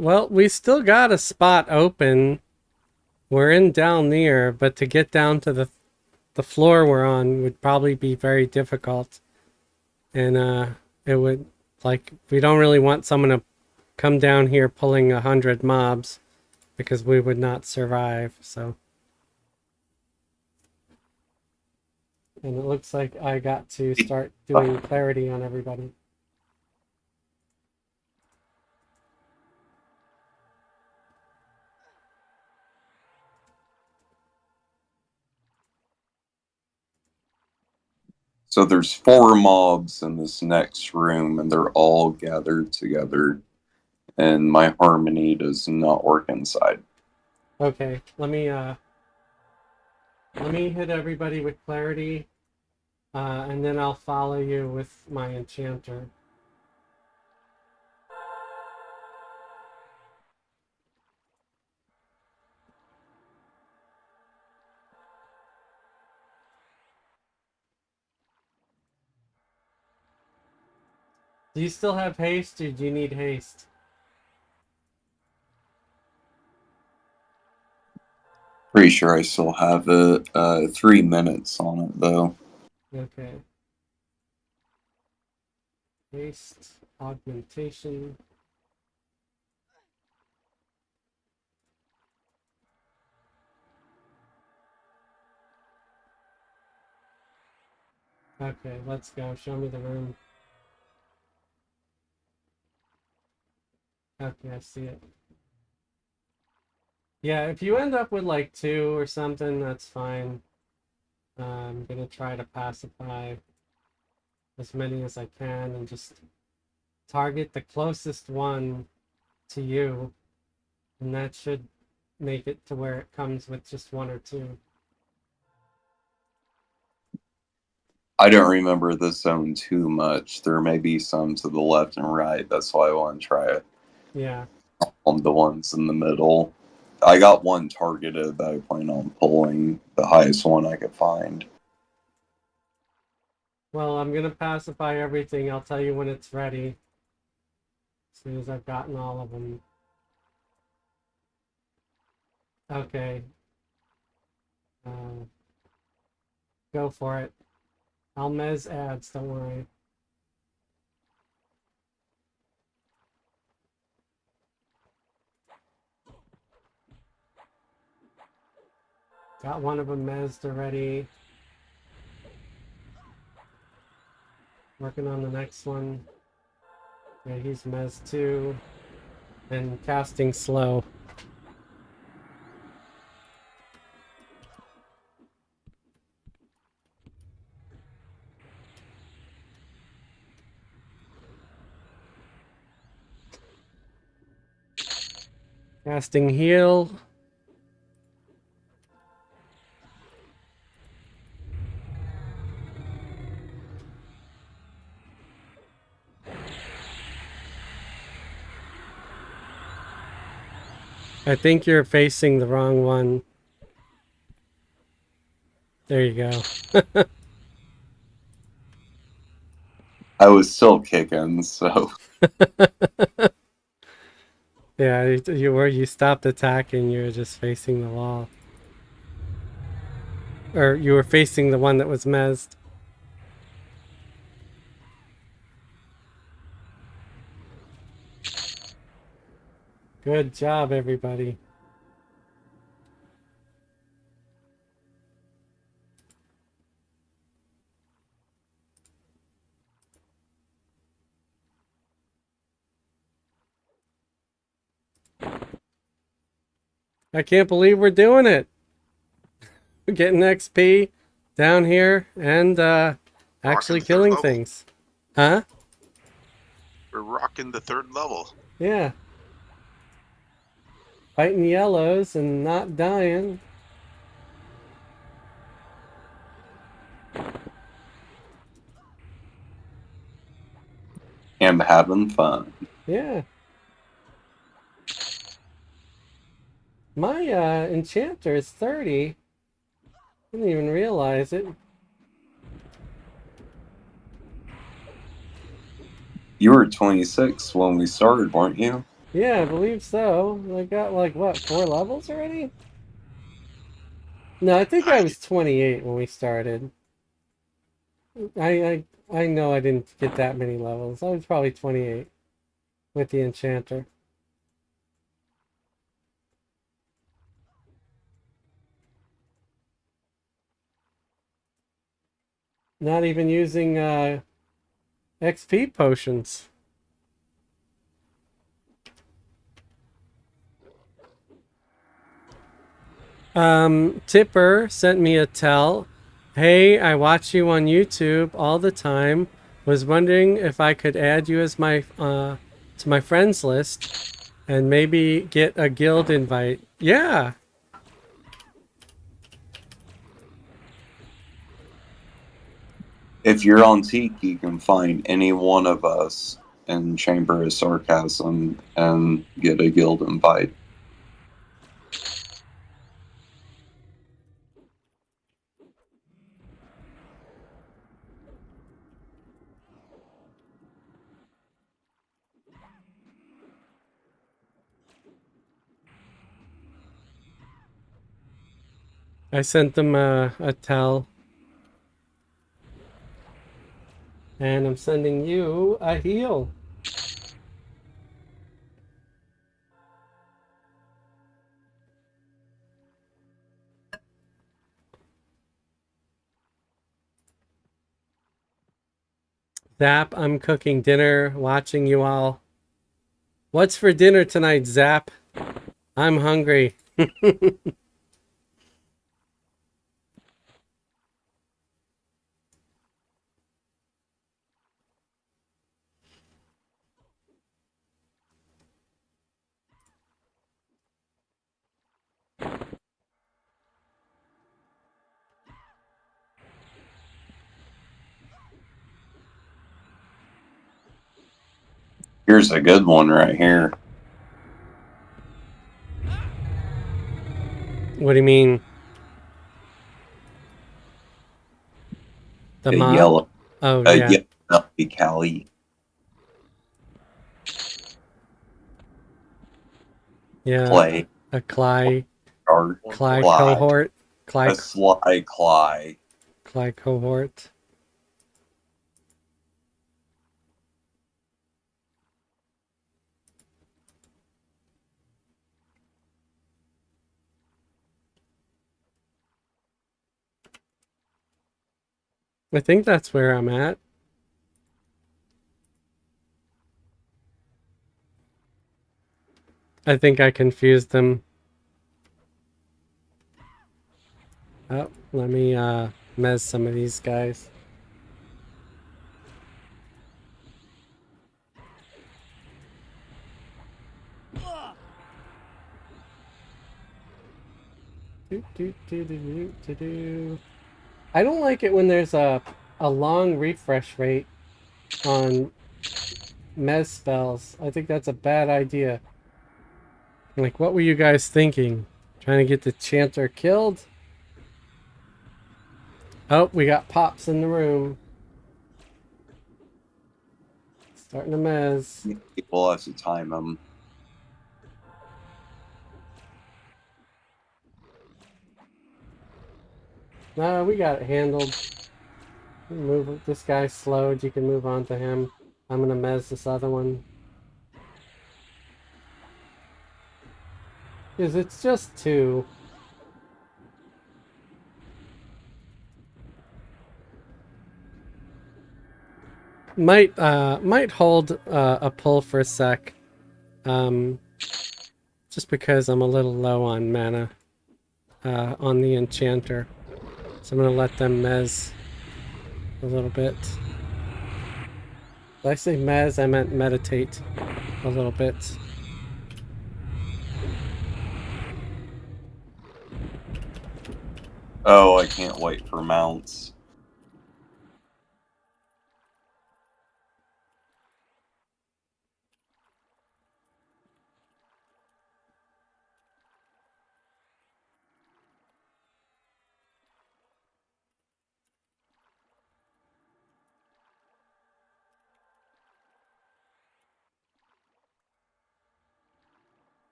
Well, we still got a spot open. We're in down near, but to get down to the floor we're on would probably be very difficult. And it would, like, we don't really want someone to come down here pulling 100 mobs because we would not survive. So, and it looks like I got to start doing clarity on everybody. So there's 4 mobs in this next room, and they're all gathered together. And my harmony does not work inside. Okay, let me hit everybody with clarity, and then I'll follow you with my enchanter. Do you still have haste, or do you need haste? Pretty sure I still have it. 3 minutes on it, though. Okay. Haste, augmentation. Okay, let's go. Show me the room. Okay, I see it. Yeah, if you end up with like 2 or something, that's fine. I'm gonna try to pacify as many as I can and just target the closest one to you, and that should make it to where it comes with just 1 or 2. I don't remember this zone too much. There may be some to the left and right. That's why I want to try it Yeah. on the ones in the middle. I got one targeted that I plan on pulling, the highest one I could find. Well, I'm gonna pacify everything. I'll tell you when it's ready. As soon as I've gotten all of them. Okay. Go for it. I'll mez ads, don't worry. Got one of them mezzed already. Working on the next one. Yeah, he's mezzed too. And casting slow. Casting heal. I think you're facing the wrong one. There you go. I was still kicking, so Yeah, you stopped attacking, you were just facing the wall. Or you were facing the one that was mezzed. Good job, everybody. I can't believe we're doing it. We're getting XP down here and actually Rocking the third killing level. things. Huh? We're rocking the third level. Yeah. Fighting yellows and not dying. am having fun. Yeah. My enchanter is 30. Didn't even realize it. You were 26 when we started, weren't you? Yeah, I believe so. I got like what, 4 levels already? No, I think I was 28 when we started. I know I didn't get that many levels. I was probably 28 with the enchanter. Not even using XP potions. Tipper sent me a tell. Hey, I watch you on YouTube all the time. Was wondering if I could add you as my to my friends list and maybe get a guild invite. Yeah. If you're on Teek, you can find any one of us in Chamber of Sarcasm and get a guild invite. I sent them a tell. And I'm sending you a heal. Zap, I'm cooking dinner, watching you all. What's for dinner tonight, Zap? I'm hungry. Here's a good one right here. What do you mean? The A mob? yellow, Oh, a yeah. yellow Cali. Yeah. Clay. A Cly Or Cly cohort. a sly Cly. Cly cohort. I think that's where I'm at. I think I confused them. Oh, let me mez some of these guys. I don't like it when there's a long refresh rate on mez spells. I think that's a bad idea. Like, what were you guys thinking? Trying to get the chanter killed? Oh, we got pops in the room. Starting to mez. People have to time them. No, we got it handled. Move this guy slowed. You can move on to him. I'm gonna mez this other one. Because it's just two. Might hold a pull for a sec. Just because I'm a little low on mana on the enchanter. So I'm gonna let them mez a little bit. Did I say mez? I meant meditate a little bit. Oh, I can't wait for mounts.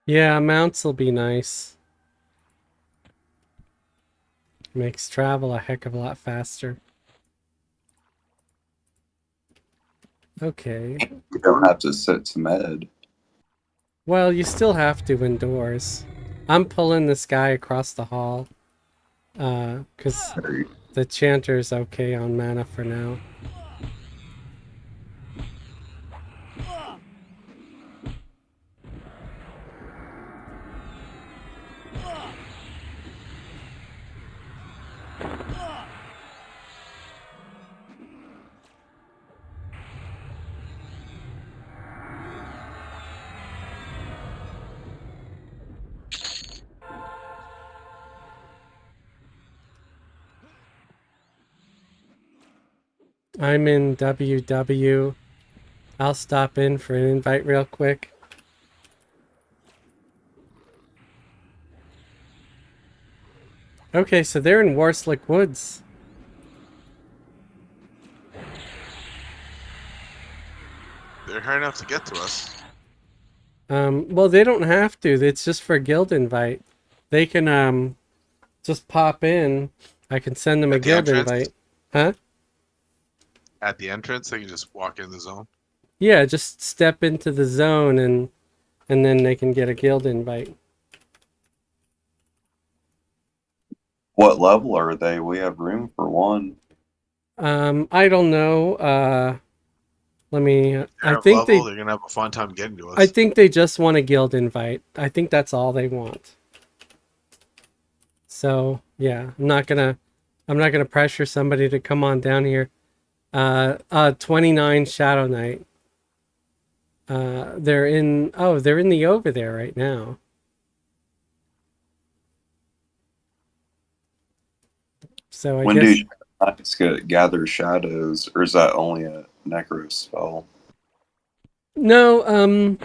Yeah, mounts will be nice. Makes travel a heck of a lot faster. Okay. You don't have to sit to med. Well, you still have to indoors. I'm pulling this guy across the hall. Because the chanter's okay on mana for now. I'm in WW. I'll stop in for an invite real quick. Okay, so they're in Warslick Woods. They're hard enough to get to us. Well, they don't have to. It's just for a guild invite. They can just pop in. I can send them a At the guild entrance? invite. Huh? At the entrance, they can just walk in the zone. Yeah, just step into the zone and then they can get a guild invite. What level are they? We have room for one. I don't know. Let me. I think Level, they're gonna have a fun time getting to us. I think they just want a guild invite. I think that's all they want. So yeah, I'm not gonna pressure somebody to come on down here. 29 Shadow Knight. They're in the over there right now. So I When guess do Knights gather shadows, or is that only a necro spell? No,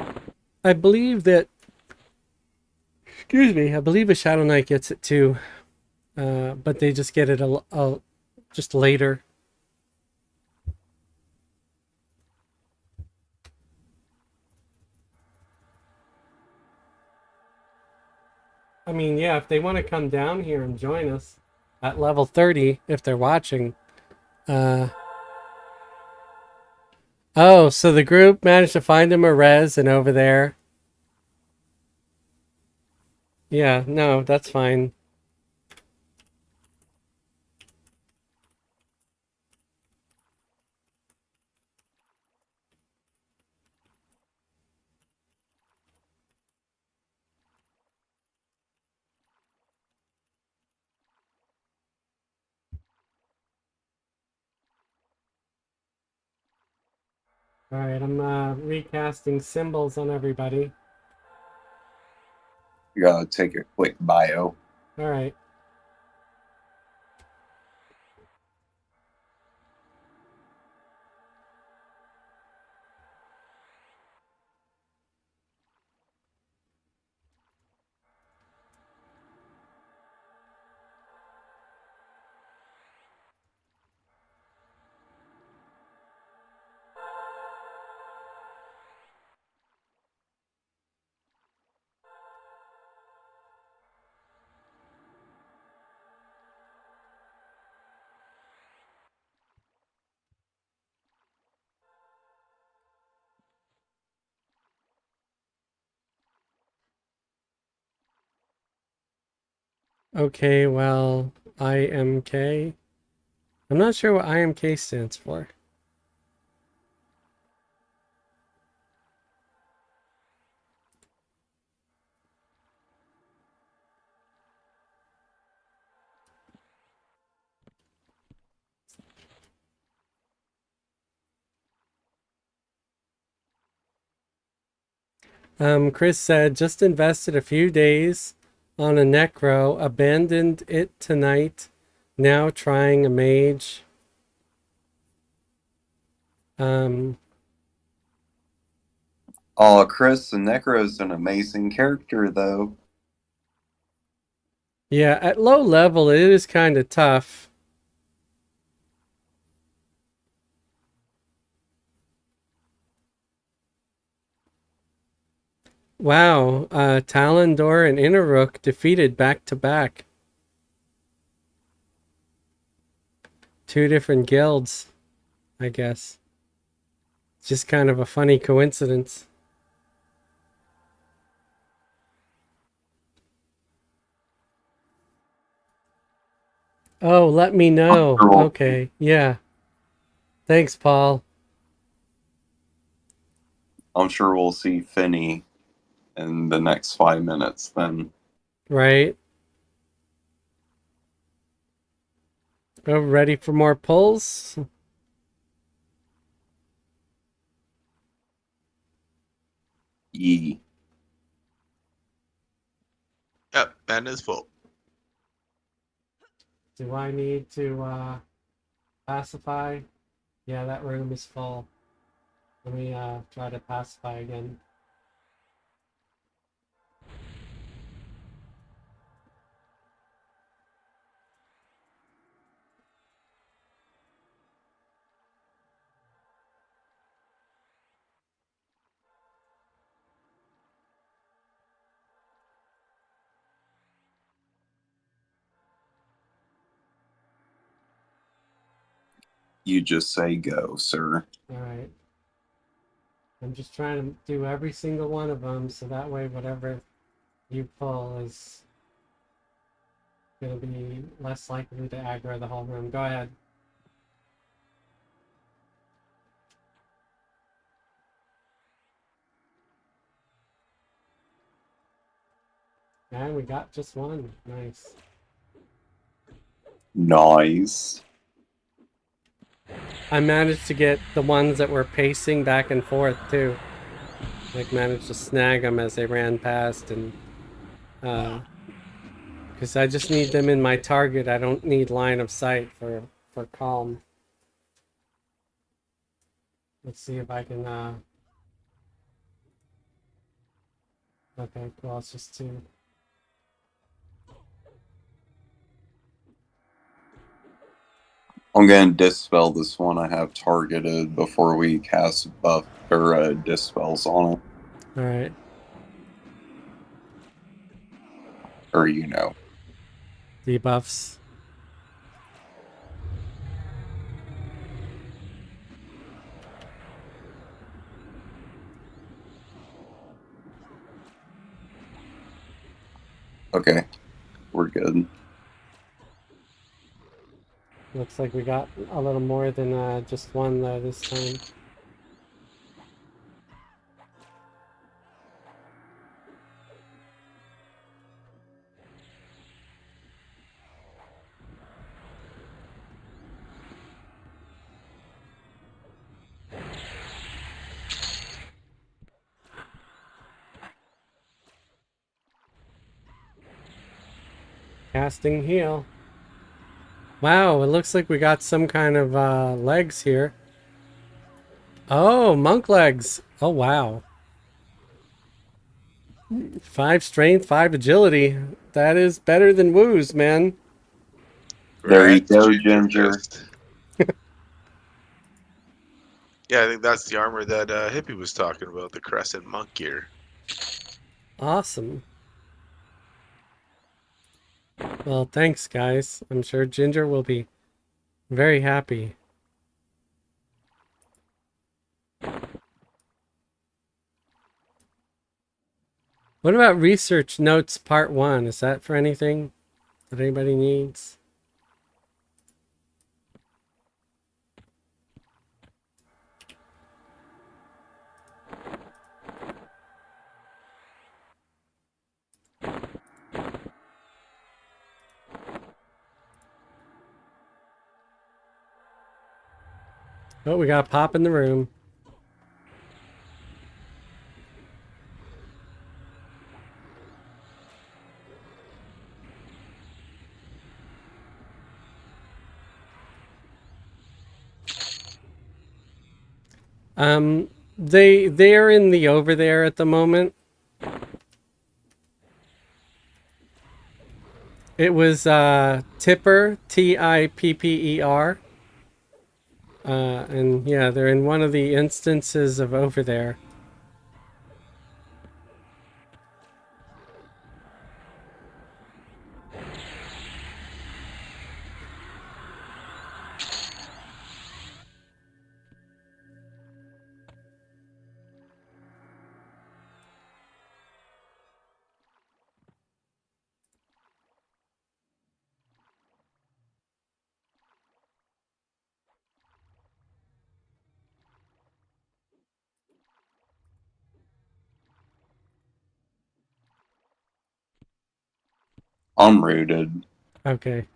I believe that. Excuse me. I believe a Shadow Knight gets it too, but they just get it just later. I mean, yeah, if they want to come down here and join us at level 30, if they're watching. Uh, oh, so the group managed to find him a res and over there. Yeah, no, that's fine. All right, I'm recasting symbols on everybody. You gotta take a quick bio. All right. Okay, well, IMK. I'm not sure what IMK stands for. Chris said, just invested a few days on a necro, abandoned it tonight, now trying a mage. Oh, Chris, the Necro is an amazing character, though. Yeah, at low level, it is kind of tough. Wow, Talendor and Innerrook defeated back to back. Two different guilds, I guess. It's just kind of a funny coincidence. Oh, let me know. Okay, yeah. Thanks, Paul. I'm sure we'll see Finney in the next 5 minutes then. Right. Oh, ready for more pulls? Yee. Yep, man is full. Do I need to pacify? Yeah, that room is full. Let me try to pacify again. You just say go, sir. All right. I'm just trying to do every single one of them so that way whatever you pull is going to be less likely to aggro the whole room. Go ahead. And we got just one. Nice. Nice. I managed to get the ones that were pacing back and forth too. Like managed to snag them as they ran past, and because I just need them in my target. I don't need line of sight for calm. Let's see if I can Okay, well, it's just 2. I'm going to dispel this one I have targeted before we cast buff or dispels on it. All right. Or, you know. Debuffs. Okay, we're good. Looks like we got a little more than just 1 though this time. Casting heal. Wow, it looks like we got some kind of legs here. Oh, monk legs. Oh, wow. 5 strength, 5 agility. That is better than Woo's, man. There you Rats, go, Ginger Ginger. Fist. Yeah, I think that's the armor that Hippie was talking about, the Crescent Monk gear. Awesome. Well, thanks, guys. I'm sure Ginger will be very happy. What about research notes part 1? Is that for anything that anybody needs? Oh, we got a pop in the room. They're in the over there at the moment. It was Tipper, Tipper. And yeah, they're in one of the instances of over there. I'm rooted. Okay.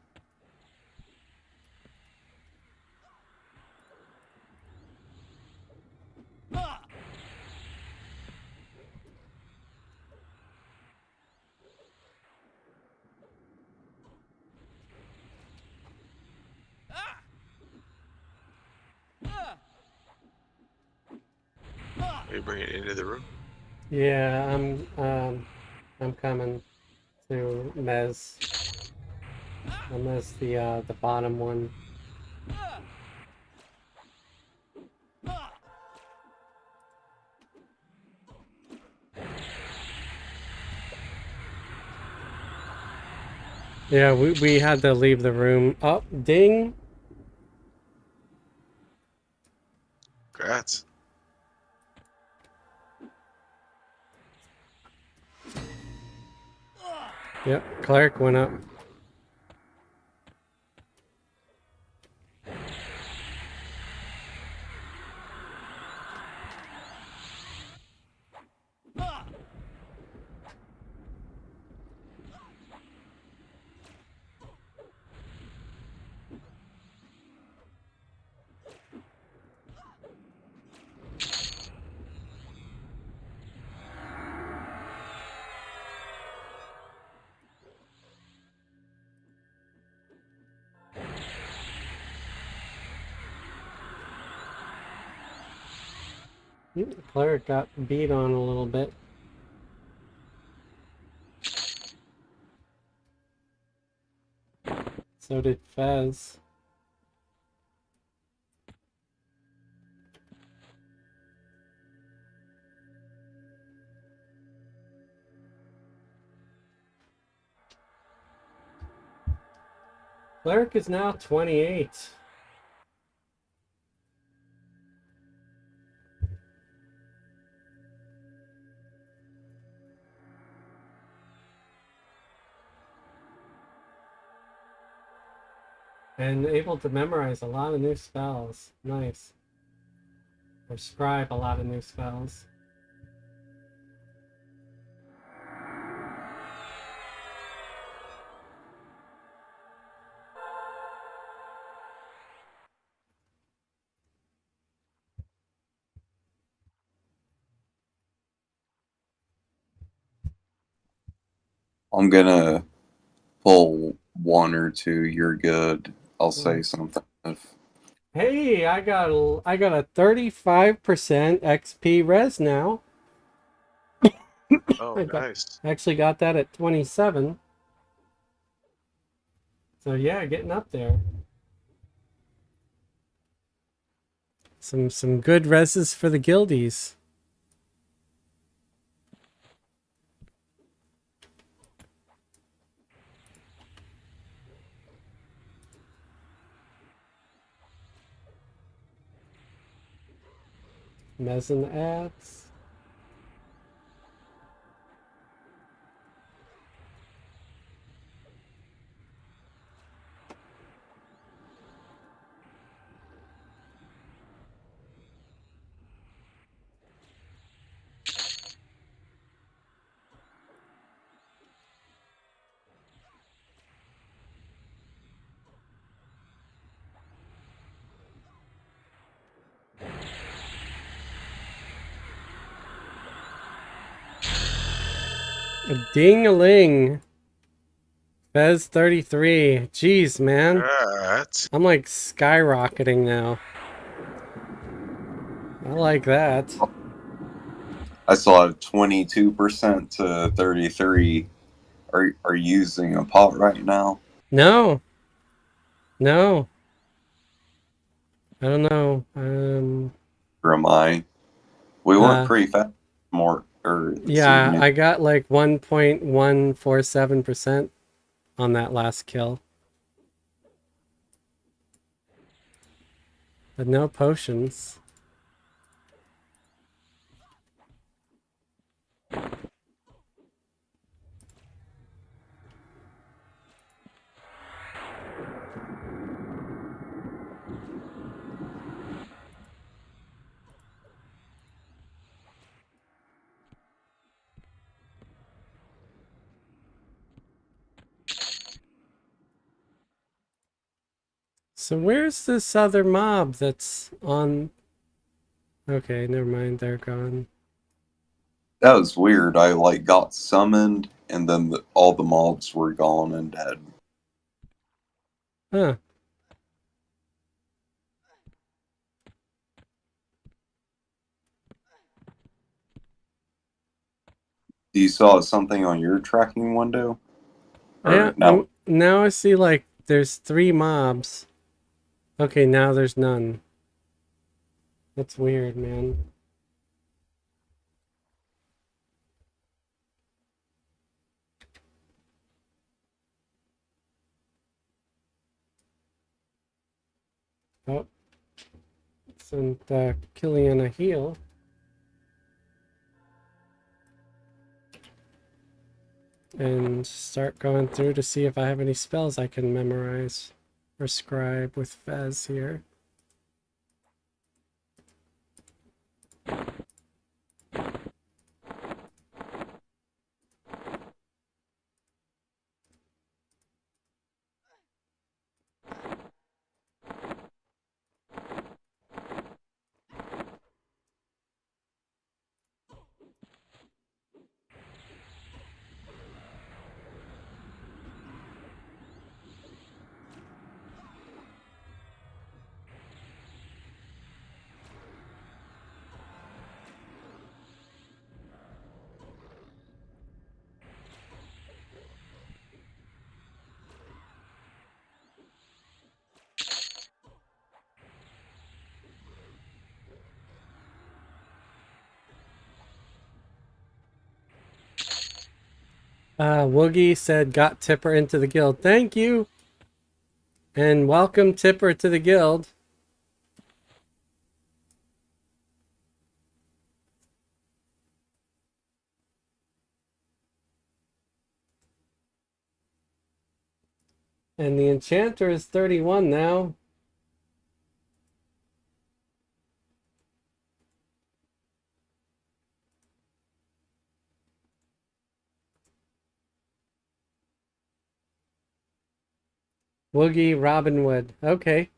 Are you bringing it into the room? Yeah, I'm coming to Mez. I missed the bottom one. Yeah, we had to leave the room. Oh, ding. Congrats. Yep, cleric went up. Cleric got beat on a little bit. So did Fez. Cleric is now 28. And able to memorize a lot of new spells. Nice. Or scribe a lot of new spells. I'm gonna pull one or two. You're good. I'll say something. Hey, I got a 35% XP res now. Oh, I nice. actually got that at 27. So yeah, getting up there. Some good reses for the guildies. Mezzan ads. Ding-a-ling. Fez 33. Jeez, man. That. I'm like skyrocketing now. I like that. I still have 22% to 33. Are you using a pot right now? No. No. I don't know. Or am I? We went Uh, pretty fast more or this yeah, evening. I got like 1.147% on that last kill. But no potions. So where's this other mob that's on... Okay, never mind, they're gone. That was weird. I like got summoned and then all the mobs were gone and dead. Huh. Do you saw something on your tracking window? Yeah, Or now now I see like there's 3 mobs. Okay, now there's none. That's weird, man. Oh, sent Killian a heal. And start going through to see if I have any spells I can memorize or scribe with Fez here. Woogie said, got Tipper into the guild. Thank you. And welcome Tipper to the guild. And the enchanter is 31 now. Woogie Robinwood. Okay.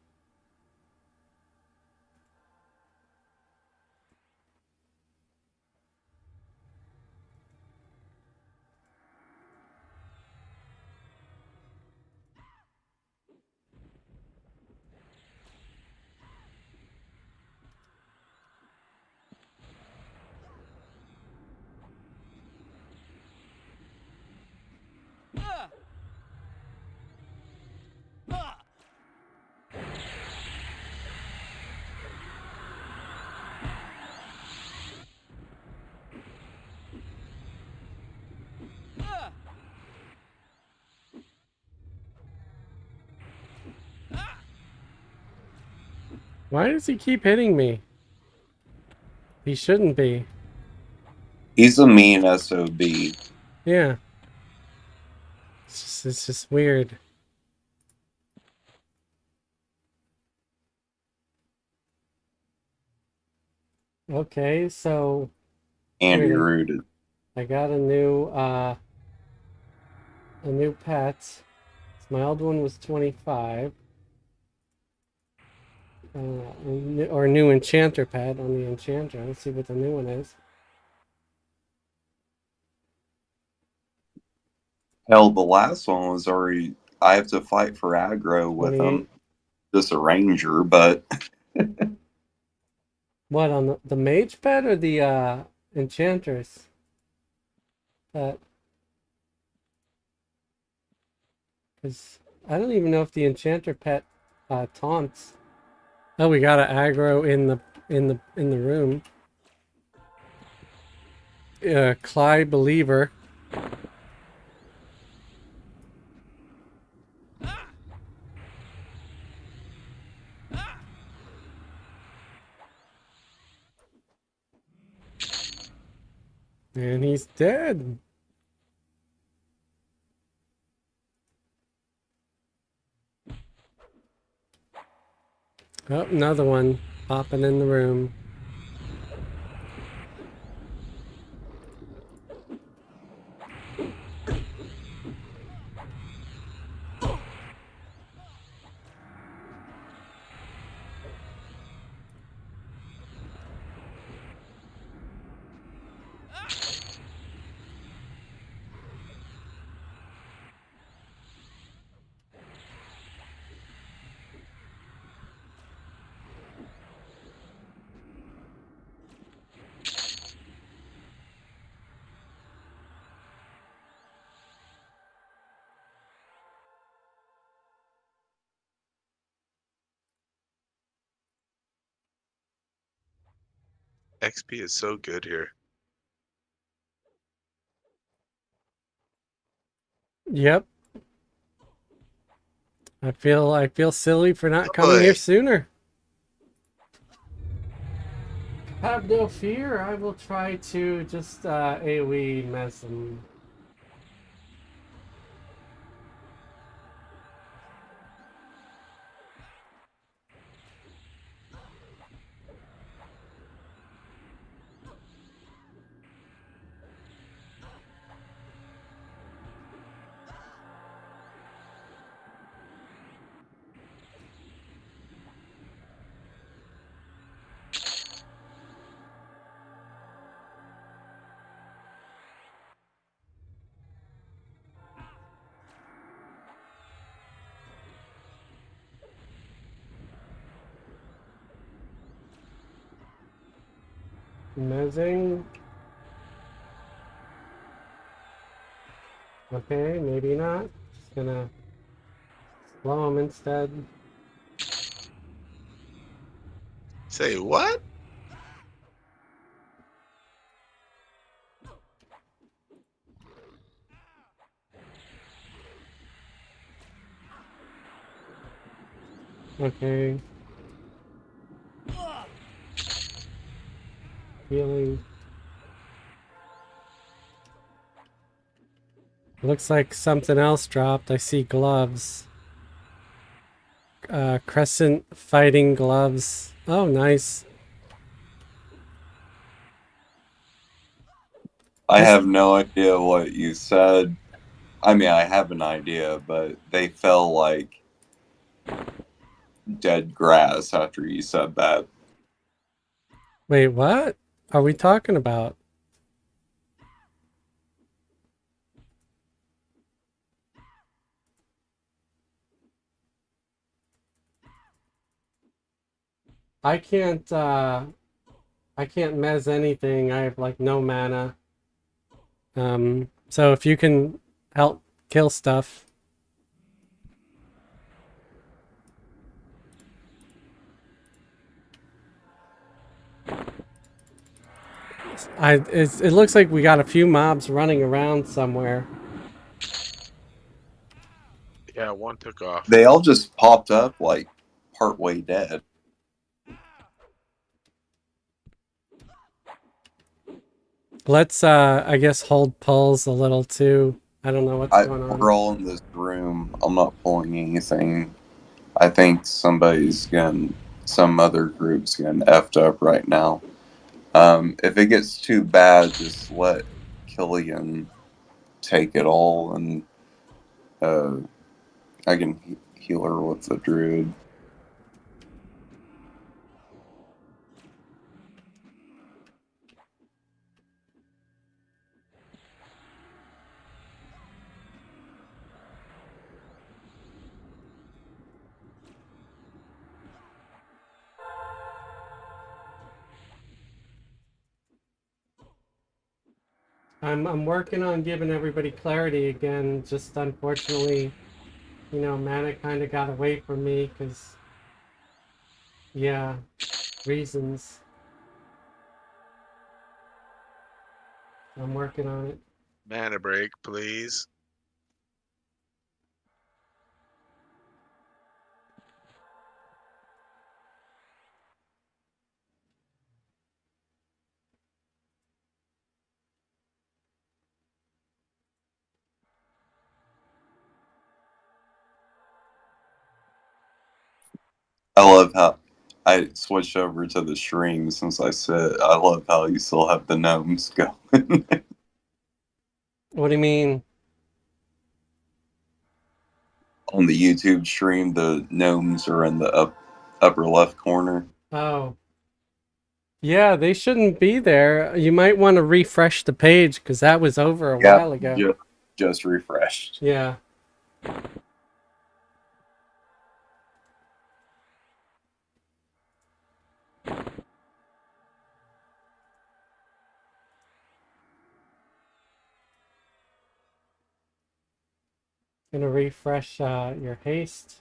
Why does he keep hitting me? He shouldn't be. He's a mean SOB. Yeah. It's just weird. Okay, so Andy wait, rooted. I got a new pet. My old one was 25. Or a new enchanter pet on the enchanter. Let's see what the new one is. Hell, the last one was already. I have to fight for aggro with 28. him. Just a ranger, but What, on the mage pet or the enchantress pet? Because I don't even know if the enchanter pet taunts. Oh, we got an aggro in the room. Clyde Believer. And he's dead. Oh, another one popping in the room. XP is so good here. Yep. I feel silly for not coming Boy. here sooner. Have no fear. I will try to just AoE mess them. Mezzing. Okay, maybe not. Just gonna slow him instead. Say what? Okay. Healing. Looks like something else dropped. I see gloves. Crescent fighting gloves. Oh, nice. I This, have no idea what you said. I mean, I have an idea, but they felt like dead grass after you said that. wait, what are we talking about? I can't, I can't mez anything. I have like no mana. So if you can help kill stuff. It looks like we got a few mobs running around somewhere. Yeah, one took off. They all just popped up like partway dead. Let's I guess hold pulls a little too. I don't know what's going on. We're all in this room. I'm not pulling anything. I think some other group's getting effed up right now. If it gets too bad, just let Killian take it all, and I can heal her with the druid. I'm working on giving everybody clarity again. Just unfortunately, you know, mana kind of got away from me because, yeah, reasons. I'm working on it. Mana break, please. I love how I switched over to the stream since I said I love how you still have the gnomes going. What do you mean? On the YouTube stream, the gnomes are in the upper left corner. Oh, yeah, they shouldn't be there. You might want to refresh the page because that was over a Yep, while ago. just refreshed. Yeah. Gonna refresh your haste.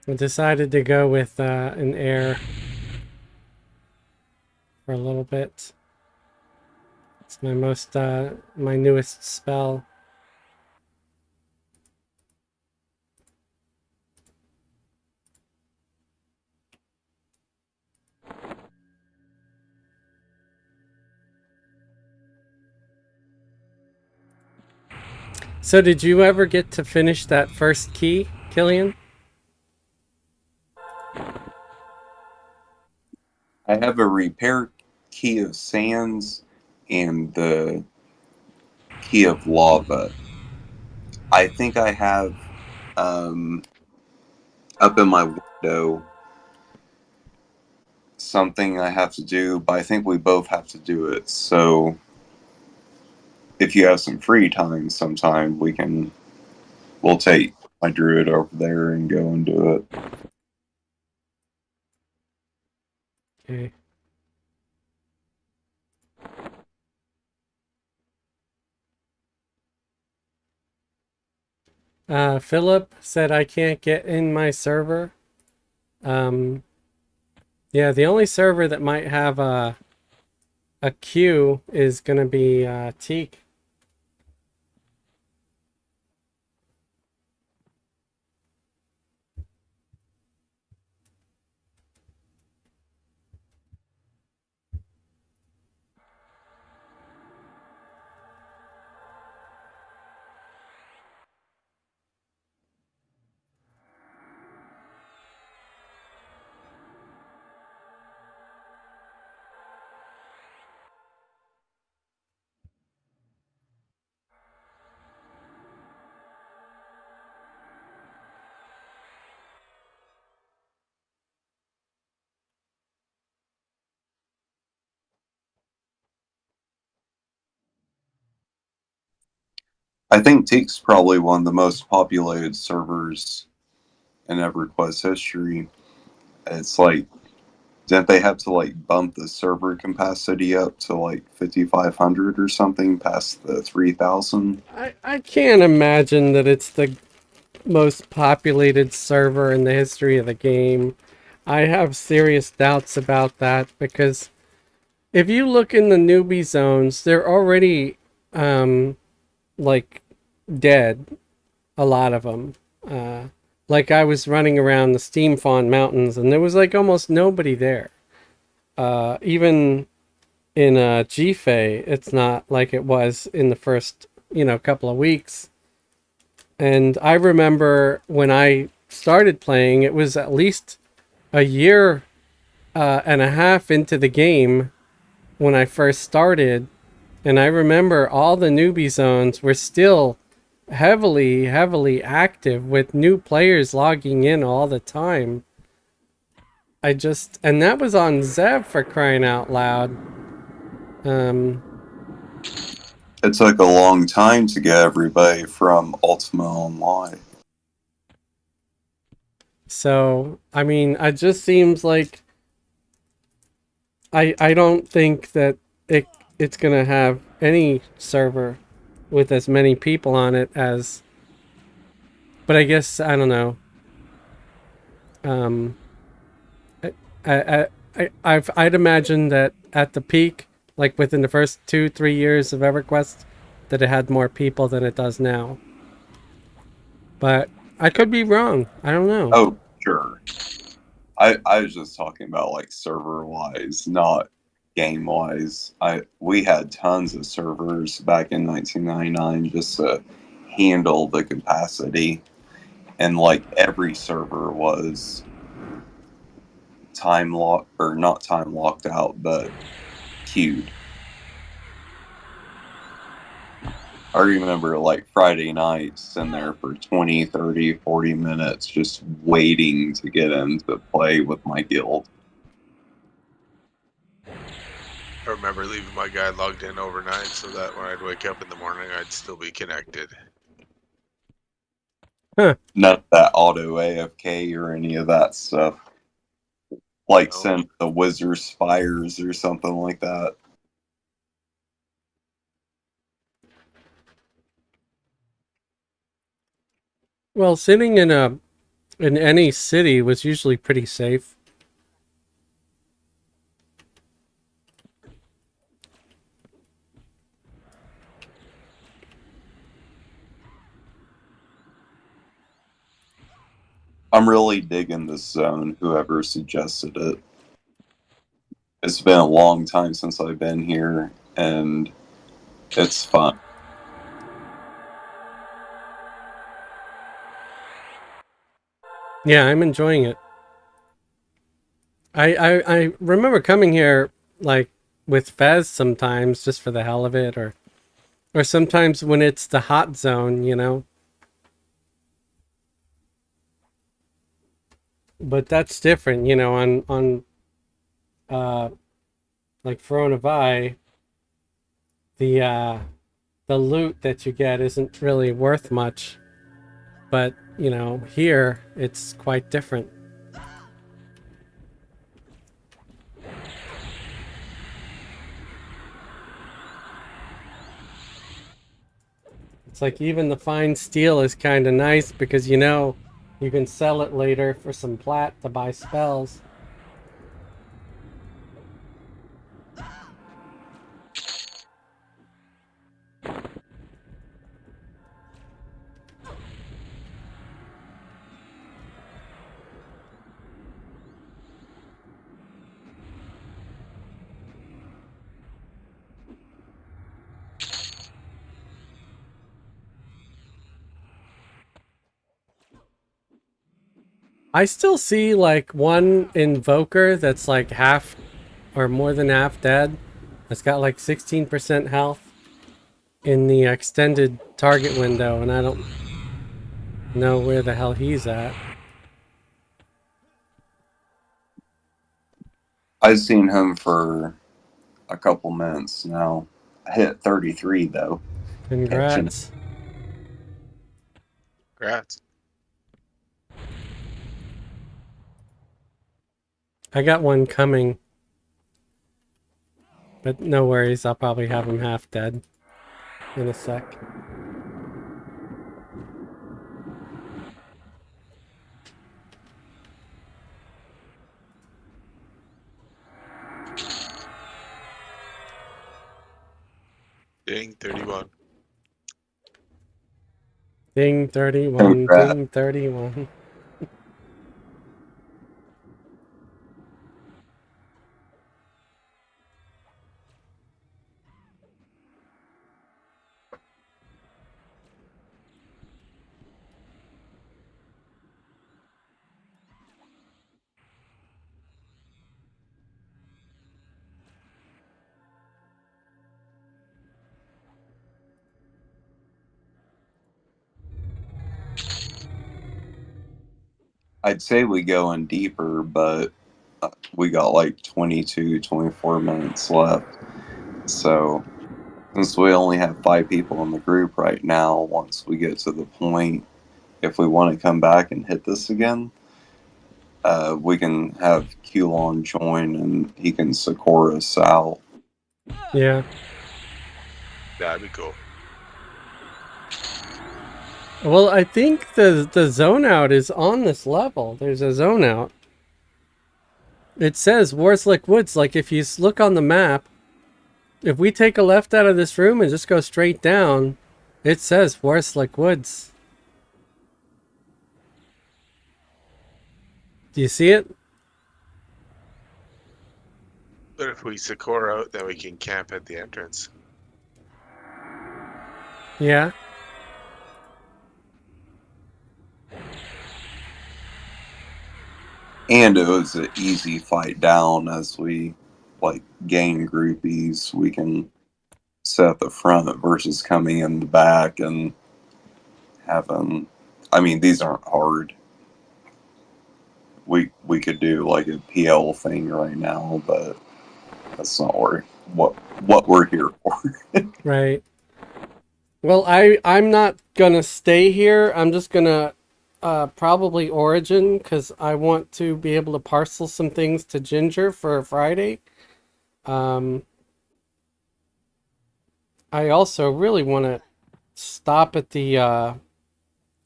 I decided to go with an air for a little bit. It's my my newest spell. So did you ever get to finish that first key, Killian? I have a repair key of sands and the key of lava. I think I have up in my window something I have to do, but I think we both have to do it. So if you have some free time sometime, we'll take my druid over there and go and do it. Okay. Philip said I can't get in my server. Yeah, the only server that might have a queue is gonna be Teek. I think Teek's probably one of the most populated servers in Everquest history. It's like, didn't they have to like bump the server capacity up to like 5,500 or something past the 3,000? I can't imagine that it's the most populated server in the history of the game. I have serious doubts about that because if you look in the newbie zones, they're already like dead. A lot of them. Like I was running around the Steam Fawn Mountains and there was like almost nobody there. Even in GFA, it's not like it was in the first, couple of weeks. And I remember when I started playing, it was at least a year and a half into the game when I first started. And I remember all the newbie zones were still heavily active with new players logging in all the time. And that was on Zev for crying out loud. It took a long time to get everybody from Ultima Online. So, I mean, it just seems like I don't think that it's gonna have any server with as many people on it as, but I guess I don't know. Um, I'd imagine that at the peak, like within the first 2-3 years of EverQuest, that it had more people than it does now. But I could be wrong. I don't know. Oh, sure. I was just talking about like server wise, not game wise. We had tons of servers back in 1999 just to handle the capacity, and like every server was time lock or not time locked out, but queued. I remember like Friday nights sitting there for 20, 30, 40 minutes just waiting to get in to play with my guild. I remember leaving my guy logged in overnight so that when I'd wake up in the morning, I'd still be connected. Huh. None of that auto AFK or any of that stuff. Like No. sent the Wizard Spires or something like that. Well, sitting in any city was usually pretty safe. I'm really digging this zone, whoever suggested it. It's been a long time since I've been here, and it's fun. Yeah, I'm enjoying it. I remember coming here like with Fez sometimes just for the hell of it, or sometimes when it's the hot zone. But that's different, on like Veronavi, the loot that you get isn't really worth much. But, you know, here it's quite different. It's like even the fine steel is kind of nice because, you know, you can sell it later for some plat to buy spells. I still see like one invoker that's like half or more than half dead. That's got like 16% health in the extended target window, and I don't know where the hell he's at. I've seen him for a couple minutes now. I hit 33 though. Catching. Congrats. Congrats. I got one coming. But no worries, I'll probably have him half dead in a sec. Ding, 31. Ding 31, Congrats. ding 31. I'd say we go in deeper, but we got like 22, 24 minutes left. So since we only have 5 people in the group right now, once we get to the point, if we want to come back and hit this again, we can have Kulon join and he can Sakura us out. Yeah. That'd be cool. Well, I think the zone out is on this level. There's a zone out. It says Warslick Woods. Like if you look on the map, if we take a left out of this room and just go straight down, it says Warslick Woods. Do you see it? But if we Sakura out, then we can camp at the entrance. Yeah. And it was an easy fight down as we like gain groupies. We can set at the front versus coming in the back and having. I mean, these aren't hard. We could do like a PL thing right now, but that's not what we're here for. Right. Well, I'm not gonna stay here. I'm just gonna probably Origin because I want to be able to parcel some things to Ginger for Friday. I also really want to stop at the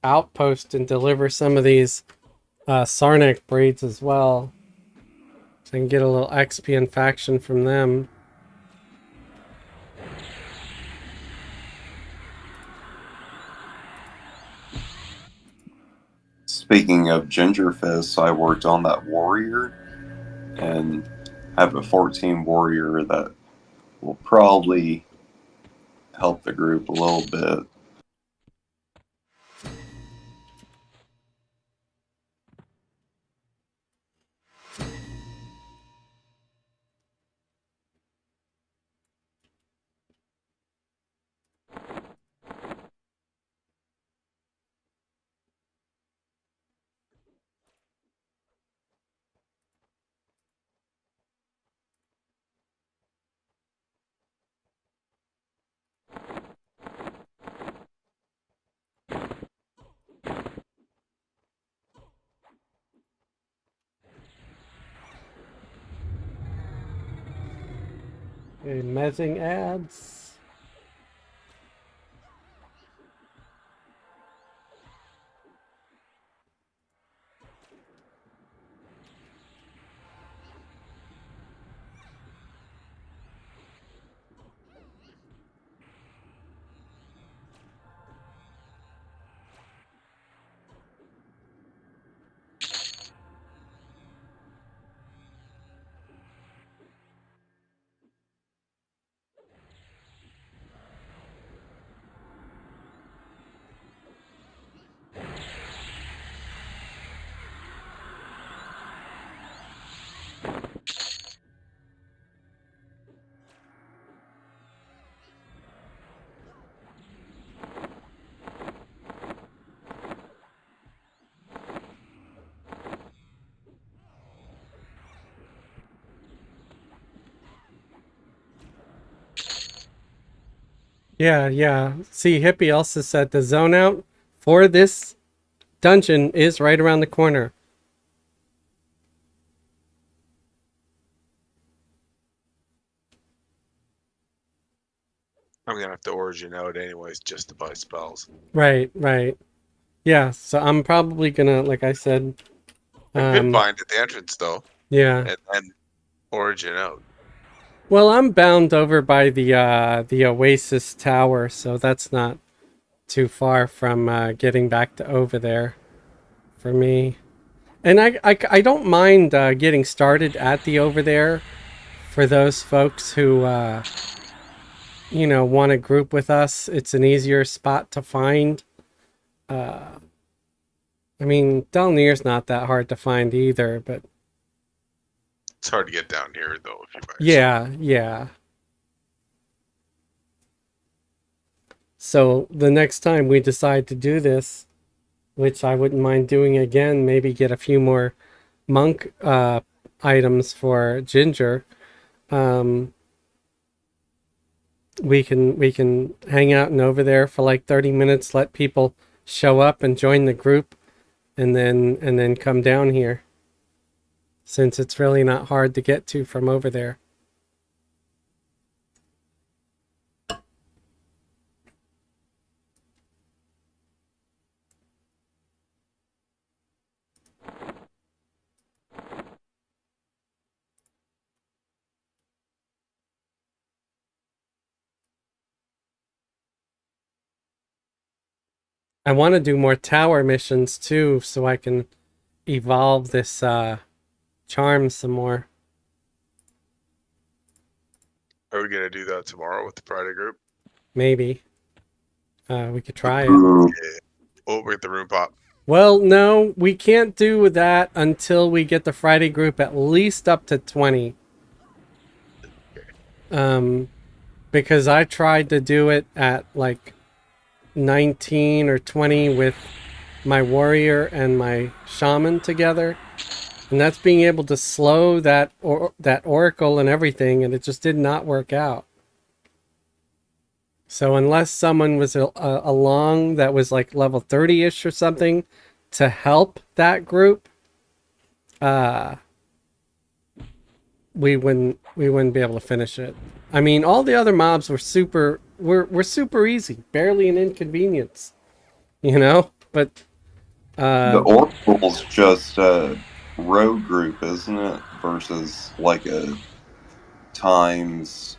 outpost and deliver some of these Sarnak braids as well. So I can get a little XP and faction from them. Speaking of Gingerfist, I worked on that warrior and have a 14 warrior that will probably help the group a little bit. Amazing ads. Yeah, yeah. See, Hippie also said the zone out for this dungeon is right around the corner. I'm gonna have to origin out anyways just to buy spells. Right, right. Yeah, so I'm probably gonna, like I said, I could bind at the entrance though, yeah. and then origin out. Well, I'm bound over by the Oasis Tower, so that's not too far from getting back to over there for me. And I don't mind getting started at the over there for those folks who want to group with us. It's an easier spot to find. I mean, Dalir not that hard to find either, but It's hard to get down here though if you're by yourself. yeah, yeah. So the next time we decide to do this, which I wouldn't mind doing again, maybe get a few more monk items for Ginger. Um, we can hang out and over there for like 30 minutes, let people show up and join the group, and then come down here, since it's really not hard to get to from over there. I want to do more tower missions too, so I can evolve this charm some more. Are we gonna do that tomorrow with the Friday group? Maybe we could try it. Yeah. Oh, we're at the room pop. Well, no, we can't do that until we get the Friday group at least up to 20. Because I tried to do it at like 19 or 20 with my warrior and my shaman together, and that's being able to slow that oracle and everything, and it just did not work out. So unless someone was along that was like level 30ish or something to help that group, we wouldn't be able to finish it. I mean, all the other mobs were super easy, barely an inconvenience, But The Oracle's just a row group, isn't it? Versus like a times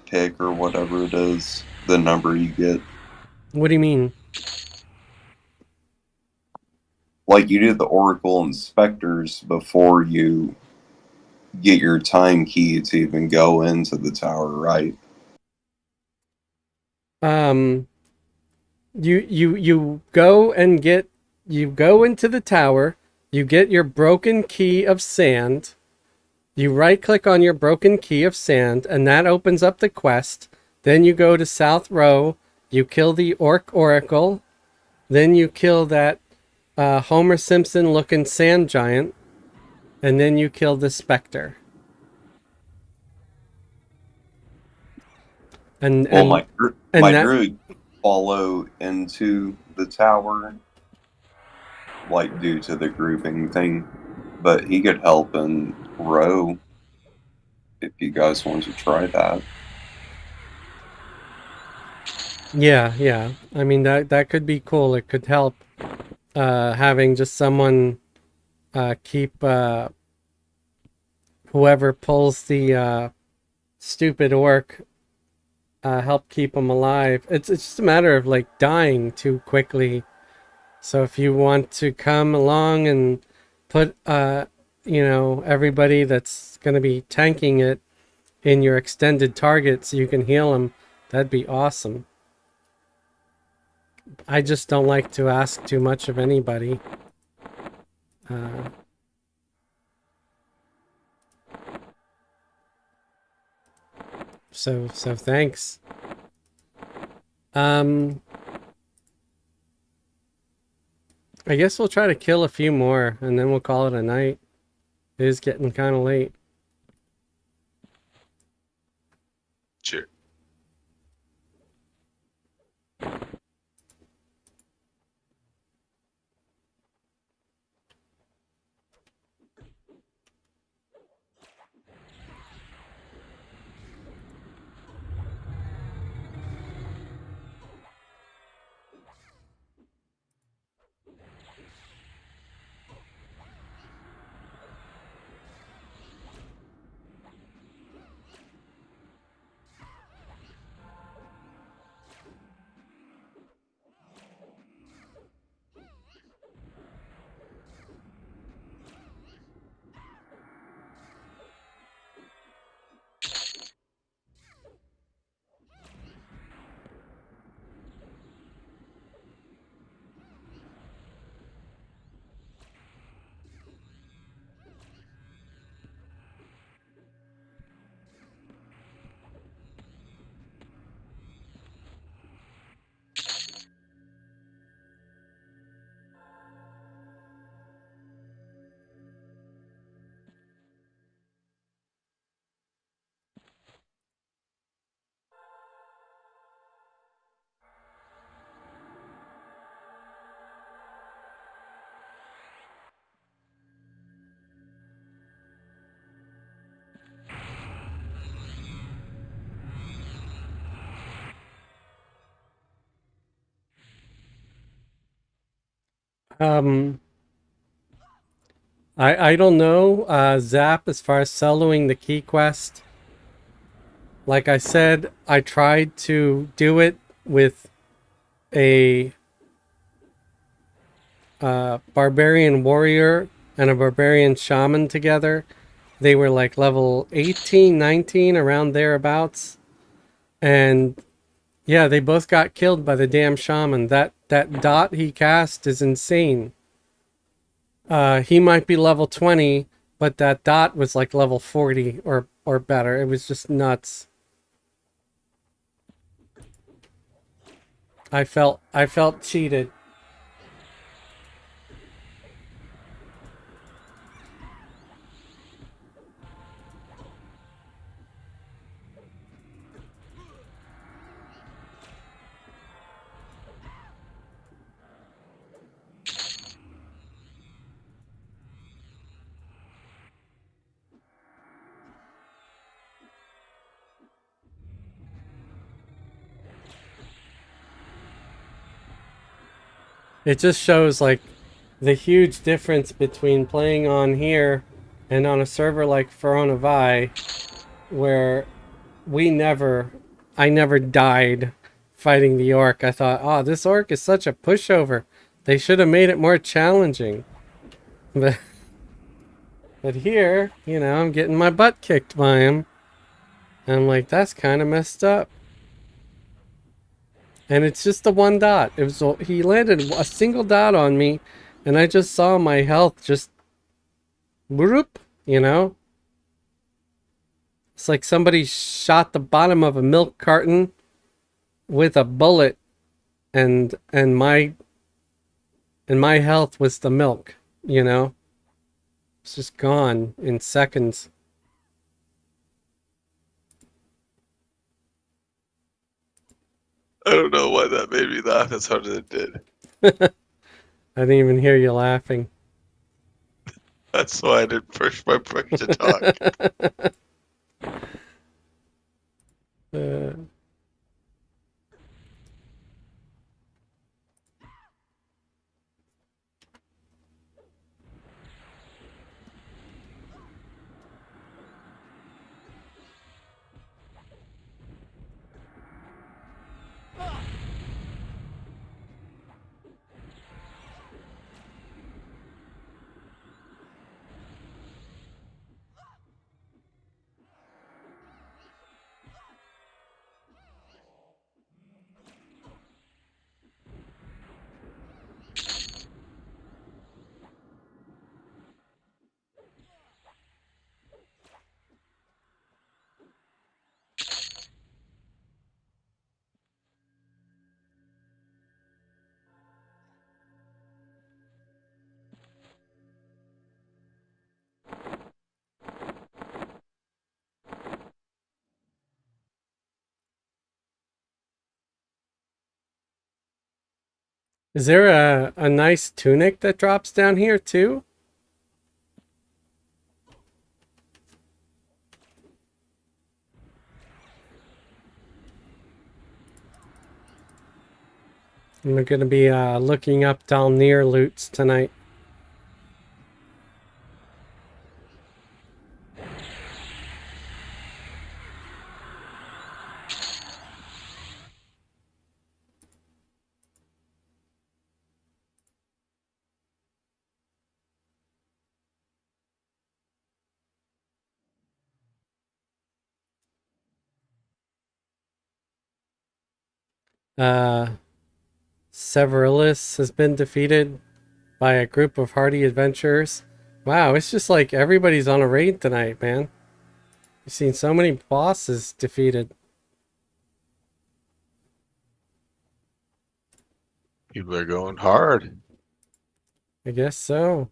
pick or whatever it is, the number you get. what do you mean? Like you do the Oracle inspectors before you get your time key to even go into the tower, right? You go into the tower, you get your broken key of sand, you right click on your broken key of sand, and that opens up the quest. Then you go to South Row, you kill the Oracle, then you kill that Homer Simpson looking sand giant, and then you kill the Spectre. My druid follow into the tower, like due to the grouping thing, but he could help in row. if you guys want to try that. Yeah. I mean, that could be cool. It could help having just someone keep whoever pulls the stupid orc help keep them alive. It's just a matter of like dying too quickly. So if you want to come along and put everybody that's going to be tanking it in your extended target so you can heal them, that'd be awesome. I just don't like to ask too much of anybody. So thanks. I guess we'll try to kill a few more and then we'll call it a night. It is getting kind of late. Sure. Um, I don't know, Zap, as far as soloing the key quest. Like I said, I tried to do it with a barbarian warrior and a barbarian shaman together. They were like level 18, 19, around thereabouts. And yeah, they both got killed by the damn shaman. That dot he cast is insane. He might be level 20, but that dot was like level 40 or better. It was just nuts. I felt cheated. It just shows like the huge difference between playing on here and on a server like Veronavai, where I never died fighting the orc. I thought, oh, this orc is such a pushover. They should have made it more challenging. But here, I'm getting my butt kicked by him. And I'm like, that's kind of messed up. And it's just the one dot. He landed a single dot on me, and I just saw my health just whoop, It's like somebody shot the bottom of a milk carton with a bullet, and my health was the milk, It's just gone in seconds. I don't know why that made me laugh as hard as it did. I didn't even hear you laughing. That's why I didn't push my push to talk. Uh, is there a nice tunic that drops down here too? I'm gonna be looking up Dalir loots tonight. Uh, Severilis has been defeated by a group of hardy adventurers. Wow, it's just like everybody's on a raid tonight, man. You've seen so many bosses defeated. People are going hard. I guess so.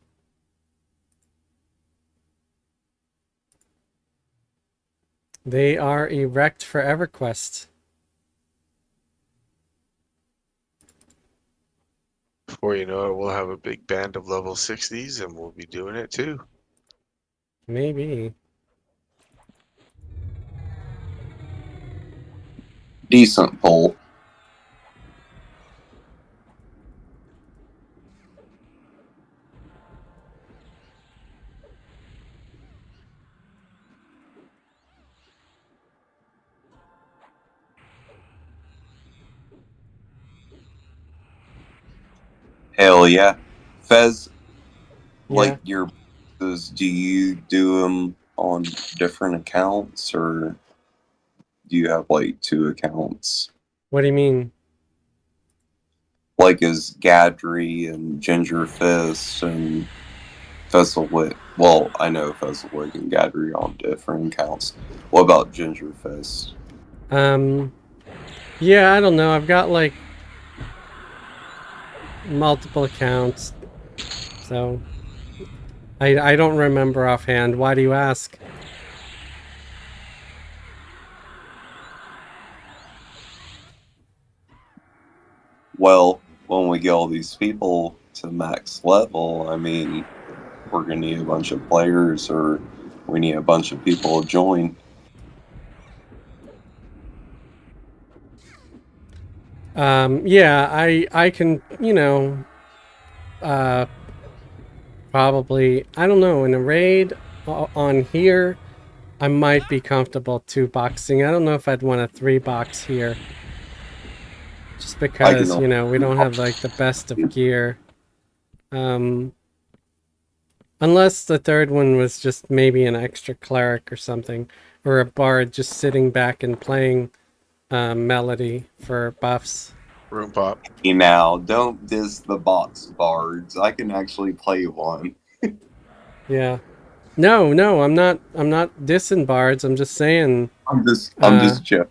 They are erect for Everquest. Before you know it, we'll have a big band of level 60s and we'll be doing it too. Maybe. Decent pull. Hell yeah. Fez, like Yeah. your boxes, do you do them on different accounts or do you have like 2 accounts? What do you mean? Like is Gadry and Ginger Fist and Fesselwick. Well, I know Fesselwick and Gadry are on different accounts. What about Ginger Fist? Yeah, I don't know. I've got like multiple accounts. So I don't remember offhand. Why do you ask? Well, when we get all these people to max level, I mean, we're going to need a bunch of players or we need a bunch of people to join. Yeah, I can, you know, probably, I don't know, in a raid on here, I might be comfortable 2-boxing. I don't know if I'd want a 3-box here. Just because, you know, we don't have like the best of gear. Unless the third one was just maybe an extra cleric or something, or a bard just sitting back and playing melody for buffs. Room pop. Hey now, don't diss the box bards. I can actually play one. Yeah. No, I'm not dissing bards. I'm just saying I'm just joking.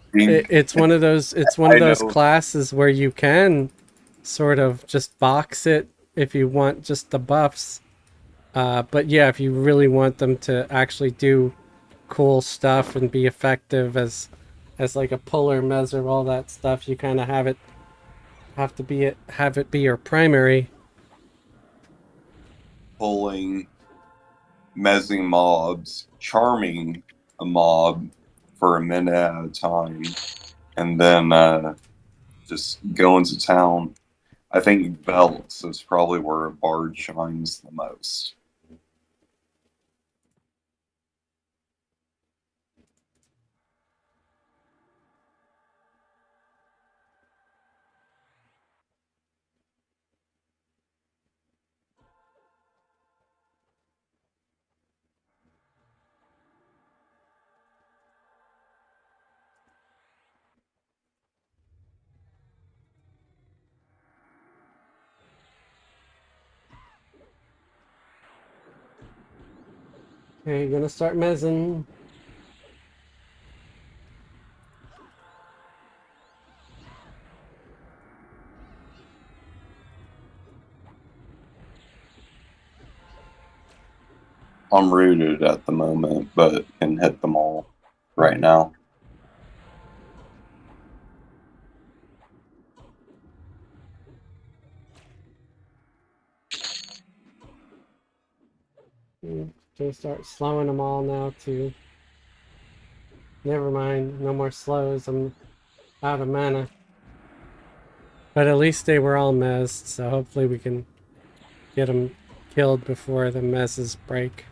it's one of those I know. classes where you can sort of just box it if you want just the buffs. But yeah, if you really want them to actually do cool stuff and be effective as like a puller, measure, all that stuff, you kind of have it be your primary. Pulling mezzing mobs, charming a mob for a minute at a time, and then just go into town. I think Belts is probably where a bard shines the most. Okay, gonna start mezzing. I'm rooted at the moment, but can hit them all right now. Gonna start slowing them all now too. Never mind, no more slows. I'm out of mana. But at least they were all mezzed, so hopefully we can get them killed before the mezzes break.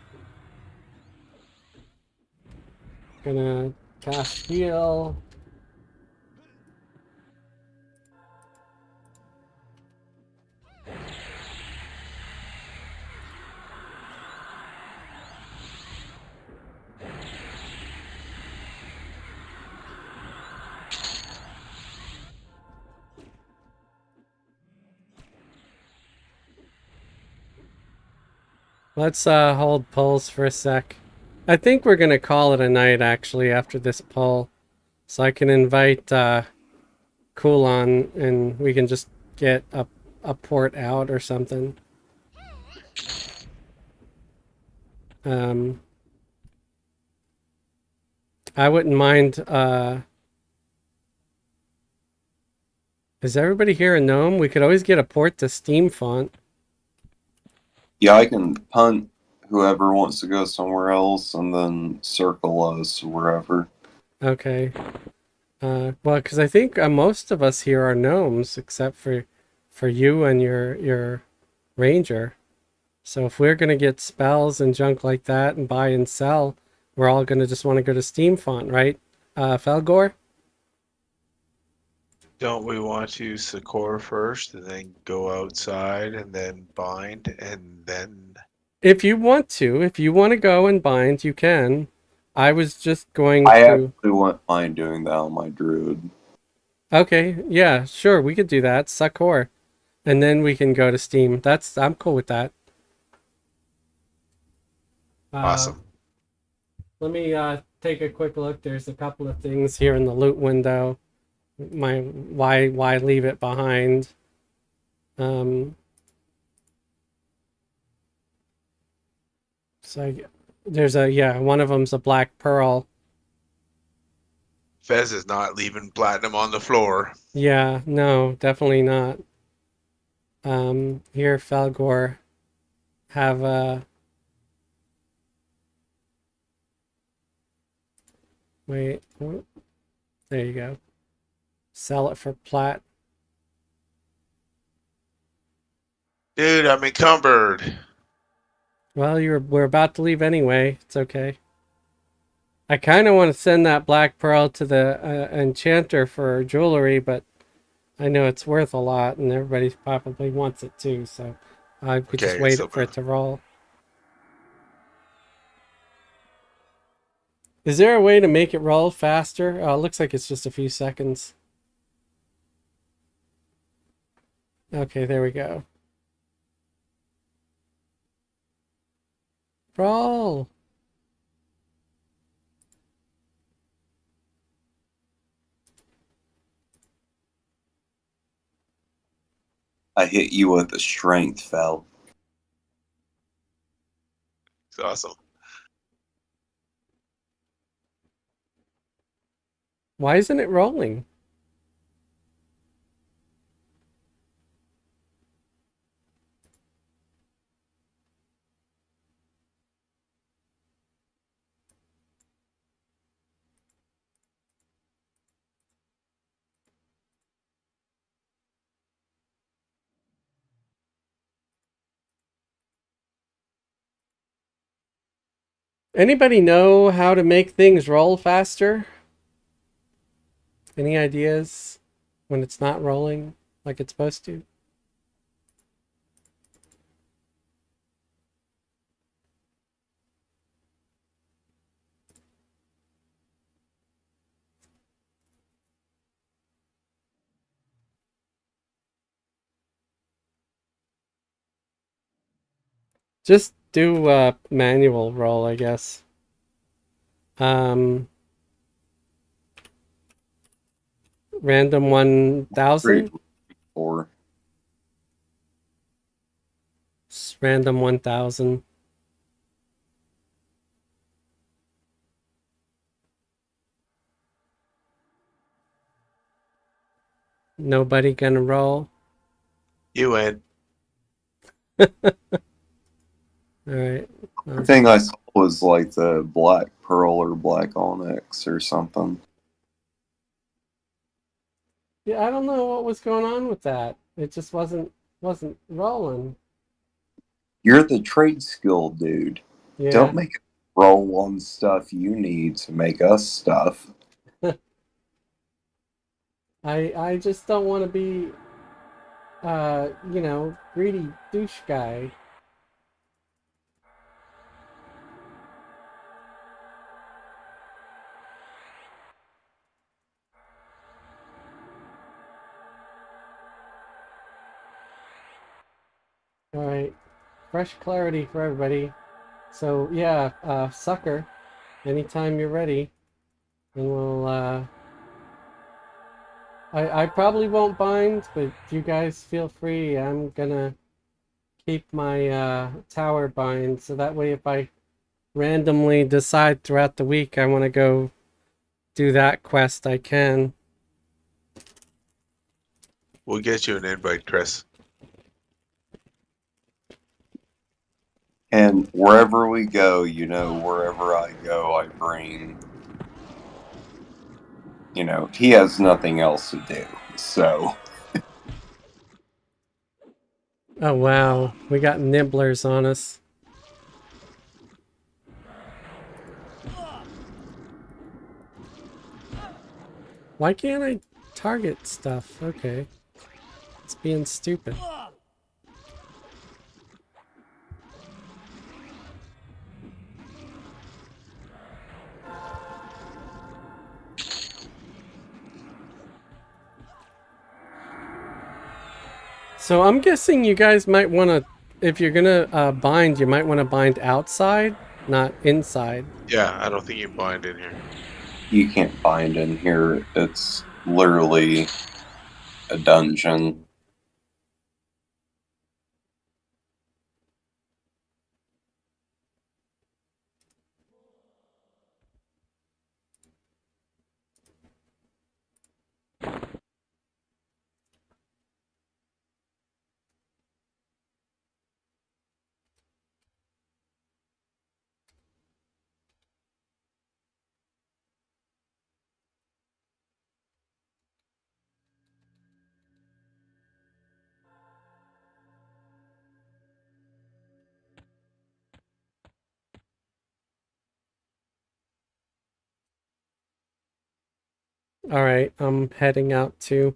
Gonna cast heal. Let's hold pulls for a sec. I think we're gonna call it a night actually after this pull. So I can invite Coolon and we can just get a port out or something. I wouldn't mind is everybody here a gnome? We could always get a port to Steam Font. Yeah, I can punt whoever wants to go somewhere else and then circle us wherever. Okay. Well, because I think most of us here are gnomes, except for you and your ranger. So if we're gonna get spells and junk like that and buy and sell, we're all gonna just want to go to Steam Font, right? Felgor? Don't we want to Sakor first and then go outside and then bind and then... If you want to go and bind, you can. I was just going I to. actually wouldn't mind doing that on my druid. Okay, yeah, sure, we could do that. Sakor. And then we can go to Steam. I'm cool with that. Awesome. Let me take a quick look. There's a couple of things here in the loot window. Why leave it behind? So there's one of them's a black pearl. Fez is not leaving platinum on the floor. Yeah, no, definitely not. Here, Felgor, have a. Wait, there you go. Sell it for plat. Dude, I'm encumbered. Well, we're about to leave anyway. It's okay. I kind of want to send that black pearl to the enchanter for jewelry, but I know it's worth a lot, and everybody probably wants it too. So I could just Okay, wait so for it to roll. Is there a way to make it roll faster? Oh, it looks like it's just a few seconds. Okay, there we go. Roll! I hit you with the strength, Fel. it's awesome. Why isn't it rolling? Anybody know how to make things roll faster? Any ideas when it's not rolling like it's supposed to? Just do a manual roll, I guess. Random 1000? Or Random 1000. Nobody gonna roll? You win. Alright. the thing I saw was like the black pearl or black onyx or something. Yeah, I don't know what was going on with that. It just wasn't rolling. You're the trade skill dude. Yeah. Don't make it roll on stuff you need to make us stuff. I just don't want to be greedy douche guy. All right, fresh clarity for everybody. So yeah, sucker, anytime you're ready, and we'll I probably won't bind, but you guys feel free. I'm gonna keep my tower bind, so that way if I randomly decide throughout the week I want to go do that quest, I can. We'll get you an invite, Chris. And wherever we go, wherever I go, I bring. He has nothing else to do, so. Oh wow, we got nibblers on us. Why can't I target stuff? Okay. It's being stupid. So I'm guessing you guys might want to, if you're gonna bind, you might want to bind outside, not inside. Yeah, I don't think you bind in here. You can't bind in here. It's literally a dungeon. All right, I'm heading out too.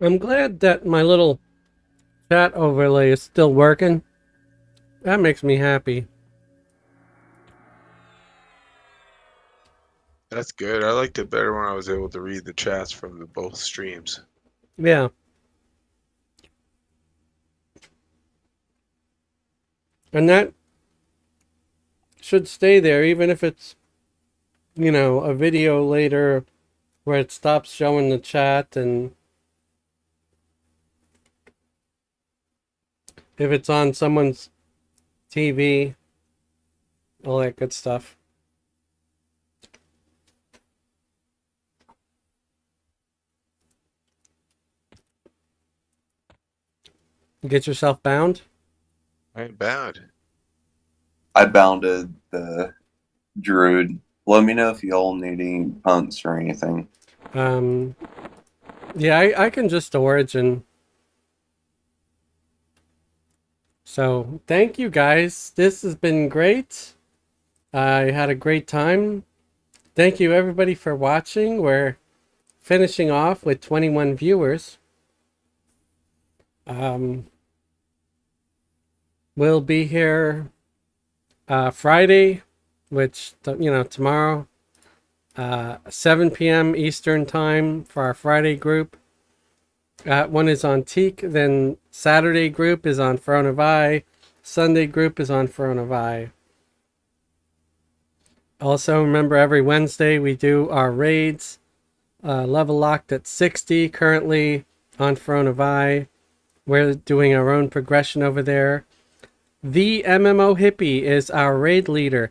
I'm glad that my little chat overlay is still working. That makes me happy. That's good. I liked it better when I was able to read the chats from the both streams. Yeah. And that should stay there, even if it's, a video later where it stops showing the chat. And if it's on someone's TV, all that good stuff. Get yourself bound? I ain't bad. I bounded the druid. Let me know if y'all need any punts or anything. Yeah, I can just origin. So thank you guys. This has been great. I had a great time. Thank you everybody for watching. We're finishing off with 21 viewers. We'll be here Friday, which, tomorrow, 7 p.m. Eastern time for our Friday group. One is on Teek, then Saturday group is on Throne of Eye, Sunday group is on Throne of Eye. Also, remember every Wednesday we do our raids, level locked at 60 currently on Throne of Eye. We're doing our own progression over there. The MMO Hippie is our raid leader.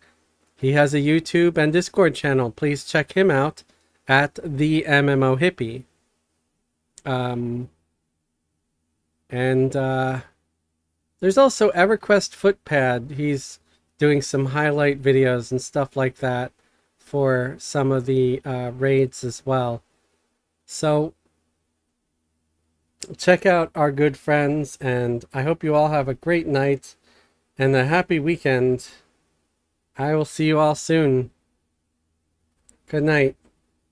He has a YouTube and Discord channel. Please check him out at The MMO Hippie. There's also Everquest Footpad. He's doing some highlight videos and stuff like that for some of the raids as well. So check out our good friends, and I hope you all have a great night and a happy weekend. I will see you all soon. Good night.